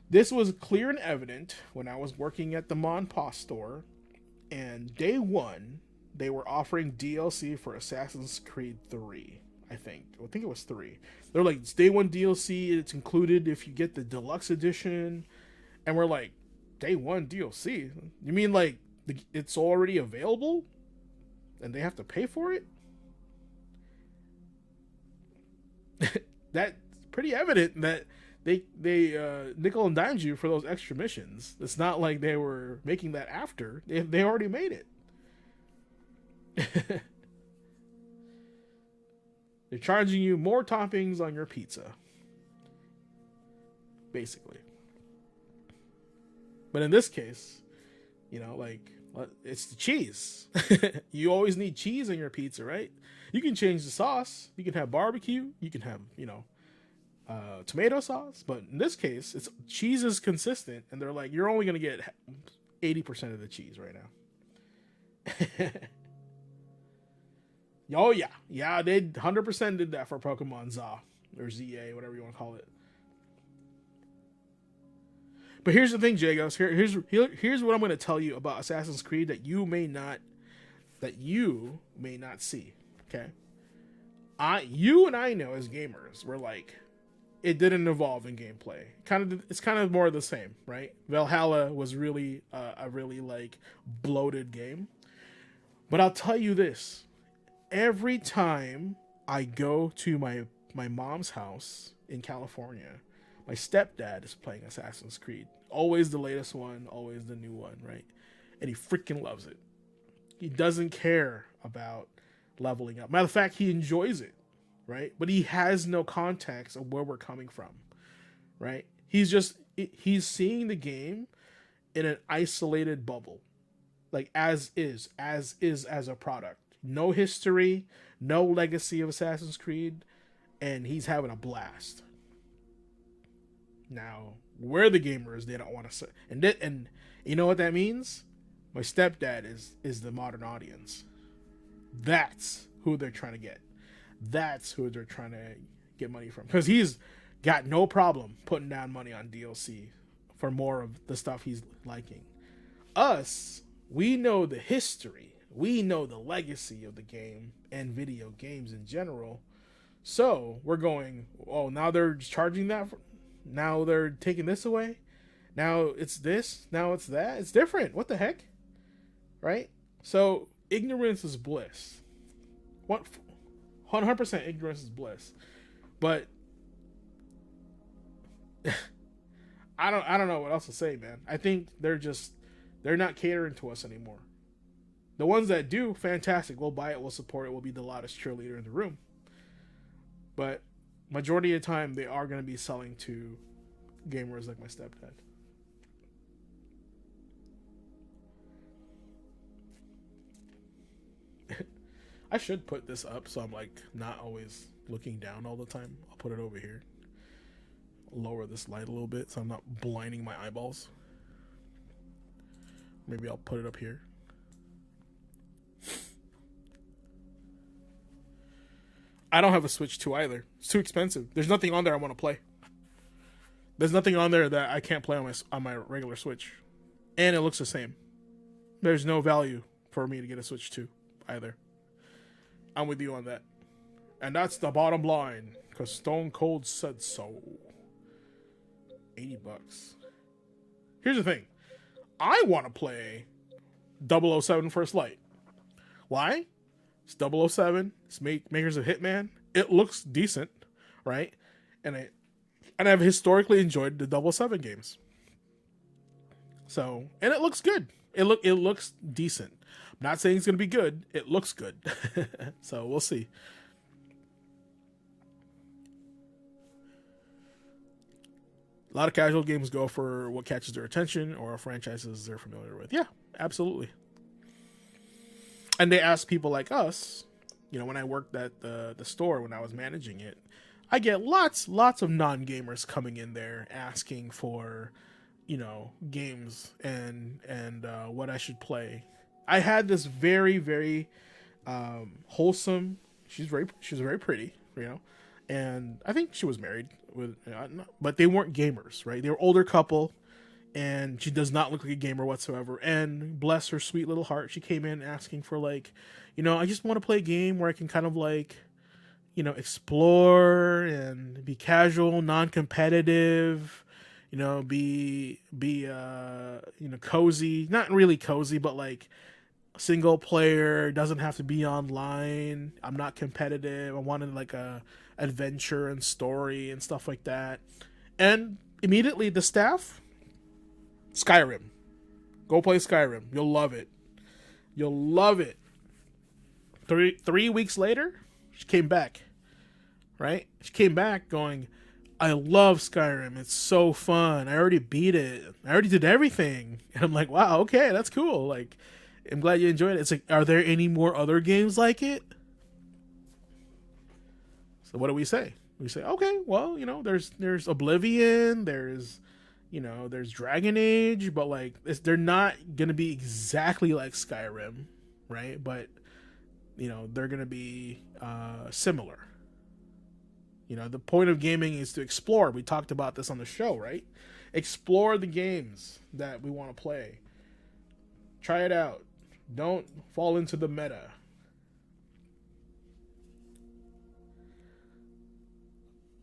This was clear and evident when I was working at the Mon Pa store, and day one, they were offering DLC for Assassin's Creed 3. I think it was 3. They're like, it's day one DLC, it's included if you get the deluxe edition. And we're like, day one DLC? You mean like it's already available? And they have to pay for it? That's pretty evident that they nickel and dimed you for those extra missions. It's not like they were making that after. They already made it. They're charging you more toppings on your pizza, basically. But in this case, it's the cheese. You always need cheese on your pizza, right? You can change the sauce. You can have barbecue. You can have, tomato sauce. But in this case, cheese is consistent, and they're like, you're only going to get 80% of the cheese right now. Oh, yeah. Yeah, they 100% did that for Pokemon ZA, or ZA, whatever you want to call it. But here's the thing, Jagos. Here's what I'm going to tell you about Assassin's Creed that you may not see. Okay? You and I know as gamers, we're like, it didn't evolve in gameplay. It's kind of more of the same, right? Valhalla was really a really bloated game. But I'll tell you this. Every time I go to my mom's house in California, my stepdad is playing Assassin's Creed. Always the latest one, always the new one, right? And he freaking loves it. He doesn't care about leveling up. Matter of fact, he enjoys it, right? But he has no context of where we're coming from, right? He's seeing the game in an isolated bubble, as is as a product. No history, no legacy of Assassin's Creed, and he's having a blast. Now, we're the gamers they don't want to say. And you know what that means? My stepdad is the modern audience. That's who they're trying to get. That's who they're trying to get money from. Because he's got no problem putting down money on DLC for more of the stuff he's liking. Us, we know the history. We know the legacy of the game and video games in general. So we're going, oh, now they're charging that. Now they're taking this away. Now it's this. Now it's that. It's different. What the heck? Right? So ignorance is bliss. What? 100% ignorance is bliss. But I don't know what else to say, man. I think they're not catering to us anymore. The ones that do, fantastic. We'll buy it. We'll support it. We'll be the loudest cheerleader in the room. But majority of the time, they are going to be selling to gamers like my stepdad. I should put this up so I'm like not always looking down all the time. I'll put it over here. Lower this light a little bit so I'm not blinding my eyeballs. Maybe I'll put it up here. I don't have a Switch 2 either. It's too expensive. There's nothing on there I want to play. There's nothing on there that I can't play on my regular Switch. And it looks the same. There's no value for me to get a Switch 2 either. I'm with you on that. And that's the bottom line. Because Stone Cold said so. $80. Here's the thing. I want to play 007 First Light. Why? It's 007. It's makers of Hitman. It looks decent, right? And I've historically enjoyed the 007 games. So, and it looks good. It looks decent. I'm not saying it's going to be good. It looks good. So, we'll see. A lot of casual games go for what catches their attention or franchises they're familiar with. Yeah, absolutely. And they ask people like us, when I worked at the store, when I was managing it, I get lots of non-gamers coming in there asking for, games and what I should play. I had this very, very wholesome. She's very pretty, and I think she was married but they weren't gamers, right? They were older couple, and she does not look like a gamer whatsoever. And bless her sweet little heart, she came in asking for I just want to play a game where I can kind of explore and be casual, non-competitive, be cozy, not really cozy, but single player, doesn't have to be online. I'm not competitive. I wanted a adventure and story and stuff like that. And immediately the staff, Skyrim. Go play Skyrim. You'll love it. You'll love it. 3 weeks later, she came back. Right? She came back going, I love Skyrim. It's so fun. I already beat it. I already did everything. And I'm like, wow, okay, that's cool. I'm glad you enjoyed it. It's are there any more other games like it? So what do we say? We say, okay, well, there's Oblivion, there's Dragon Age, but they're not gonna be exactly like Skyrim, right? But they're gonna be similar. The point of gaming is to explore. We talked about this on the show, right? Explore the games that we want to play. Try it out. Don't fall into the meta.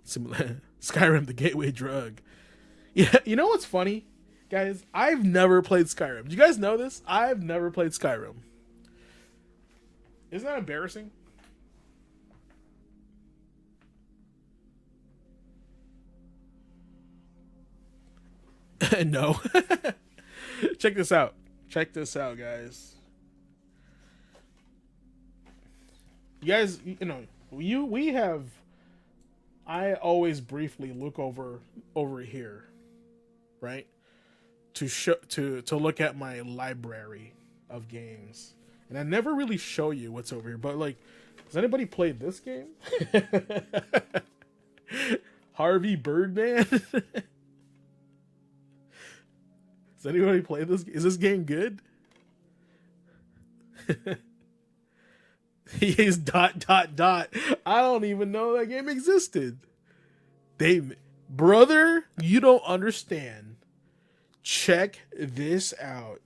Skyrim, the gateway drug. Yeah, you know what's funny, guys? I've never played Skyrim. Do you guys know this? I've never played Skyrim. Isn't that embarrassing? No. Check this out. Check this out, guys. You guys, we have. I always briefly look over here, right? To look at my library of games, and I never really show you what's over here. But has anybody played this game? Harvey Birdman. Does anybody play this? Is this game good? He's dot dot dot. I don't even know that game existed. Brother, you don't understand. Check this out.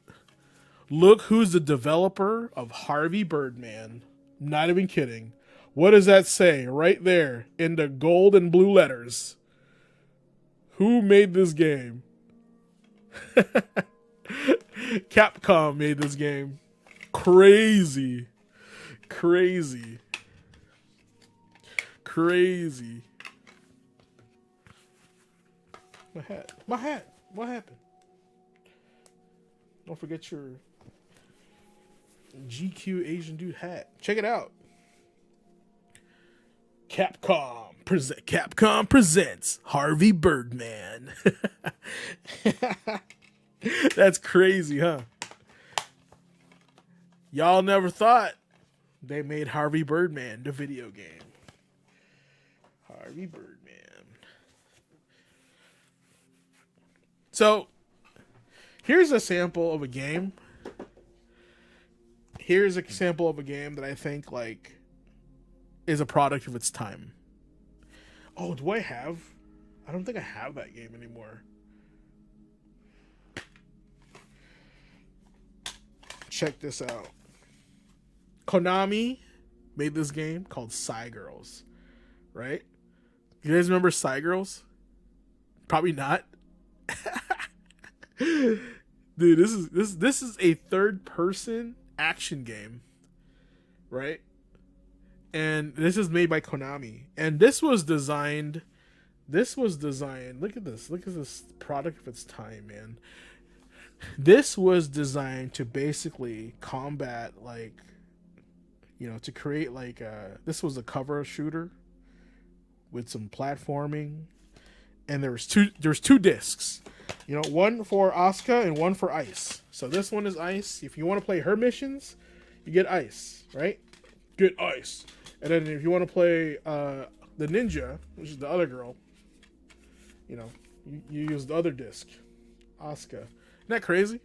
Look who's the developer of Harvey Birdman. Not even kidding. What does that say right there in the gold and blue letters? Who made this game? Capcom made this game. Crazy. Crazy. Crazy. My hat. My hat. What happened? Don't forget your GQAzndood hat. Check it out. Capcom presents Harvey Birdman. That's crazy, huh? Y'all never thought they made Harvey Birdman the video game. Harvey Birdman. So, here's a sample of a game. Here's a sample of a game that I think, like, is a product of its time. Oh, do I have? I don't think I have that game anymore. Check this out. Konami made this game called Psy Girls, right? You guys remember Psy Girls? Probably not. Dude, this is a third person action game, right? And this is made by Konami, and this was designed. Look at this product of its time, man. This was designed to basically combat, like, you know, to create like this was a cover shooter with some platforming, and there's two discs, you know, one for Asuka and one for Ice. So this one is Ice. If you want to play her missions, you get Ice, right? Get Ice. And then if you want to play the ninja, which is the other girl, you know, you use the other disc, Asuka. Isn't that crazy?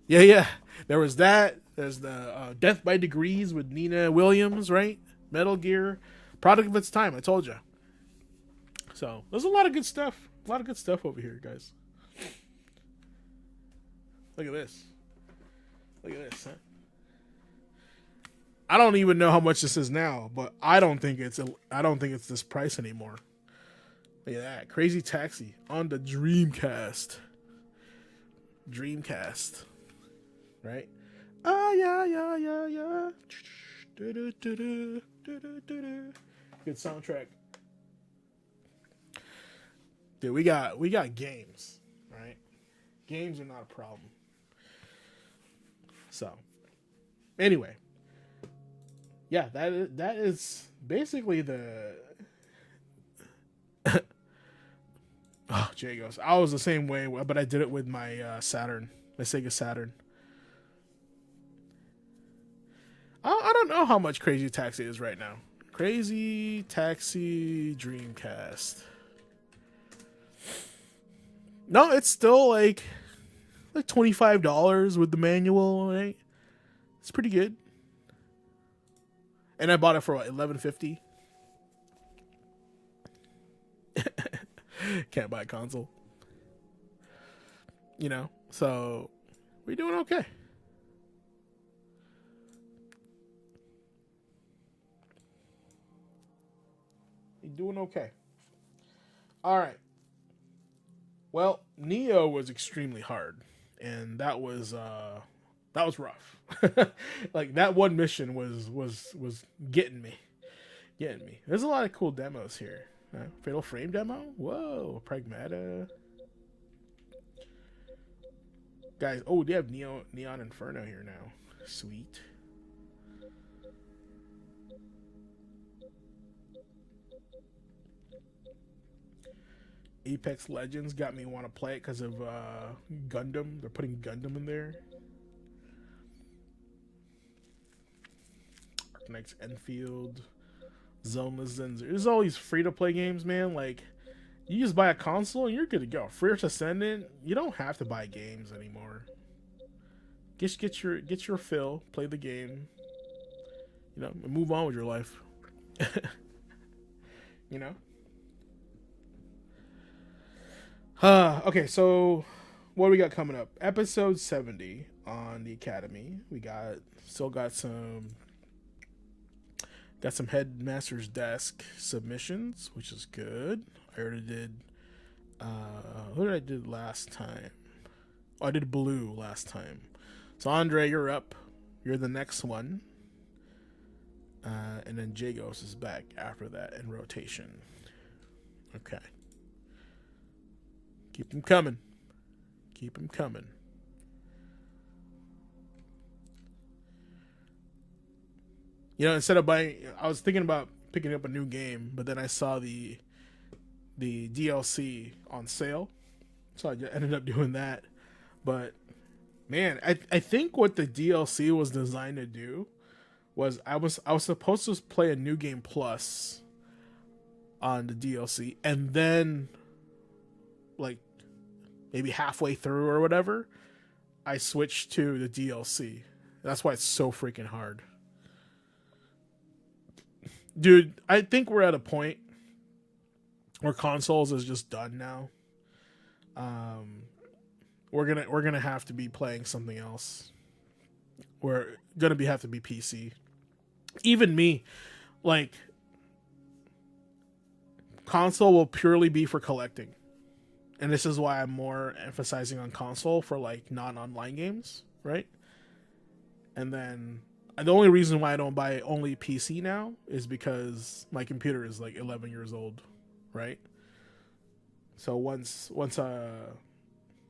Yeah. There was that. There's the Death by Degrees with Nina Williams, right? Metal Gear, product of its time. I told you. So there's a lot of good stuff. A lot of good stuff over here, guys. Look at this. Look at this, huh? I don't even know how much this is now, but I don't think it's this price anymore. Look at that. Crazy Taxi on the Dreamcast. Right? Yeah. Good soundtrack. Dude, we got games, right? Games are not a problem. So, anyway. Yeah, that is basically the oh, Jay goes. I was the same way, but I did it with my Saturn, my Sega Saturn. I don't know how much Crazy Taxi is right now. Crazy Taxi Dreamcast. No, it's still like $25 with the manual, right? It's pretty good. And I bought it for what, $11.50? Can't buy a console. You know, so we're doing okay. We're doing okay. All right. Well, Nioh was extremely hard, and that was rough. Like that one mission was getting me. There's a lot of cool demos here. Fatal Frame demo. Whoa, Pragmata. Guys, oh, they have Neon Inferno here now. Sweet. Apex Legends got me want to play it because of Gundam. They're putting Gundam in there. Next Enfield, Zoneless Zenzer. There's all these free-to-play games, man. Like, you just buy a console and you're good to go. First Ascendant, you don't have to buy games anymore. Get your fill, play the game, You know, move on with your life. You know. Okay, so what do we got coming up? Episode 70 on the Academy. We still got some Headmaster's Desk submissions, which is good. I already did. Who did I do last time? Oh, I did Blue last time. So Andre, you're up. You're the next one. And then Jagos is back after that in rotation. Okay. Keep them coming. Keep them coming. You know, instead of buying, I was thinking about picking up a new game, but then I saw the DLC on sale, so I ended up doing that. But man, I think what the DLC was designed to do was I was supposed to play a New Game Plus on the DLC, and then like maybe halfway through or whatever, I switched to the DLC. That's why it's so freaking hard. Dude, I think we're at a point where consoles is just done now. We're gonna have to be playing something else. We're gonna have to be PC. Even me, like, console will purely be for collecting. And this is why I'm more emphasizing on console for like non-online games, right? And then the only reason why I don't buy only PC now is because my computer is like 11 years old, right? So once I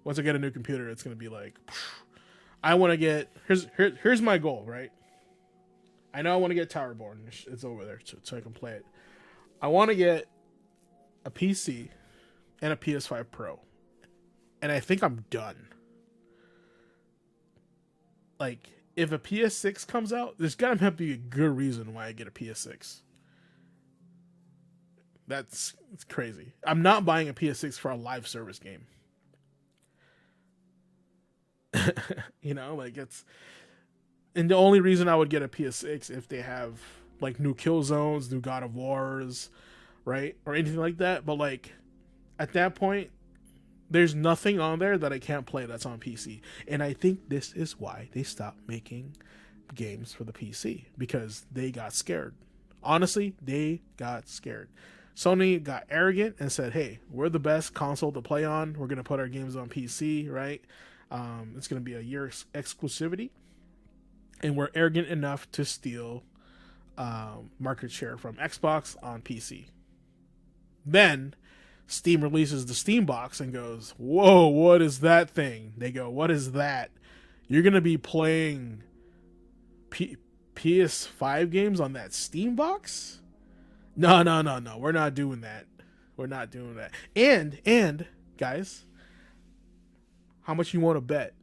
get a new computer, it's gonna be like, I want to get here's my goal, right? I know I want to get Towerborn. It's over there, so I can play it. I want to get a PC and a PS5 Pro, and I think I'm done. Like, if a PS6 comes out, there's gotta have to be a good reason why I get a PS6. It's crazy. I'm not buying a PS6 for a live service game. You know, like, it's, and the only reason I would get a PS6 if they have like new Killzones, new God of Wars, right, or anything like that. But like, at that point, there's nothing on there that I can't play that's on PC. And I think this is why they stopped making games for the PC, because they got scared. Honestly, they got scared. Sony got arrogant and said, hey, we're the best console to play on. We're going to put our games on PC, right? It's going to be a year exclusivity. And we're arrogant enough to steal market share from Xbox on PC. Then Steam releases the Steam box and goes, whoa, what is that thing? They go, what is that? You're going to be playing PS5 games on that Steam box? No. We're not doing that. We're not doing that. And guys, how much you want to bet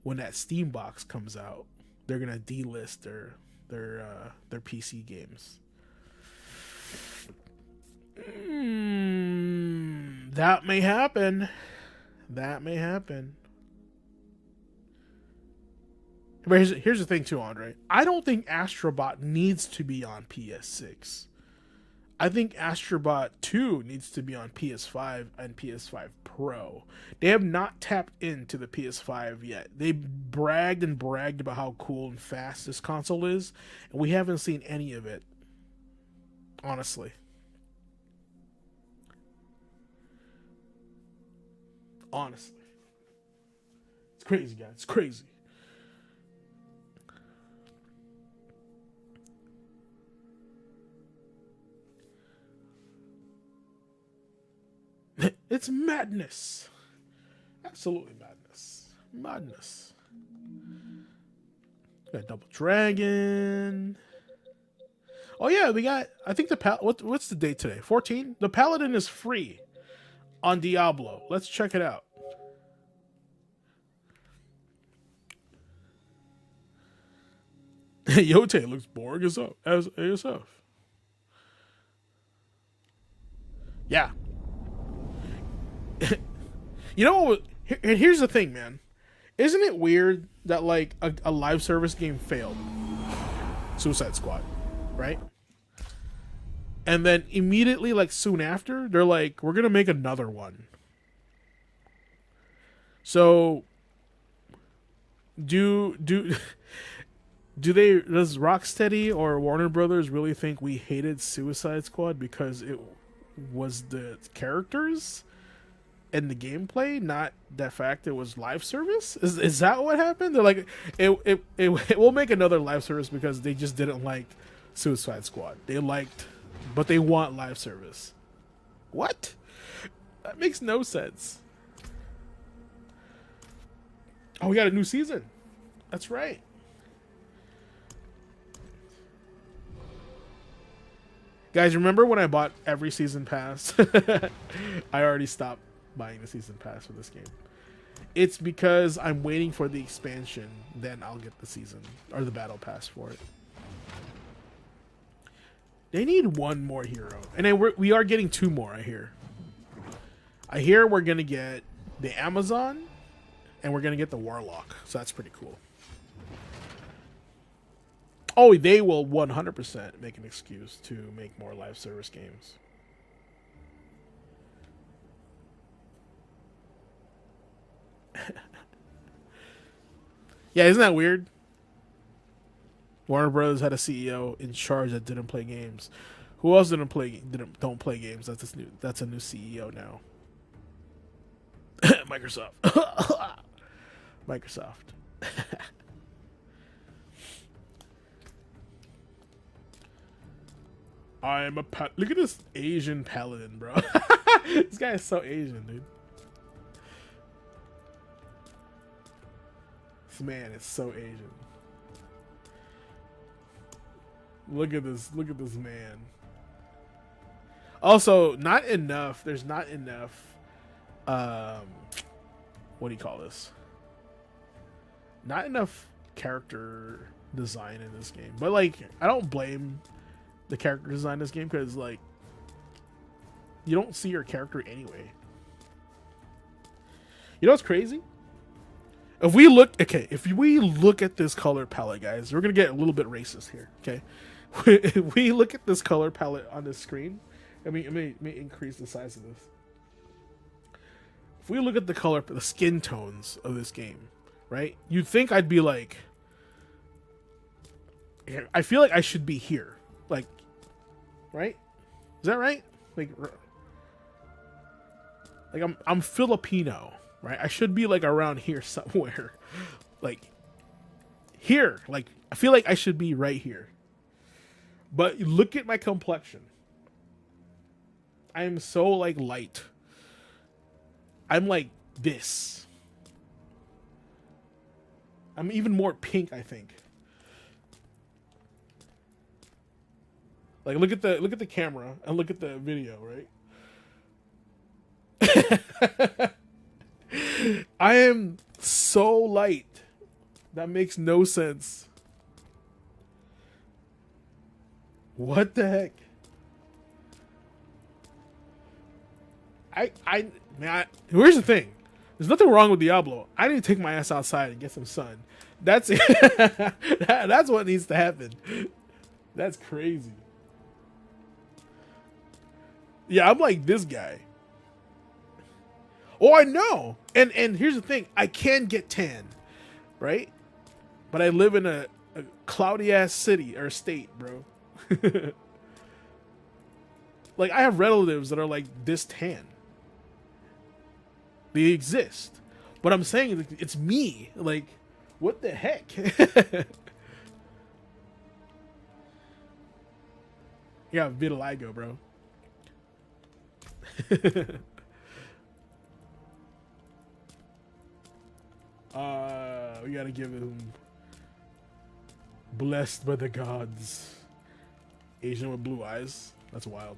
when that Steam box comes out, they're going to delist their PC games? That may happen. That may happen. But here's the thing too, Andre. I don't think Astrobot needs to be on PS6. I think Astrobot 2 needs to be on PS5 and PS5 Pro. They have not tapped into the PS5 yet. They bragged about how cool and fast this console is, and we haven't seen any of it. Honestly. It's crazy, guys. It's crazy. It's madness. Absolutely madness. Madness. We got Double Dragon. Oh yeah, we got, I think what's the date today? 14? The Paladin is free on Diablo. Let's check it out. Yote looks boring as ASF. Yeah. You know, here's the thing, man. Isn't it weird that like a live service game failed? Suicide Squad. right? And then immediately, like soon after, they're like, we're gonna make another one. So do does Rocksteady or Warner Brothers really think we hated Suicide Squad because it was the characters and the gameplay, not the fact it was live service? Is that what happened? They're like, it will make another live service because they just didn't like Suicide Squad. They liked, but they want live service. What? That makes no sense. Oh, we got a new season. That's right. Guys, remember when I bought every season pass? I already stopped buying the season pass for this game. It's because I'm waiting for the expansion, then I'll get the season or the battle pass for it. They need one more hero, and we are getting two more. I hear we're gonna get the Amazon, and we're gonna get the Warlock. So that's pretty cool. Oh, they will 100% make an excuse to make more live service games. Yeah, isn't that weird? Warner Brothers had a CEO in charge that didn't play games. Who else don't play games? That's a new CEO now. Microsoft. Microsoft. I'm a look at this Asian paladin, bro. This guy is so Asian, dude. This man is so Asian. Look at this man. Also, not enough. There's not enough. What do you call this? Not enough character design in this game. But like, I don't blame the character design in this game because like, you don't see your character anyway. You know what's crazy? If we look at this color palette, guys, we're gonna get a little bit racist here. Okay, if we look at this color palette on the screen, let me increase the size of this. If we look at the skin tones of this game, right? You'd think I'd be like, I feel like I should be here, like, right? Is that right? Like I'm Filipino, right? I should be like around here somewhere, like here. Like I feel like I should be right here. But look at my complexion. I am so like light. I'm like this. I'm even more pink, I think. Like look at the camera and look at the video, right? I am so light. That makes no sense. What the heck? Here's the thing. There's nothing wrong with Diablo. I need to take my ass outside and get some sun. That's it. That's what needs to happen. That's crazy. Yeah, I'm like this guy. Oh, I know. And here's the thing. I can get tan, right? But I live in a cloudy ass city or state, bro. Like I have relatives that are like this tan. They exist. But I'm saying it's me. Like, what the heck? Yeah, vitiligo, bro. We gotta give him blessed by the gods. Asian with blue eyes. That's wild.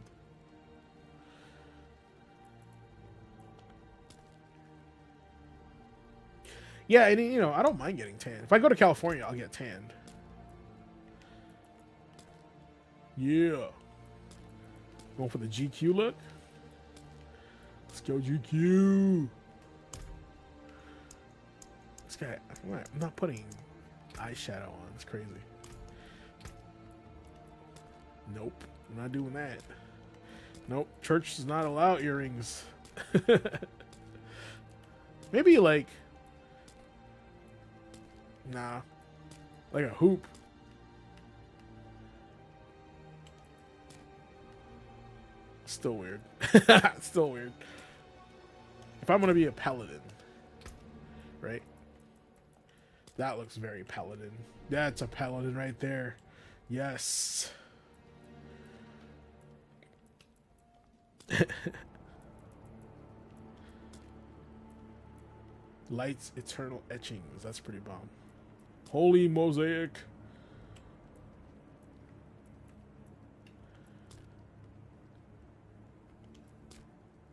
Yeah, and you know, I don't mind getting tan. If I go to California, I'll get tanned. Yeah. Going for the GQ look. Let's go GQ. This guy, I'm not putting eyeshadow on. It's crazy. Nope, I'm not doing that. Nope, church does not allow earrings. Maybe like, nah, like a hoop. Still weird. Still weird. If I'm gonna be a paladin, right? That looks very paladin. That's a paladin right there. Yes. Lights eternal etchings. That's pretty bomb. Holy mosaic.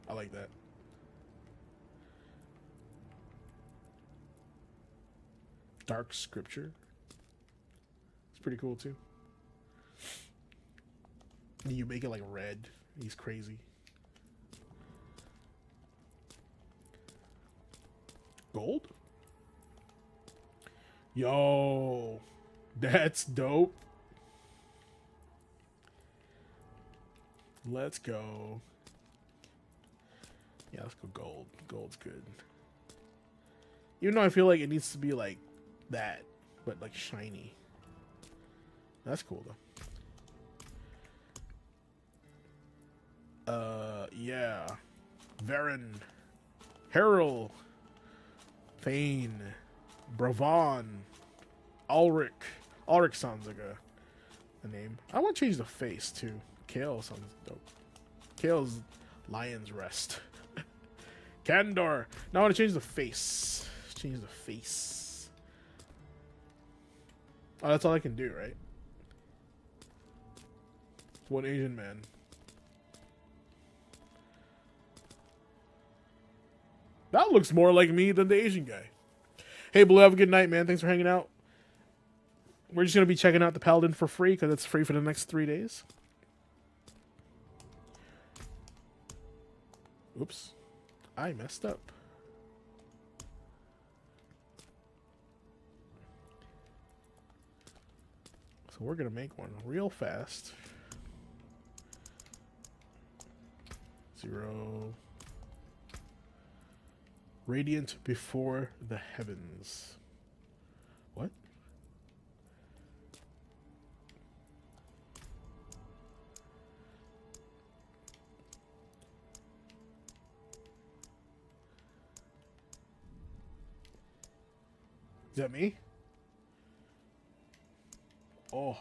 I like that. Dark scripture. It's pretty cool too. You make it like red. He's crazy. Gold? Yo, that's dope. Let's go. Yeah, let's go gold. Gold's good. Even though I feel like it needs to be like that, but like shiny. That's cool though. Yeah. Varen. Harrell. Fane. Bravon. Ulrich. Ulrich sounds like a name. I want to change the face too. Kale sounds dope. Kale's Lion's Rest. Kandor. Now I want to change the face. Change the face. Oh, that's all I can do, right? One Asian man. That looks more like me than the Asian guy. Hey, Blue, have a good night, man. Thanks for hanging out. We're just going to be checking out the Paladin for free because it's free for the next 3 days. Oops. I messed up. So we're going to make one real fast. 0. Radiant before the heavens. What? Is that me? Oh.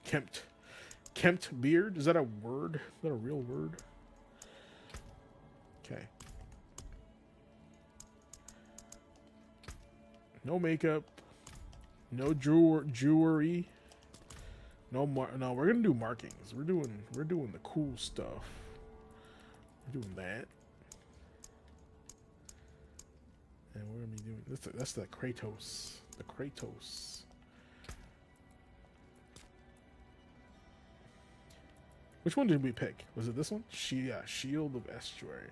Kempt. Kempt beard? Is that a word? Is that a real word? Okay. No makeup. No jewelry. No, we're gonna do markings. We're doing the cool stuff. We're doing that. And we're gonna be doing this. That's the Kratos. The Kratos. Which one did we pick? Was it this one? Shield of Estuary.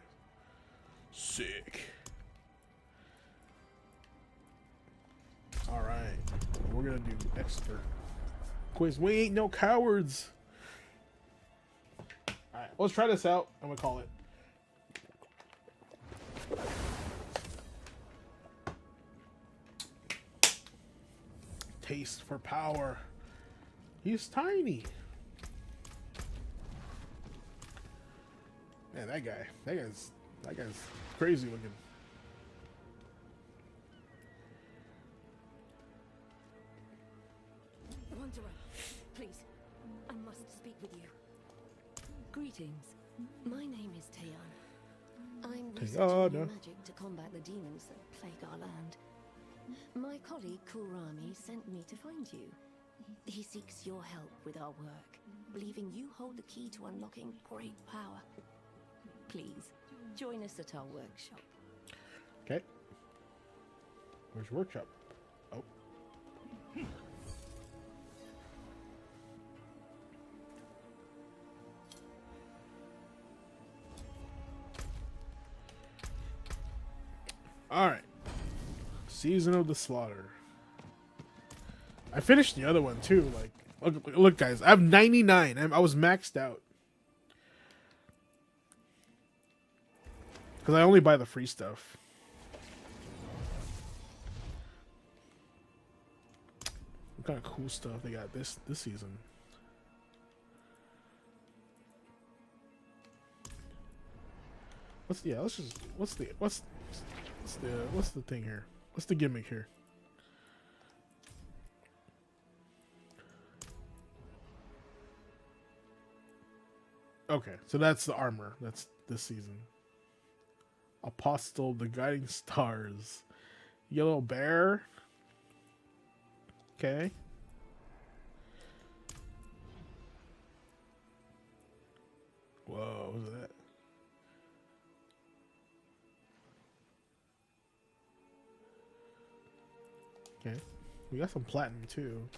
Sick. All right, we're gonna do expert quiz. We ain't no cowards. All right, let's try this out. I'm gonna call it. Taste for power. He's tiny. Man, that guy's crazy looking. Wanderer, please, I must speak with you. Greetings. My name is Tayan. I'm researching new magic to combat the demons that plague our land. My colleague Kurami sent me to find you. He seeks your help with our work, believing you hold the key to unlocking great power. Please, join us at our workshop. Okay. Where's your workshop? Oh. Alright. Season of the Slaughter. I finished the other one too, like Look, guys, I have 99. I was maxed out. Because I only buy the free stuff. What kind of cool stuff they got this season? What's the thing here? What's the gimmick here? Okay, so that's the armor. That's this season. Apostle, the guiding stars, yellow bear. Okay. Whoa, what was that? Okay, we got some platinum too.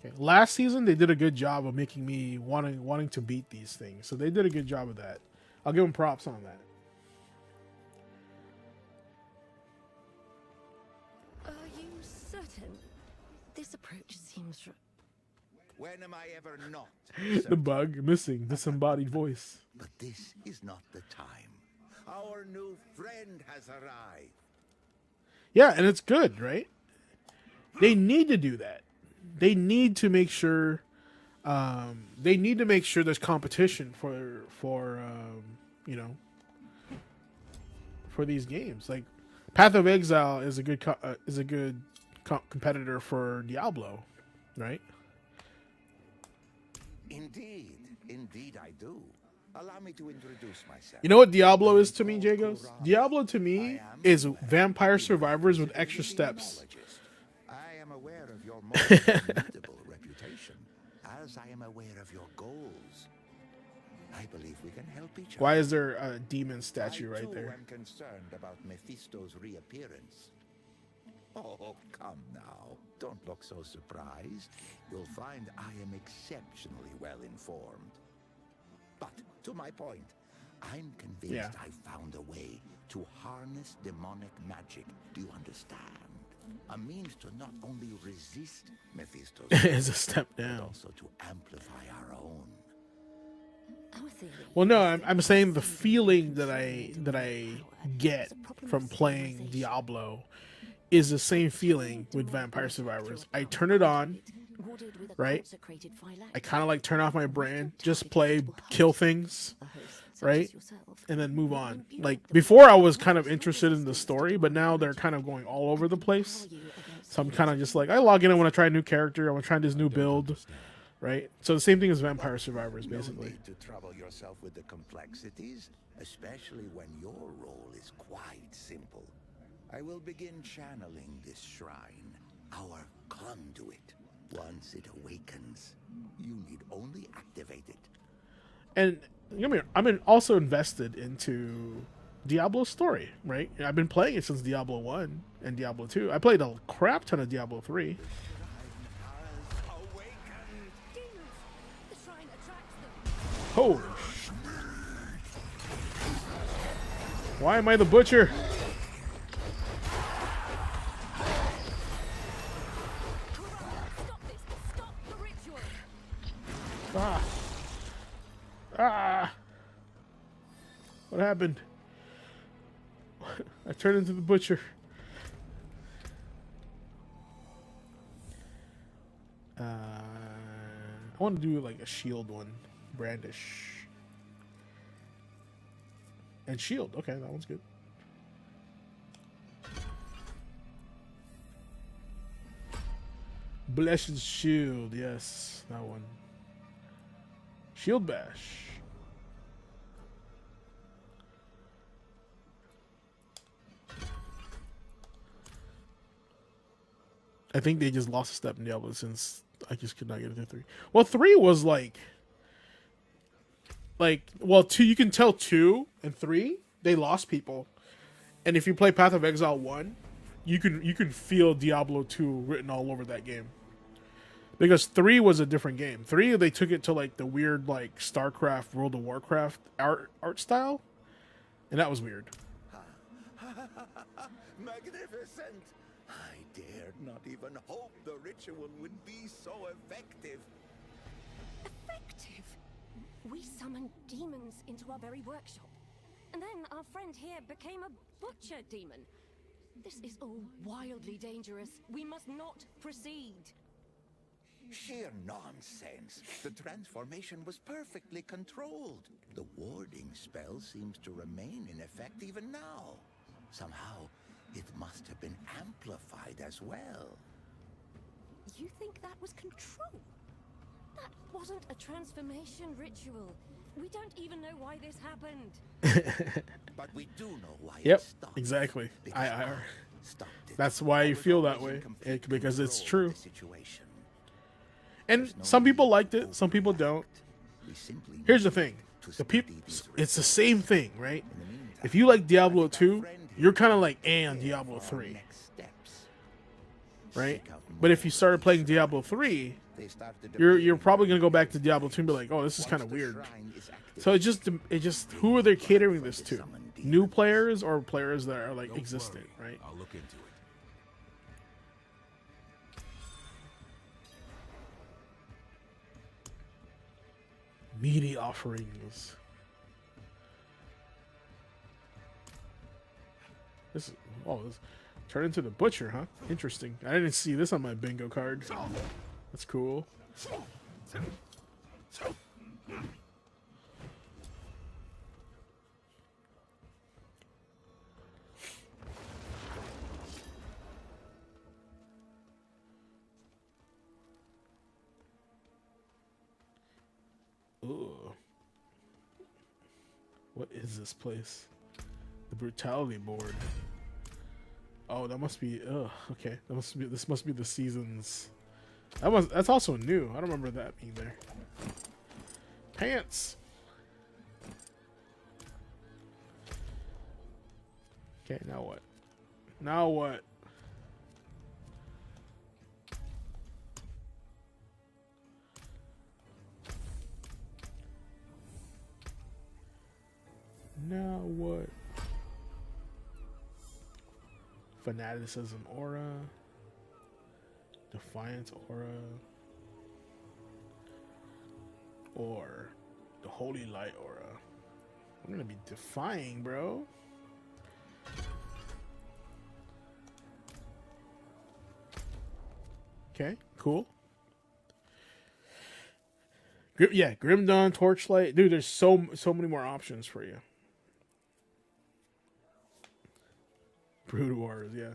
Okay, last season they did a good job of making me wanting to beat these things, so they did a good job of that. I'll give them props on that. Are you certain? This approach seems. When am I ever not? The bug missing disembodied voice. But this is not the time. Our new friend has arrived. Yeah, and it's good, right? They need to do that. They need to make sure. They need to make sure there's competition for you know, for these games. Like Path of Exile is a good competitor for Diablo, right? Indeed I do. Allow me to introduce myself. You know what Diablo is to me, Jagos? Diablo to me is Vampire Survivors with extra steps. I am aware of your most formidable reputation, as I am aware of your goals. I believe we can help each other. Why is there a demon statue right there? I too am concerned about Mephisto's reappearance. Oh, come now. Don't look so surprised. You'll find I am exceptionally well informed. But to my point, I'm convinced I found a way to harness demonic magic. Do you understand? A means to not only resist Mephisto's it's a step down, but also to amplify our own. Well, no, I'm saying the feeling that I get from playing Diablo is the same feeling with Vampire Survivors. I turn it on, right? I kind of like turn off my brain, just play, kill things, right? And then move on. Like before I was kind of interested in the story, but now they're kind of going all over the place. So I'm kind of just like, I log in and want to try a new character. I want to try this new build, right? So the same thing as Vampire Survivors, basically. No need to trouble yourself with the complexities, especially when your role is quite simple. I will begin channeling this shrine, our conduit. Once it awakens, you need only activate it. And I'm also invested into Diablo's story, right? I've been playing it since Diablo 1 and Diablo 2. I played a crap ton of Diablo 3. Holy sh... Why am I the butcher? Ah. Ah. What happened? I turned into the butcher. I want to do like a shield one. Brandish. And shield. Okay, that one's good. Blessed shield. Yes, that one. Shield bash. I think they just lost a step in Diablo since I just could not get into 3. Well, 3 was like, well, 2, you can tell 2 and 3, they lost people. And if you play Path of Exile 1, you can feel Diablo 2 written all over that game. Because 3 was a different game. 3, they took it to like the weird like StarCraft, World of Warcraft art style. And that was weird. Magnificent! I dared not even hope the ritual would be so effective. Effective? We summoned demons into our very workshop. And then our friend here became a butcher demon. This is all wildly dangerous. We must not proceed. Sheer nonsense. The transformation was perfectly controlled. The warding spell seems to remain in effect even now. Somehow, it must have been amplified as well. You think that was control? That wasn't a transformation ritual. We don't even know why this happened. But we do know why Yep, it stopped. exactly. Because I stopped it. that's why I you was feel always that way, in complete because it's control true. of the situation. And There's no some people need liked to it, some people don't. overreact. We simply Here's the need thing: to the people, study these it's the rituals. same thing, right? In the meantime, If you like I Diablo think our 2, friend here you're kind of like is on prepared Diablo for our 3, next steps. right? Seek out But if more you started playing shrine. Diablo 3, They started you're appearing probably gonna go again. back to Diablo 2 and be like, oh, this is Once kind of the weird. shrine is active, So it just who are they catering this to? New players or players that are like existing, right? I'll look into it. Meaty offerings. This is this turn into the butcher, huh? Interesting. I didn't see this on my bingo card. That's cool. Ooh. What is this place? The brutality board. Oh, that must be. Okay. That must be. This must be the seasons. That's also new. I don't remember that being there. Pants. Okay. Now what? Now what? Now what? Fanaticism aura. Defiance aura. Or the holy light aura. I'm gonna be defying, bro. Okay, cool. Yeah, Grim Dawn, Torchlight. Dude, there's so many more options for you. Brood Wars, yeah.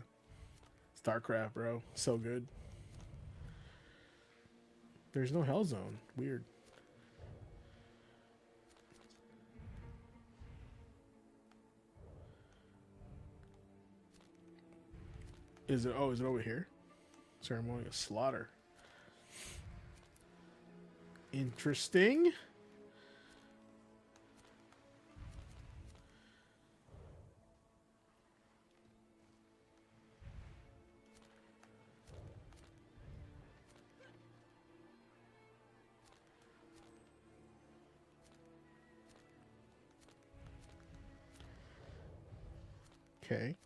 StarCraft, bro. So good. There's no Hell Zone. Weird. Is it over here? Ceremonial Slaughter. Interesting. Okay.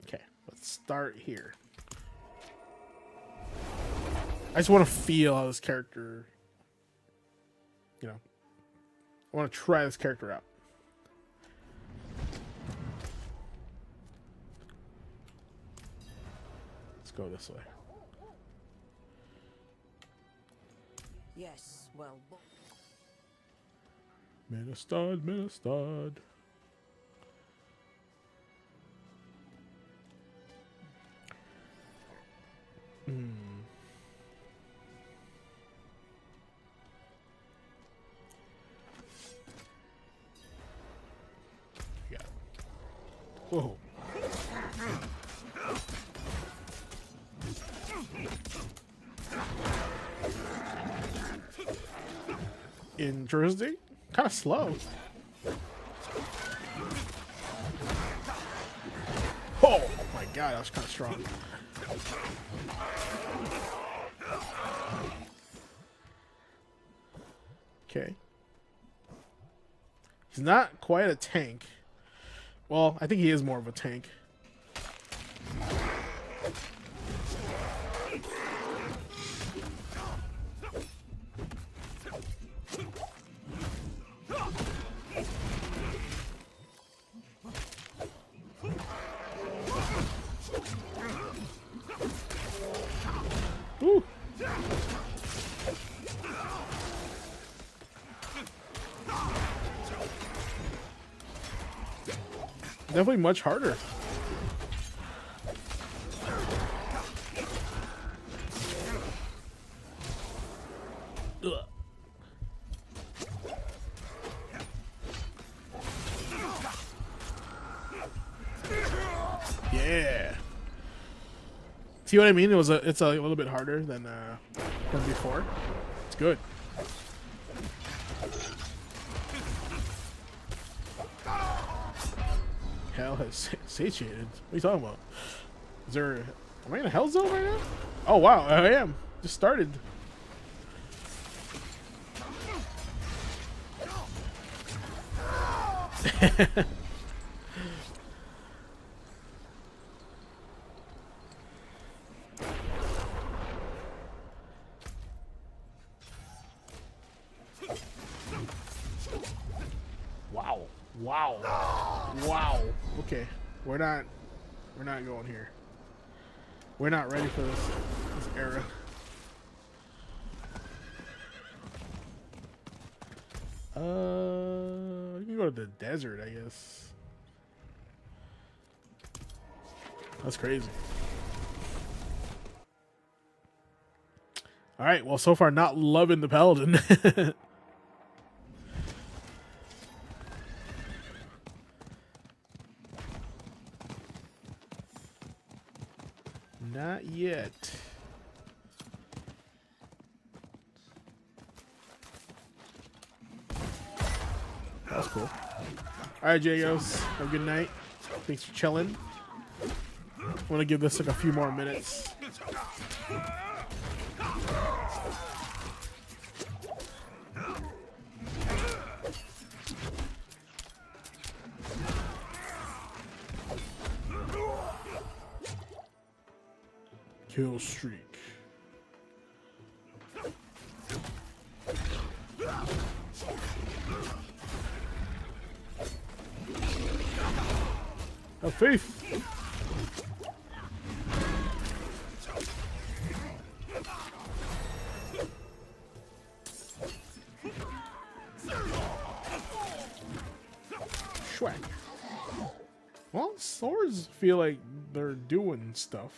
Okay, let's start here. I just want to feel how this character, I want to try this character out. Let's go this way. Yes, well... Ministad. Yeah. Whoa. Interesting. Kind of slow. Oh my god, that was kind of strong. Okay. He's not quite a tank. Well, I think he is more of a tank. Ooh. Definitely much harder. Ugh. Yeah. See what I mean? It's a little bit harder than before. It's good. Hell has satiated. What are you talking about? Is there? Am I in a hell zone right now? Oh wow, I am. Just started. Wow. Wow. Wow. Okay. We're not going here. We're not ready for this era. You can go to the desert, I guess. That's crazy. All right. Well, so far, not loving the paladin. Not yet. That's cool. All right, Jagos. Have a good night. Thanks for chilling. I want to give this like a few more minutes. Kill streak. Have faith. Schwack. Well, swords feel like they're doing stuff.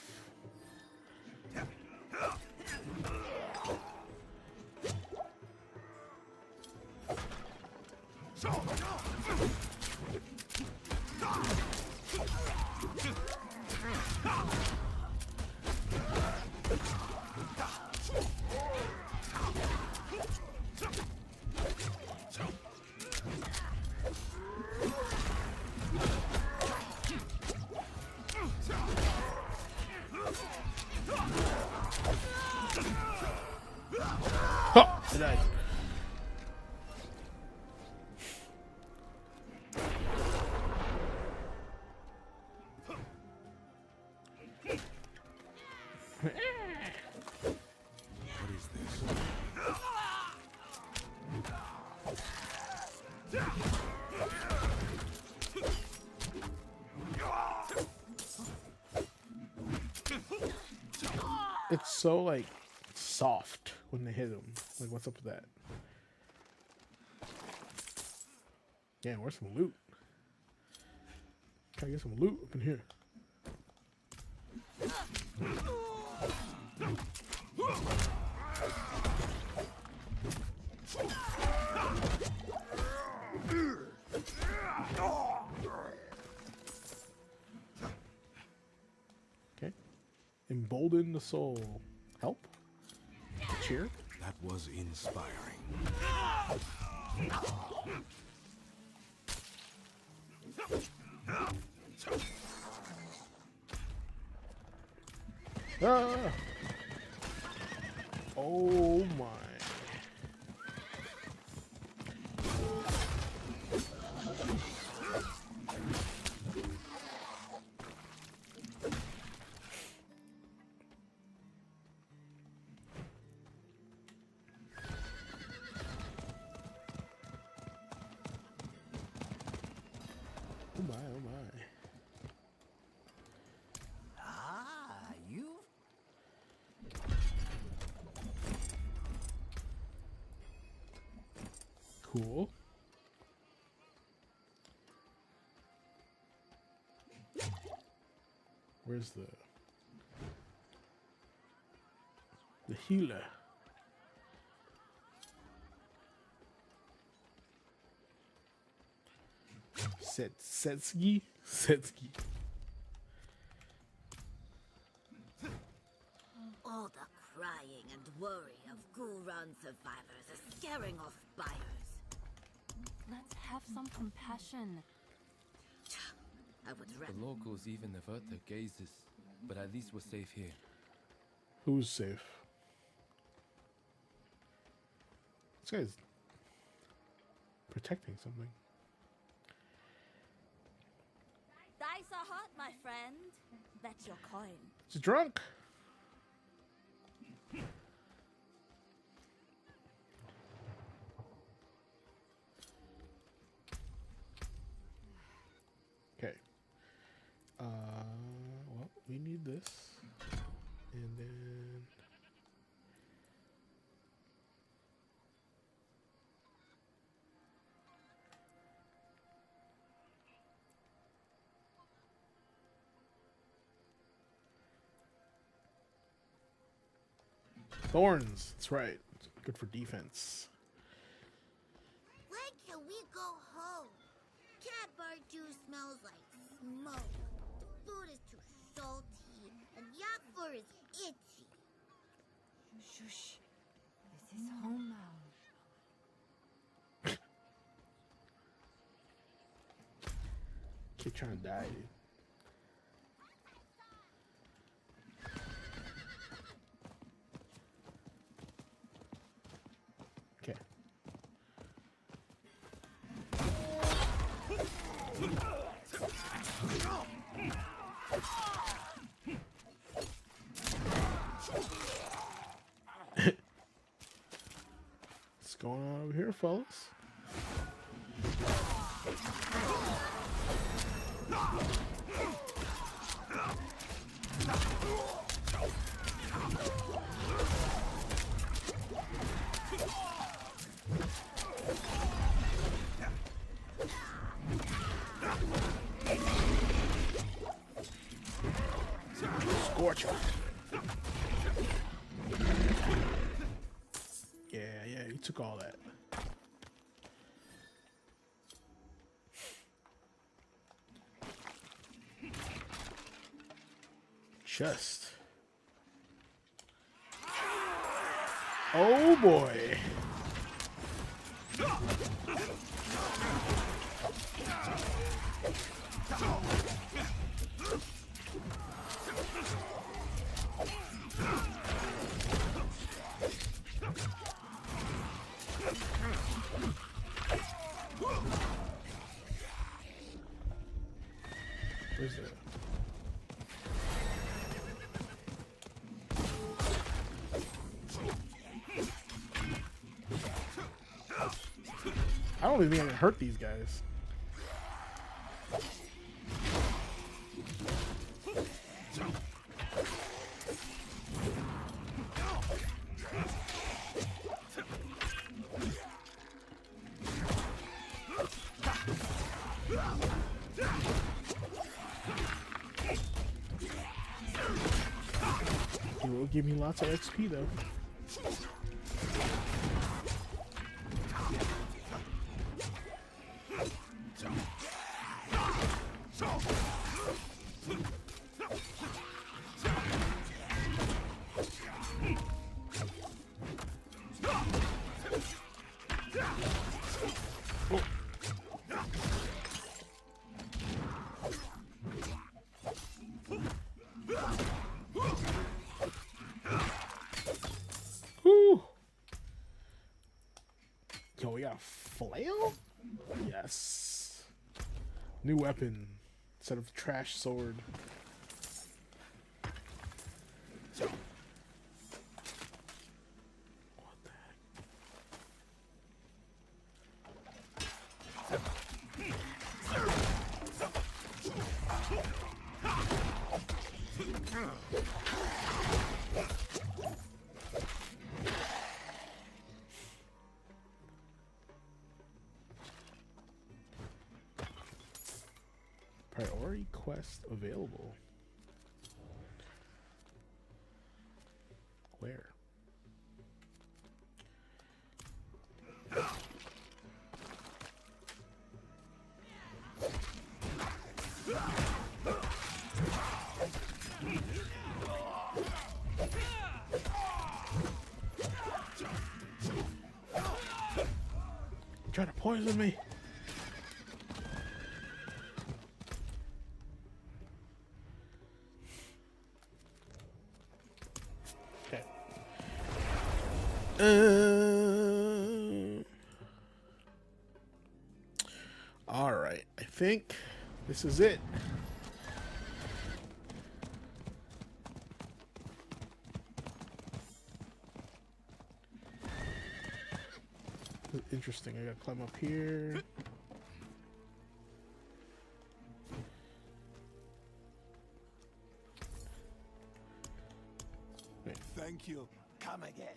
Oh, I died. What is this? It's so like soft when they hit him. Like, what's up with that? Yeah, where's some loot? Can I get some loot up in here? Okay. Embolden the soul. Help? Cheer? That was inspiring. Ah! Oh my. Cool. Where's the healer? Setsuki? Setsuki. All the crying and worry of Ghoul-Run survivors is scaring off buyers. Let's have some compassion. I would The rather. locals even avert their gazes, but at least we're safe here. Who's safe? This guy's protecting something. Dice are hot, my friend. Bet your coin. He's drunk. Okay. Well, we need this. And then thorns. That's right. Good for defense. When can we go home? Cat bar juice smells like smoke. The food is too salty, and yak fur is itchy. Shush. This is home now. Kid trying to die, dude. Okay. What's going on over here, fellas? Scorcher. Yeah, you took all that. Chest. Oh boy. Where's that? I don't even think I can hurt these guys. It will give me lots of XP though. Whew. Yo, we got a flail? Yes. New weapon instead of trash sword. What the heck? Priority quest available. Where? Trying to poison me. Okay. All right. I think this is it. Interesting. I gotta climb up here. Wait. Thank you. Come again.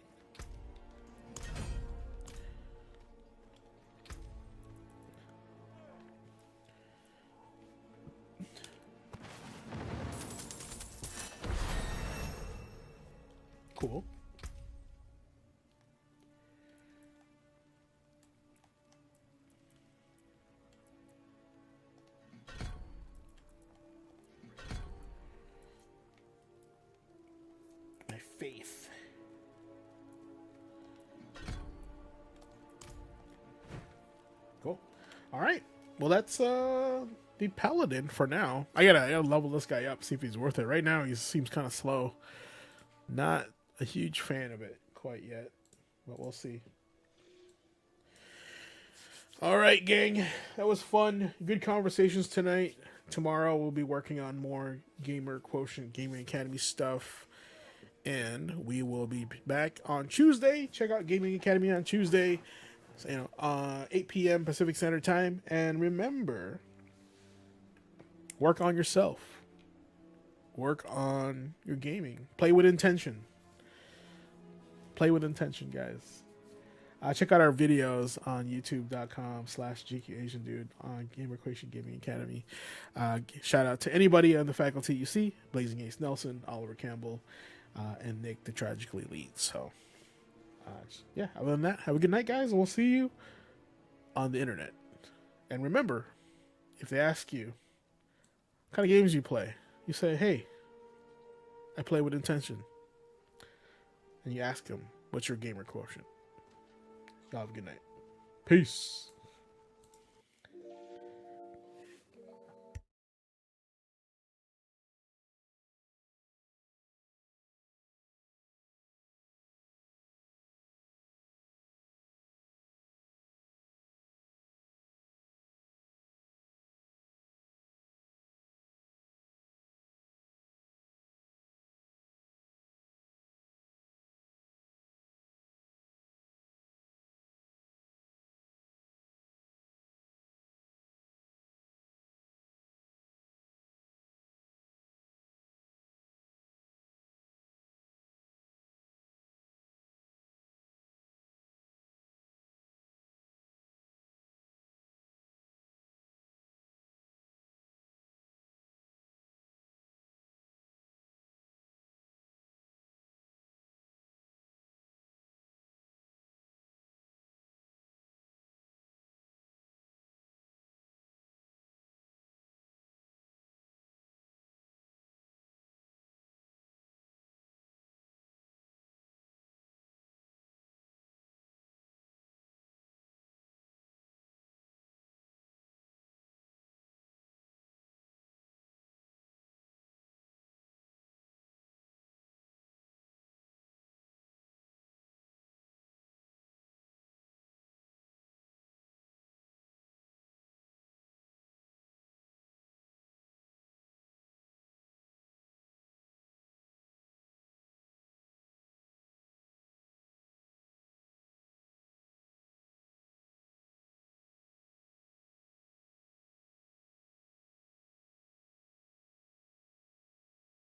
Cool. My faith. Cool. All right. Well, that's the paladin for now. I gotta level this guy up, see if he's worth it. Right now, he seems kind of slow. Not a huge fan of it quite yet, but we'll see. All right, gang. That was fun. Good conversations tonight. Tomorrow we'll be working on more Gamer Quotient Gaming Academy stuff. And we will be back on Tuesday. Check out Gaming Academy on Tuesday. 8 p.m. Pacific Standard Time. And remember, work on yourself. Work on your gaming. Play with intention. Play with intention, guys. Check out our videos on youtube.com/GQAzndood on Gamer Quotient Gaming Academy. Shout out to anybody on the faculty you see. Blazing Ace Nelson, Oliver Campbell, and Nick, the Tragically Elite. So, yeah, other than that, have a good night, guys, and we'll see you on the internet. And remember, if they ask you, what kind of games you play? You say, hey, I play with intention. And you ask them, what's your gamer quotient? Y'all have a good night. Peace.